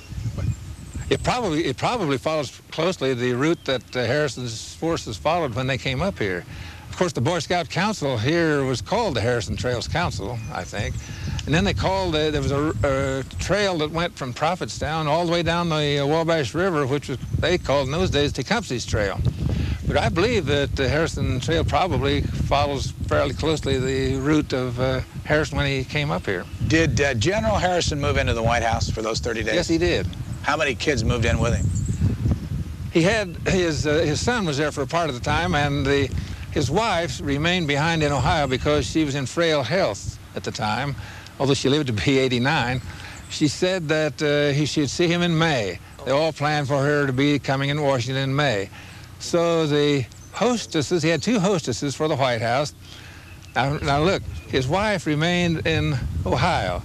It probably follows closely the route that Harrison's forces followed when they came up here. Of course, the Boy Scout Council here was called the Harrison Trails Council, I think. And then they called, there was a trail that went from Prophetstown all the way down the Wabash River, which was, they called in those days, Tecumseh's Trail. But I believe that the Harrison Trail probably follows fairly closely the route of Harrison when he came up here. Did General Harrison move into the White House for those 30 days? Yes, he did. How many kids moved in with him? He had, his son was there for a part of the time, and his wife remained behind in Ohio because she was in frail health at the time, although she lived to be 89. She said that he should see him in May. They all planned for her to be coming in Washington in May. So the hostesses, he had 2 hostesses for the White House. Now look, his wife remained in Ohio.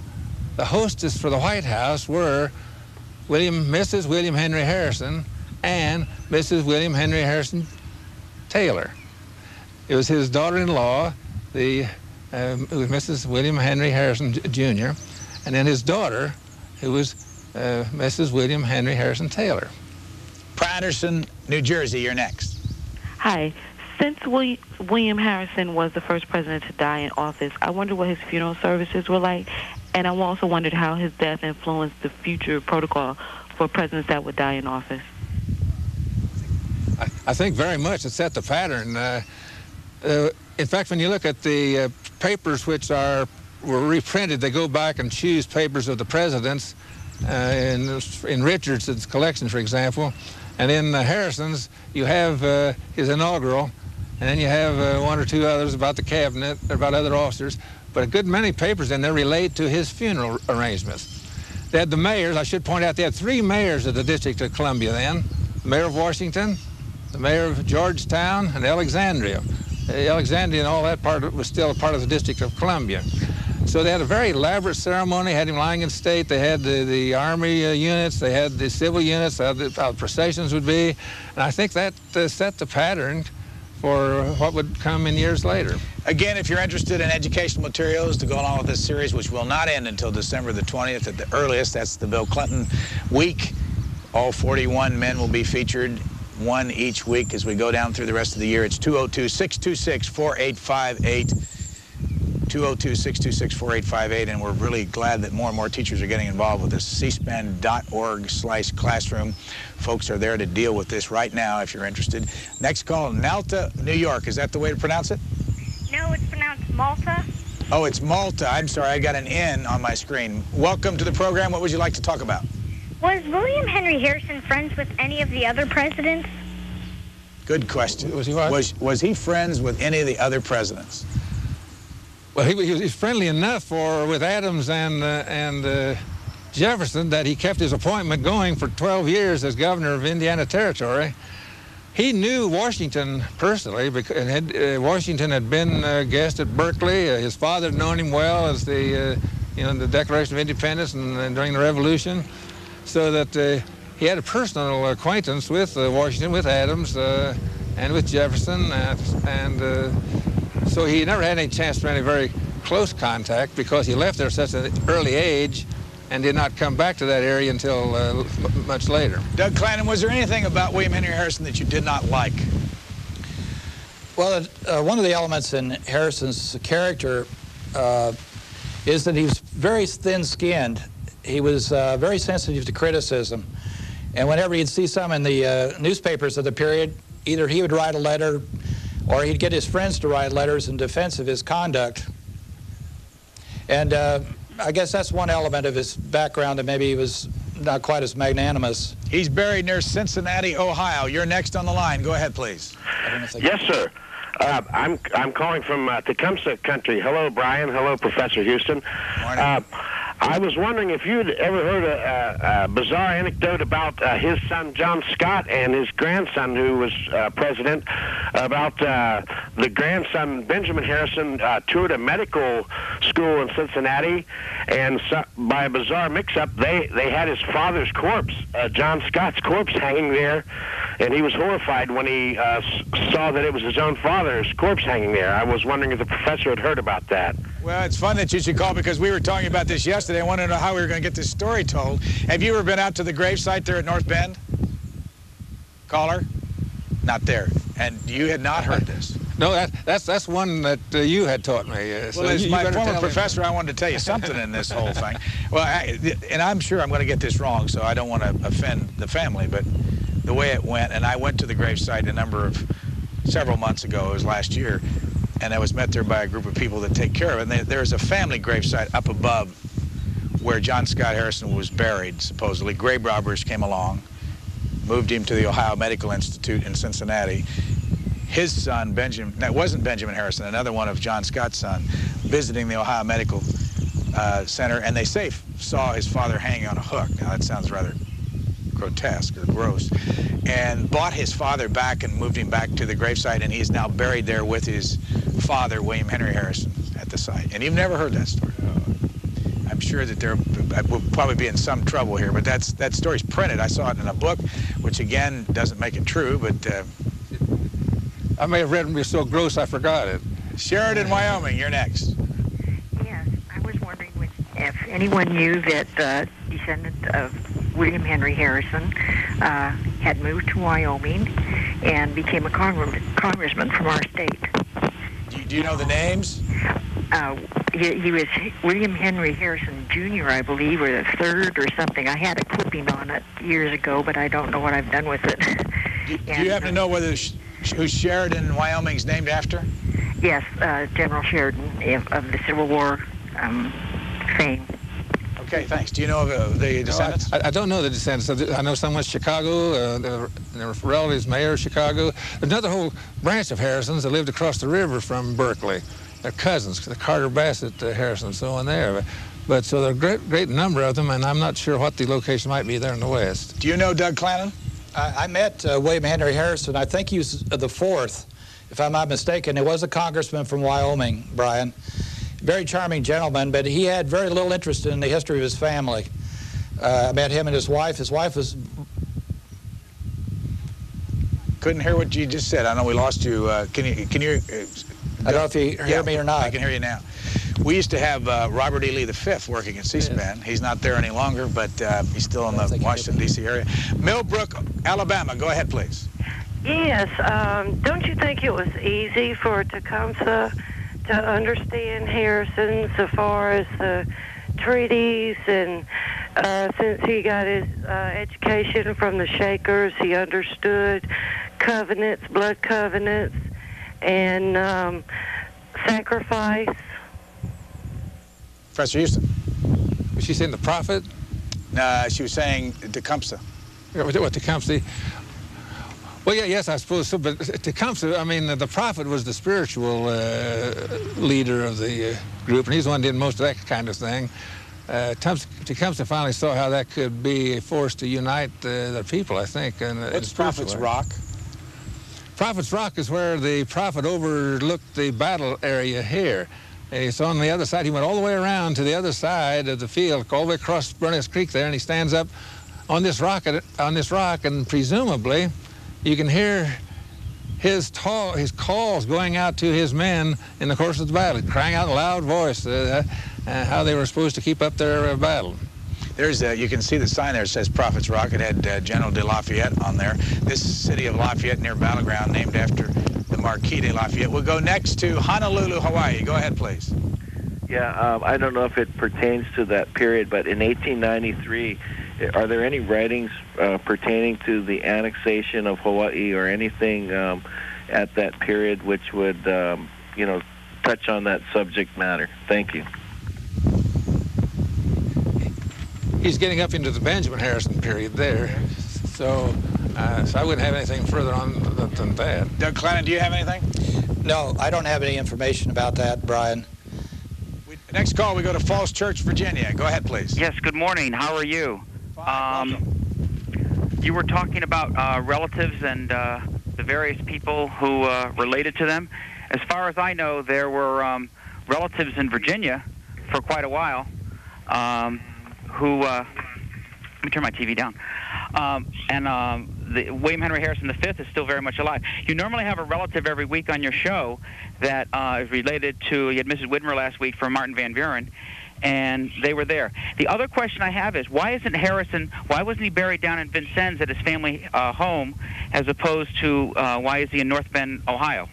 The hostess for the White House were Mrs. William Henry Harrison and Mrs. William Henry Harrison Taylor. It was his daughter-in-law, it was Mrs. William Henry Harrison Jr., and then his daughter, who was Mrs. William Henry Harrison Taylor. Patterson, New Jersey, you're next. Hi. Since William Harrison was the first president to die in office, I wonder what his funeral services were like, and I also wondered how his death influenced the future protocol for presidents that would die in office. I think very much it set the pattern. In fact, when you look at the papers which were reprinted, they go back and choose papers of the presidents in Richardson's collection, for example, and in Harrison's you have his inaugural, and then you have 1 or 2 others about the cabinet, or about other officers, but a good many papers in there relate to his funeral arrangements. They had the mayors. I should point out they had 3 mayors of the District of Columbia then: the mayor of Washington, the mayor of Georgetown, and Alexandria. Alexandria and all that part was still a part of the District of Columbia. So they had a very elaborate ceremony, had him lying in state. They had the Army units, they had the civil units, how the processions would be. And I think that set the pattern for what would come in years later. Again, if you're interested in educational materials to go along with this series, which will not end until December the 20th at the earliest, that's the Bill Clinton week. All 41 men will be featured, 1 each week as we go down through the rest of the year. It's 202-626-4858. 202-626-4858, and we're really glad that more and more teachers are getting involved with this. cspan.org/classroom. Folks are there to deal with this right now if you're interested. Next call, Malta, New York. Is that the way to pronounce it? No, it's pronounced Malta. Oh, it's Malta. I'm sorry, I got an N on my screen. Welcome to the program. What would you like to talk about? Was William Henry Harrison friends with any of the other presidents? Good question. Was he friends with any of the other presidents? Well, he was friendly enough with Adams and Jefferson that he kept his appointment going for 12 years as governor of Indiana Territory. He knew Washington personally, because Washington had been a guest at Berkeley. His father had known him well as the Declaration of Independence and during the Revolution, so that he had a personal acquaintance with Washington, with Adams, and with Jefferson, and so he never had any chance for any very close contact because he left there at such an early age and did not come back to that area until much later. Doug Clanin, was there anything about William Henry Harrison that you did not like? Well, one of the elements in Harrison's character is that he was very thin-skinned. He was very sensitive to criticism. And whenever he'd see some in the newspapers of the period, either he would write a letter or he'd get his friends to write letters in defense of his conduct. And I guess that's one element of his background, that maybe he was not quite as magnanimous. He's buried near Cincinnati, Ohio. You're next on the line. Go ahead, please. Yes, sir. I'm calling from Tecumseh country. Hello, Brian. Hello, Professor Huston. Morning. I was wondering if you'd ever heard a bizarre anecdote about his son, John Scott, and his grandson, who was president, about the grandson, Benjamin Harrison, toured a medical school in Cincinnati, and by a bizarre mix-up, they had his father's corpse, John Scott's corpse, hanging there, and he was horrified when he saw that it was his own father's corpse hanging there. I was wondering if the professor had heard about that. Well, it's fun that you should call because we were talking about this yesterday. I wanted to know how we were going to get this story told. Have you ever been out to the gravesite there at North Bend? Caller? Not there. And you had not heard this? No, that's one that you had taught me. Well, as my former professor, I wanted to tell you something in this whole thing. Well, and I'm sure I'm going to get this wrong, so I don't want to offend the family, but the way it went, and I went to the gravesite several months ago, it was last year, and I was met there by a group of people that take care of it. And there's a family gravesite up above where John Scott Harrison was buried, supposedly. Grave robbers came along, moved him to the Ohio Medical Institute in Cincinnati. His son, Benjamin, that wasn't Benjamin Harrison, another one of John Scott's son, visiting the Ohio Medical Center, and they saw his father hanging on a hook. Now, that sounds rather grotesque or gross, and brought his father back and moved him back to the gravesite, and he's now buried there with his father, William Henry Harrison, at the site. And you've never heard that story. I'm sure that we'll probably be in some trouble here, but that story's printed. I saw it in a book, which again doesn't make it true, but I may have read it and it was so gross I forgot it. Sheridan, Wyoming, you're next. Yes, I was wondering if anyone knew that descendant of William Henry Harrison had moved to Wyoming and became a congressman from our state. Do you know the names? He was William Henry Harrison Jr., I believe, or the third or something. I had a clipping on it years ago, but I don't know what I've done with it. Do you happen to know who Sheridan, Wyoming's named after? Yes, General Sheridan of the Civil War fame. Okay, thanks. Do you know of the descendants? No, I don't know the descendants. I know someone in Chicago. There were relatives, mayor of Chicago. There's another whole branch of Harrisons that lived across the river from Berkeley. They're cousins, the Carter Bassett Harrison, so on there. But so there are a great number of them, and I'm not sure what the location might be there in the West. Do you know Doug Clanin? I met William Henry Harrison. I think he was the fourth, if I'm not mistaken. He was a congressman from Wyoming, Brian. Very charming gentleman, but he had very little interest in the history of his family. I met him and his wife. His wife was... Couldn't hear what you just said. I know we lost you. Can you I don't know if you hear me or not. I can hear you now. We used to have Robert E. Lee V working at C-SPAN. Yes. He's not there any longer, but he's still in the Washington, D.C. area. Millbrook, Alabama. Go ahead, please. Yes. Don't you think it was easy for Tecumseh to understand Harrison so far as the treaties, and since he got his education from the Shakers, he understood covenants, blood covenants, and sacrifice. Professor Huston. Was she saying the prophet? No, she was saying Tecumseh. What, Tecumseh? Well, yeah, yes, I suppose so. But Tecumseh, I mean, the prophet was the spiritual leader of the group, and he's the one who did most of that kind of thing. Tecumseh finally saw how that could be a force to unite the people, I think. What's Prophet's Rock? Prophet's Rock is where the prophet overlooked the battle area here. It's on the other side. He went all the way around to the other side of the field, all the way across Burness Creek there, and he stands up on this rock, and presumably you can hear his calls going out to his men in the course of the battle, crying out in a loud voice how they were supposed to keep up their battle. You can see the sign there that says Prophet's Rock. It had General de Lafayette on there. This city of Lafayette near Battleground, named after the Marquis de Lafayette. We'll go next to Honolulu, Hawaii. Go ahead, please. Yeah, I don't know if it pertains to that period, but in 1893, are there any writings pertaining to the annexation of Hawaii or anything at that period which would, touch on that subject matter? Thank you. He's getting up into the Benjamin Harrison period there, so I wouldn't have anything further on than that. Doug Clanin, do you have anything? No, I don't have any information about that, Brian. Next call, we go to Falls Church, Virginia. Go ahead, please. Yes, good morning. How are you? Fine, you were talking about relatives and the various people who related to them. As far as I know, there were relatives in Virginia for quite a while who, let me turn my TV down, William Henry Harrison V is still very much alive. You normally have a relative every week on your show that is related to, you had Mrs. Widmer last week from Martin Van Buren, and they were there. The other question I have is, why wasn't he buried down in Vincennes at his family home, as opposed to, why is he in North Bend, Ohio?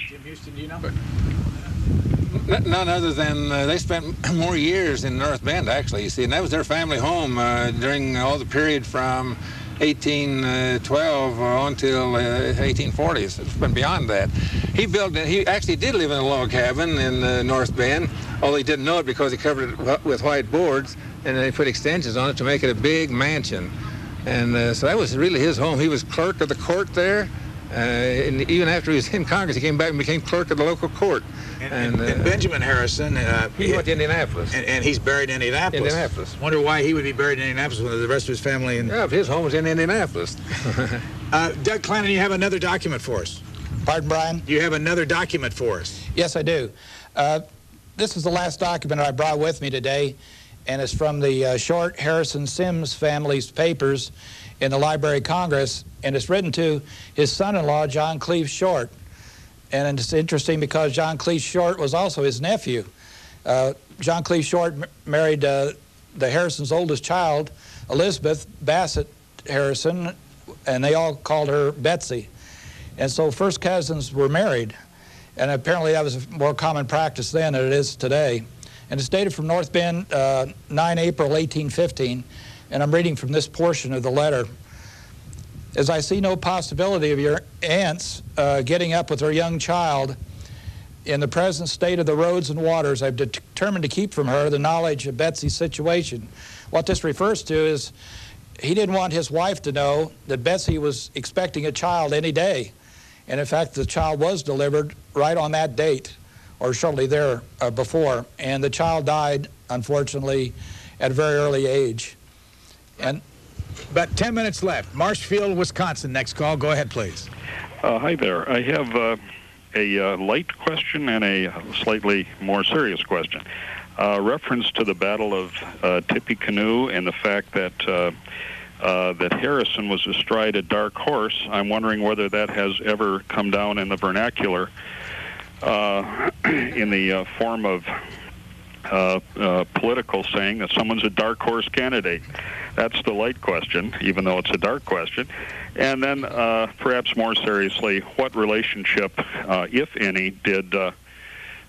Jim Huston, do you know? None other than they spent more years in North Bend, actually, you see, and that was their family home during all the period from 1812 until 1840s. It's been beyond that. He actually did live in a log cabin in North Bend, although he didn't know it because he covered it with white boards, and they put extensions on it to make it a big mansion. And so that was really his home. He was clerk of the court there. And even after he was in Congress, he came back and became clerk of the local court. And Benjamin Harrison, he went to Indianapolis. And he's buried in Indianapolis. Wonder why he would be buried in Indianapolis when the rest of his family. Yeah, his home was in Indianapolis. Doug Clanin, you have another document for us. Pardon, Brian? You have another document for us. Yes, I do. This is the last document I brought with me today, and it's from the Short Harrison Sims family's papers in the Library of Congress, and it's written to his son-in-law, John Cleave Short. And it's interesting because John Cleave Short was also his nephew. John Cleave Short married the Harrison's oldest child, Elizabeth Bassett Harrison, and they all called her Betsy. And so first cousins were married, and apparently that was a more common practice then than it is today. And it's dated from North Bend, 9 April 1815, and I'm reading from this portion of the letter. As I see no possibility of your aunts getting up with her young child, in the present state of the roads and waters, I've determined to keep from her the knowledge of Betsy's situation. What this refers to is he didn't want his wife to know that Betsy was expecting a child any day. And in fact, the child was delivered right on that date, or shortly there before. And the child died, unfortunately, at a very early age. And about 10 minutes left. Marshfield, Wisconsin. Next call. Go ahead, please. Hi there. I have a light question and a slightly more serious question. Reference to the Battle of Tippecanoe and the fact that that Harrison was astride a dark horse. I'm wondering whether that has ever come down in the vernacular in the form of political saying that someone's a dark horse candidate. That's the light question, even though it's a dark question. And then perhaps more seriously, what relationship, if any, did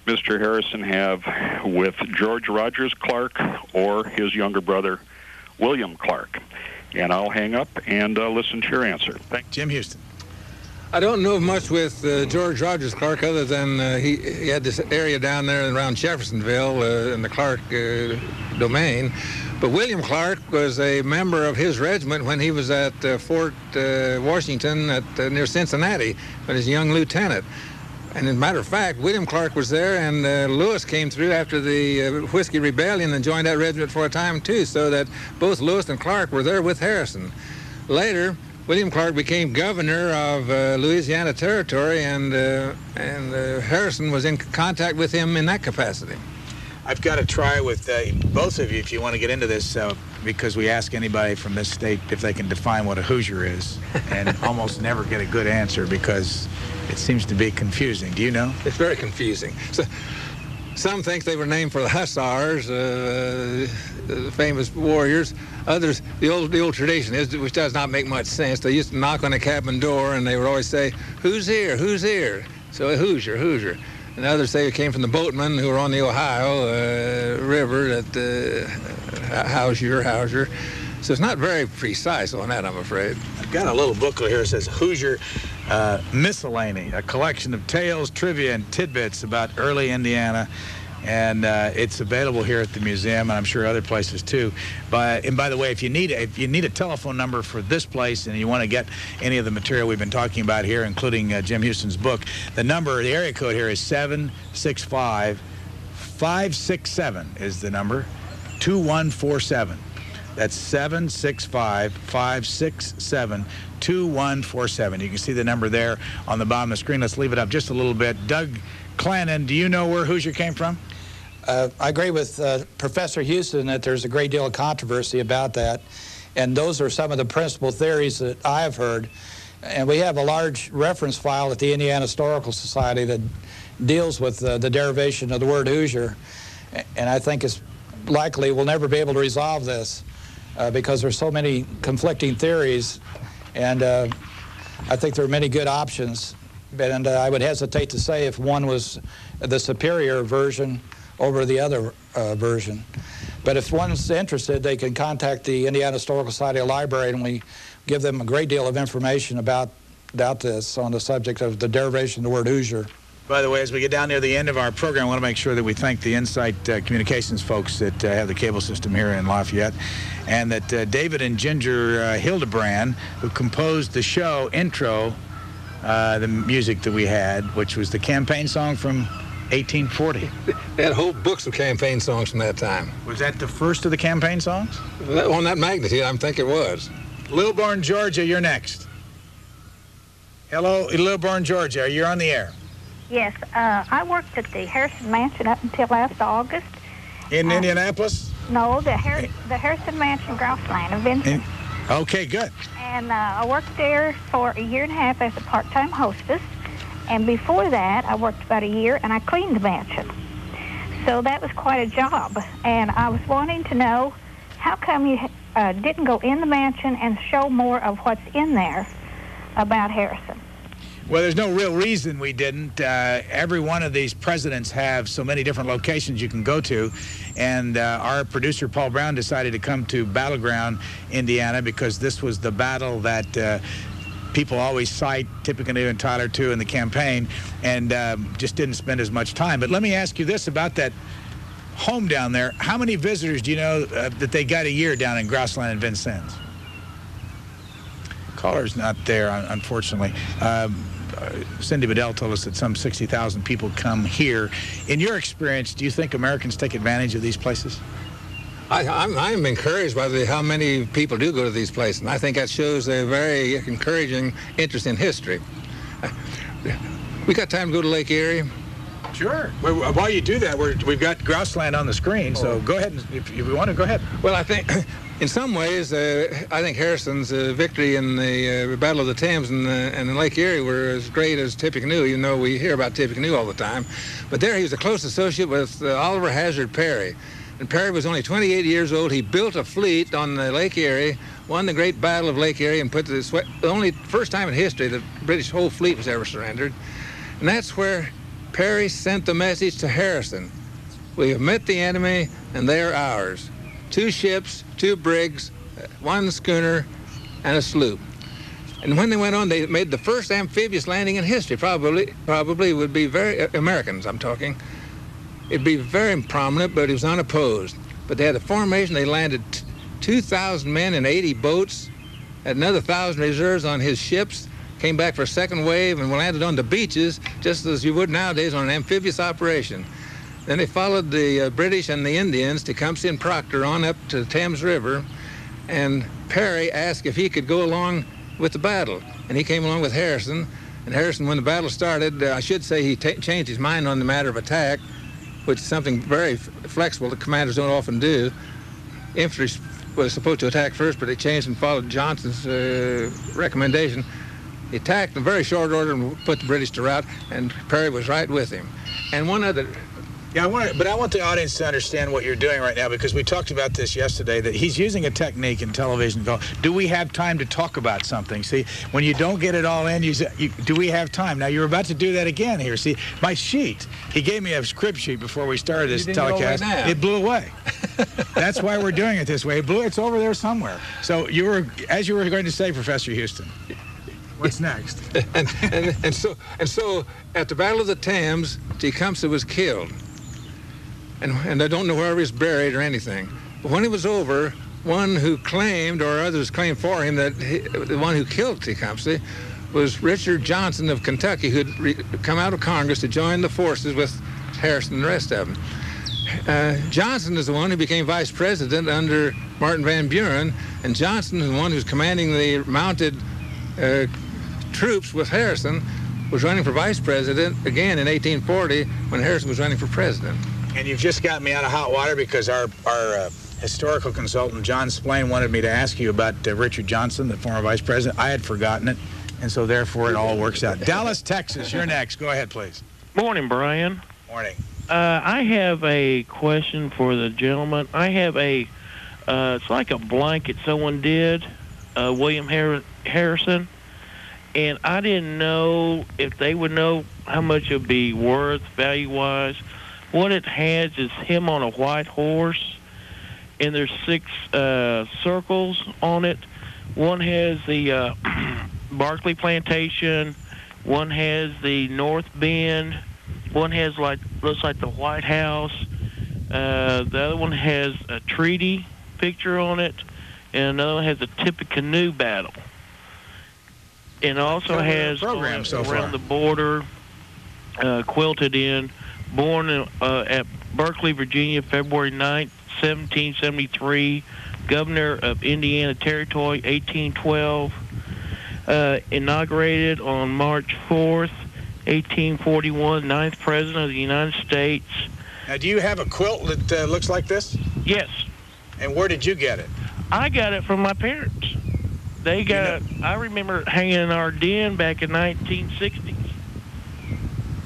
Mr. Harrison have with George Rogers Clark or his younger brother, William Clark? And I'll hang up and listen to your answer. Thank you. Jim Huston. I don't know much with George Rogers Clark other than he had this area down there around Jeffersonville in the Clark domain. But William Clark was a member of his regiment when he was at Fort Washington near Cincinnati, when he was a young lieutenant. And as a matter of fact, William Clark was there, and Lewis came through after the Whiskey Rebellion and joined that regiment for a time, too, so that both Lewis and Clark were there with Harrison. Later, William Clark became governor of Louisiana Territory, and Harrison was in contact with him in that capacity. I've got to try with both of you if you want to get into this, because we ask anybody from this state if they can define what a Hoosier is, and almost never get a good answer because it seems to be confusing. Do you know? It's very confusing. So, some think they were named for the Hussars, the famous warriors. Others, the old tradition is, which does not make much sense, they used to knock on a cabin door and they would always say, "Who's here? Who's here?" So a Hoosier, Hoosier. And others say it came from the boatmen who were on the Ohio River, that Hauser. So it's not very precise on that, I'm afraid. I've got a little booklet here that says Hoosier Miscellany, a collection of tales, trivia, and tidbits about early Indiana. And it's available here at the museum, and I'm sure other places too. And by the way, if you need a telephone number for this place and you want to get any of the material we've been talking about here, including Jim Huston's book, the area code here is 765-567 is the number, 2147. That's 765-567-2147. You can see the number there on the bottom of the screen. Let's leave it up just a little bit. Doug Clanin, do you know where Hoosier came from? I agree with Professor Huston that there's a great deal of controversy about that, and those are some of the principal theories that I have heard. And we have a large reference file at the Indiana Historical Society that deals with the derivation of the word Hoosier, and I think it's likely we'll never be able to resolve this because there's so many conflicting theories, and I think there are many good options. And I would hesitate to say if one was the superior version over the other version. But if one's interested, they can contact the Indiana Historical Society Library, and we give them a great deal of information about this on the subject of the derivation of the word Hoosier. By the way, as we get down near the end of our program, I want to make sure that we thank the Insight Communications folks that have the cable system here in Lafayette, and that David and Ginger Hildebrand, who composed the show intro, the music that we had, which was the campaign song from 1840. They had whole books of campaign songs from that time. Was that the first of the campaign songs? On that magnitude, I think it was. Lilburn, Georgia, you're next. Hello, Lilburn, Georgia, you're on the air. Yes, I worked at the Harrison Mansion up until last August. In Indianapolis? No, the Harrison Mansion, Grassland in Vincent. Okay, good. And I worked there for a year and a half as a part-time hostess. And before that, I worked about a year, and I cleaned the mansion. So that was quite a job. And I was wanting to know, how come you didn't go in the mansion and show more of what's in there about Harrison? Well, there's no real reason we didn't. Every one of these presidents have so many different locations you can go to. And our producer, Paul Brown, decided to come to Battleground, Indiana, because this was the battle that people always cite Tippecanoe and Tyler to in the campaign, and just didn't spend as much time. But let me ask you this about that home down there. How many visitors do you know that they got a year down in Grassland and Vincennes? Caller's not there, unfortunately. Cindy Bedell told us that some 60,000 people come here. In your experience, do you think Americans take advantage of these places? I'm encouraged by how many people do go to these places, and I think that shows a very encouraging interest in history. We got time to go to Lake Erie? Sure. While you do that, we've got Grassland on the screen, so go ahead, and if you want to, go ahead. Well, I think in some ways, I think Harrison's victory in the Battle of the Thames and Lake Erie were as great as Tippecanoe, even though we hear about Tippecanoe all the time. But there he was a close associate with Oliver Hazard Perry. And Perry was only 28 years old. He built a fleet on the Lake Erie, won the Great Battle of Lake Erie, and put the only first time in history that the British whole fleet was ever surrendered. And that's where Perry sent the message to Harrison. We have met the enemy, and they are ours. 2 ships, 2 brigs, 1 schooner, and a sloop. And when they went on, they made the first amphibious landing in history. Probably would be very, Americans I'm talking. It'd be very prominent, but it was unopposed. But they had a formation. They landed 2,000 men in 80 boats, had another 1,000 reserves on his ships, came back for a second wave, and landed on the beaches, just as you would nowadays on an amphibious operation. Then they followed the British and the Indians, Tecumseh and Proctor, on up to the Thames River, and Perry asked if he could go along with the battle. And he came along with Harrison, and Harrison, when the battle started, I should say he changed his mind on the matter of attack, which is something very flexible that commanders don't often do. Infantry was supposed to attack first, but they changed and followed Johnson's recommendation. He attacked in very short order and put the British to rout, and Perry was right with him. And one other... Yeah, I want the audience to understand what you're doing right now, because we talked about this yesterday, that he's using a technique in television called, do we have time to talk about something? See, when you don't get it all in, do we have time? Now, you're about to do that again here. See, my sheet, he gave me a script sheet before we started this telecast. It blew away. That's why we're doing it this way. It's over there somewhere. So as you were going to say, Professor Huston, what's next? and so at the Battle of the Thames, Tecumseh was killed. And I don't know where he was buried or anything. But when it was over, one who claimed, or others claimed for him, that the one who killed Tecumseh was Richard Johnson of Kentucky, who'd come out of Congress to join the forces with Harrison and the rest of them. Johnson is the one who became vice president under Martin Van Buren, and Johnson is the one who's commanding the mounted troops with Harrison, was running for vice president again in 1840 when Harrison was running for president. And you've just gotten me out of hot water, because our historical consultant, John Splain, wanted me to ask you about Richard Johnson, the former vice president. I had forgotten it, and so therefore it all works out. Dallas, Texas, you're next. Go ahead, please. Morning, Brian. Morning. I have a question for the gentleman. I have it's like a blanket someone did, William Harrison, and I didn't know if they would know how much it would be worth, value-wise. What it has is him on a white horse, and there's 6 circles on it. One has the Barclay Plantation, one has the North Bend, one has looks like the White House, the other one has a treaty picture on it, and another one has a Tippecanoe battle. And also has around the border, quilted in, born at Berkeley, Virginia, February 9th, 1773, governor of Indiana Territory, 1812, inaugurated on March 4th, 1841, 9th President of the United States. Now, do you have a quilt that looks like this? Yes. And where did you get it? I got it from my parents. They got it. I remember it hanging in our den back in 1960s.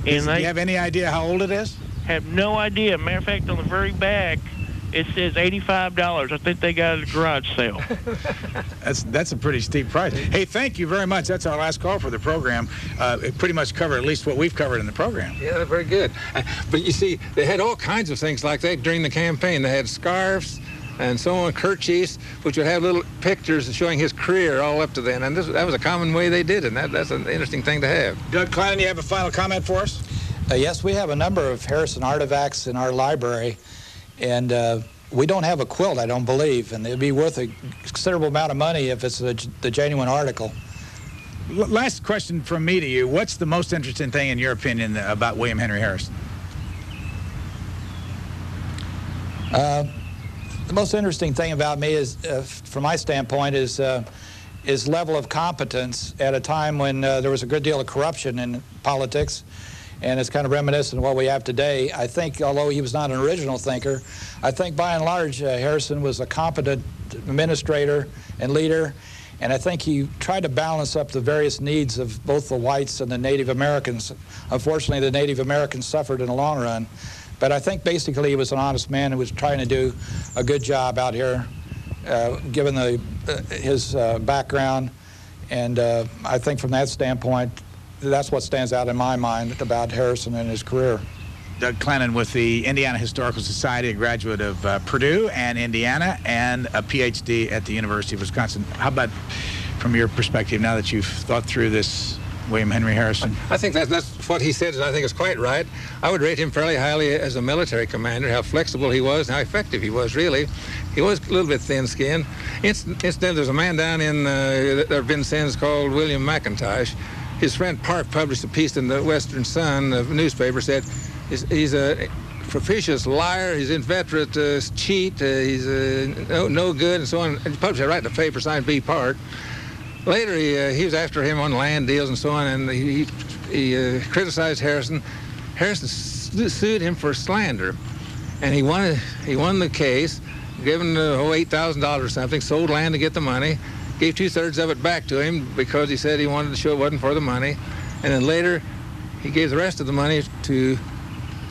Do you have any idea how old it is? Have no idea. Matter of fact, on the very back, it says $85. I think they got it at a garage sale. That's a pretty steep price. Hey, thank you very much. That's our last call for the program. It pretty much covered at least what we've covered in the program. Yeah, very good. But you see, they had all kinds of things like that during the campaign. They had scarves and so on, kerchiefs, which would have little pictures showing his career all up to then. And that was a common way they did it, and that's an interesting thing to have. Doug Clanin, you have a final comment for us? Yes, we have a number of Harrison artifacts in our library, and we don't have a quilt, I don't believe, and it'd be worth a considerable amount of money if it's the genuine article. Last question from me to you. What's the most interesting thing, in your opinion, about William Henry Harrison? The most interesting thing about me is, from my standpoint, is level of competence at a time when there was a good deal of corruption in politics, and it's kind of reminiscent of what we have today. I think, although he was not an original thinker, I think by and large Harrison was a competent administrator and leader, and I think he tried to balance up the various needs of both the whites and the Native Americans. Unfortunately, the Native Americans suffered in the long run. But I think basically he was an honest man who was trying to do a good job out here, given his background. And I think from that standpoint, that's what stands out in my mind about Harrison and his career. Doug Clanin with the Indiana Historical Society, a graduate of Purdue and Indiana, and a PhD at the University of Wisconsin. How about from your perspective, now that you've thought through this, William Henry Harrison? I think that's what he said, I think is quite right. I would rate him fairly highly as a military commander, how flexible he was and how effective he was, really. He was a little bit thin-skinned. Incidentally, there's a man down in Vincennes called William McIntosh. His friend Park published a piece in the Western Sun, a newspaper, said he's a propitious liar, he's inveterate cheat, he's no good, and so on. And he published it right in the paper, signed B. Park. Later, he was after him on land deals and so on, and he criticized Harrison. Harrison sued him for slander, and he won the case, given $8,000 or something, sold land to get the money, gave 2/3 of it back to him because he said he wanted to show it wasn't for the money, and then later he gave the rest of the money to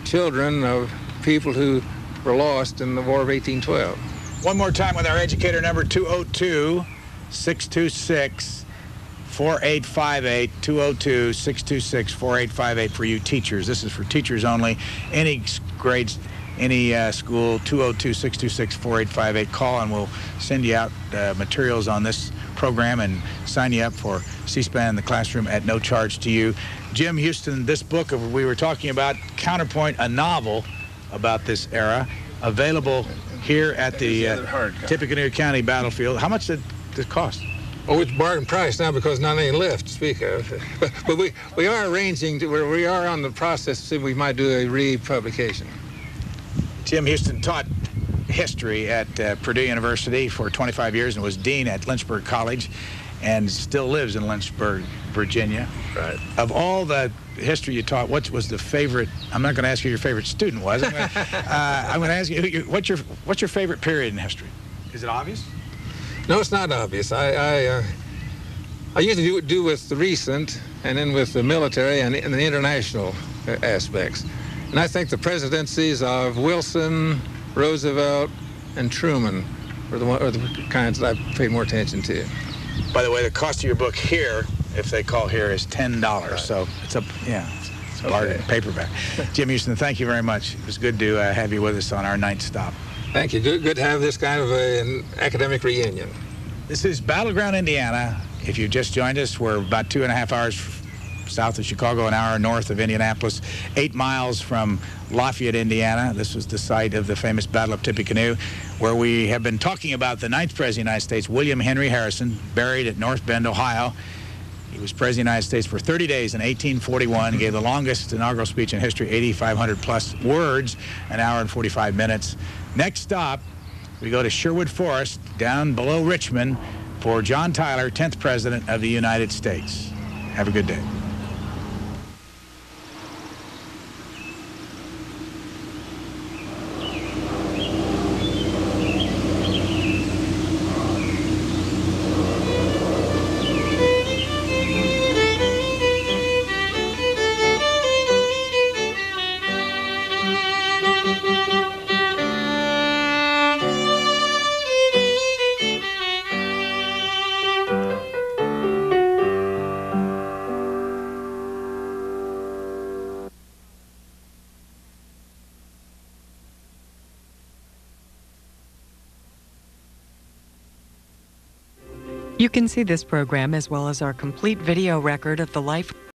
children of people who were lost in the War of 1812. One more time with our educator number, 202-626-4858, 202-626-4858 for you teachers. This is for teachers only. Any grades, any school, 202-626-4858. Call and we'll send you out materials on this program and sign you up for C-SPAN in the classroom at no charge to you. Jim Huston, this book we were talking about, Counterpoint, a novel about this era, available here at the Tippecanoe County Battlefield. How much did it cost? Oh, it's bargain price now because not any left to speak of. But we are arranging we are on the process, we might do a republication. Jim Huston taught history at Purdue University for 25 years and was dean at Lynchburg College and still lives in Lynchburg, Virginia. Right. Of all the history you taught, what was the favorite? I'm not going to ask you who your favorite student was. I'm going to ask you what's your favorite period in history? Is it obvious? No, it's not obvious. I usually do with the recent and then with the military and the international aspects. And I think the presidencies of Wilson, Roosevelt, and Truman are the kinds that I pay more attention to. By the way, the cost of your book here, if they call here, is $10. Right. So it's a bargain paperback. Jim Huston, thank you very much. It was good to have you with us on our ninth stop. Thank you. Good to have this kind of an academic reunion. This is Battleground, Indiana. If you've just joined us, we're about 2.5 hours south of Chicago, an hour north of Indianapolis, 8 miles from Lafayette, Indiana. This was the site of the famous Battle of Tippecanoe, where we have been talking about the 9th President of the United States, William Henry Harrison, buried at North Bend, Ohio. He was President of the United States for 30 days in 1841. He gave the longest inaugural speech in history, 8,500 plus words, an hour and 45 minutes. Next stop, we go to Sherwood Forest, down below Richmond, for John Tyler, 10th President of the United States. Have a good day. You can see this program as well as our complete video record of the life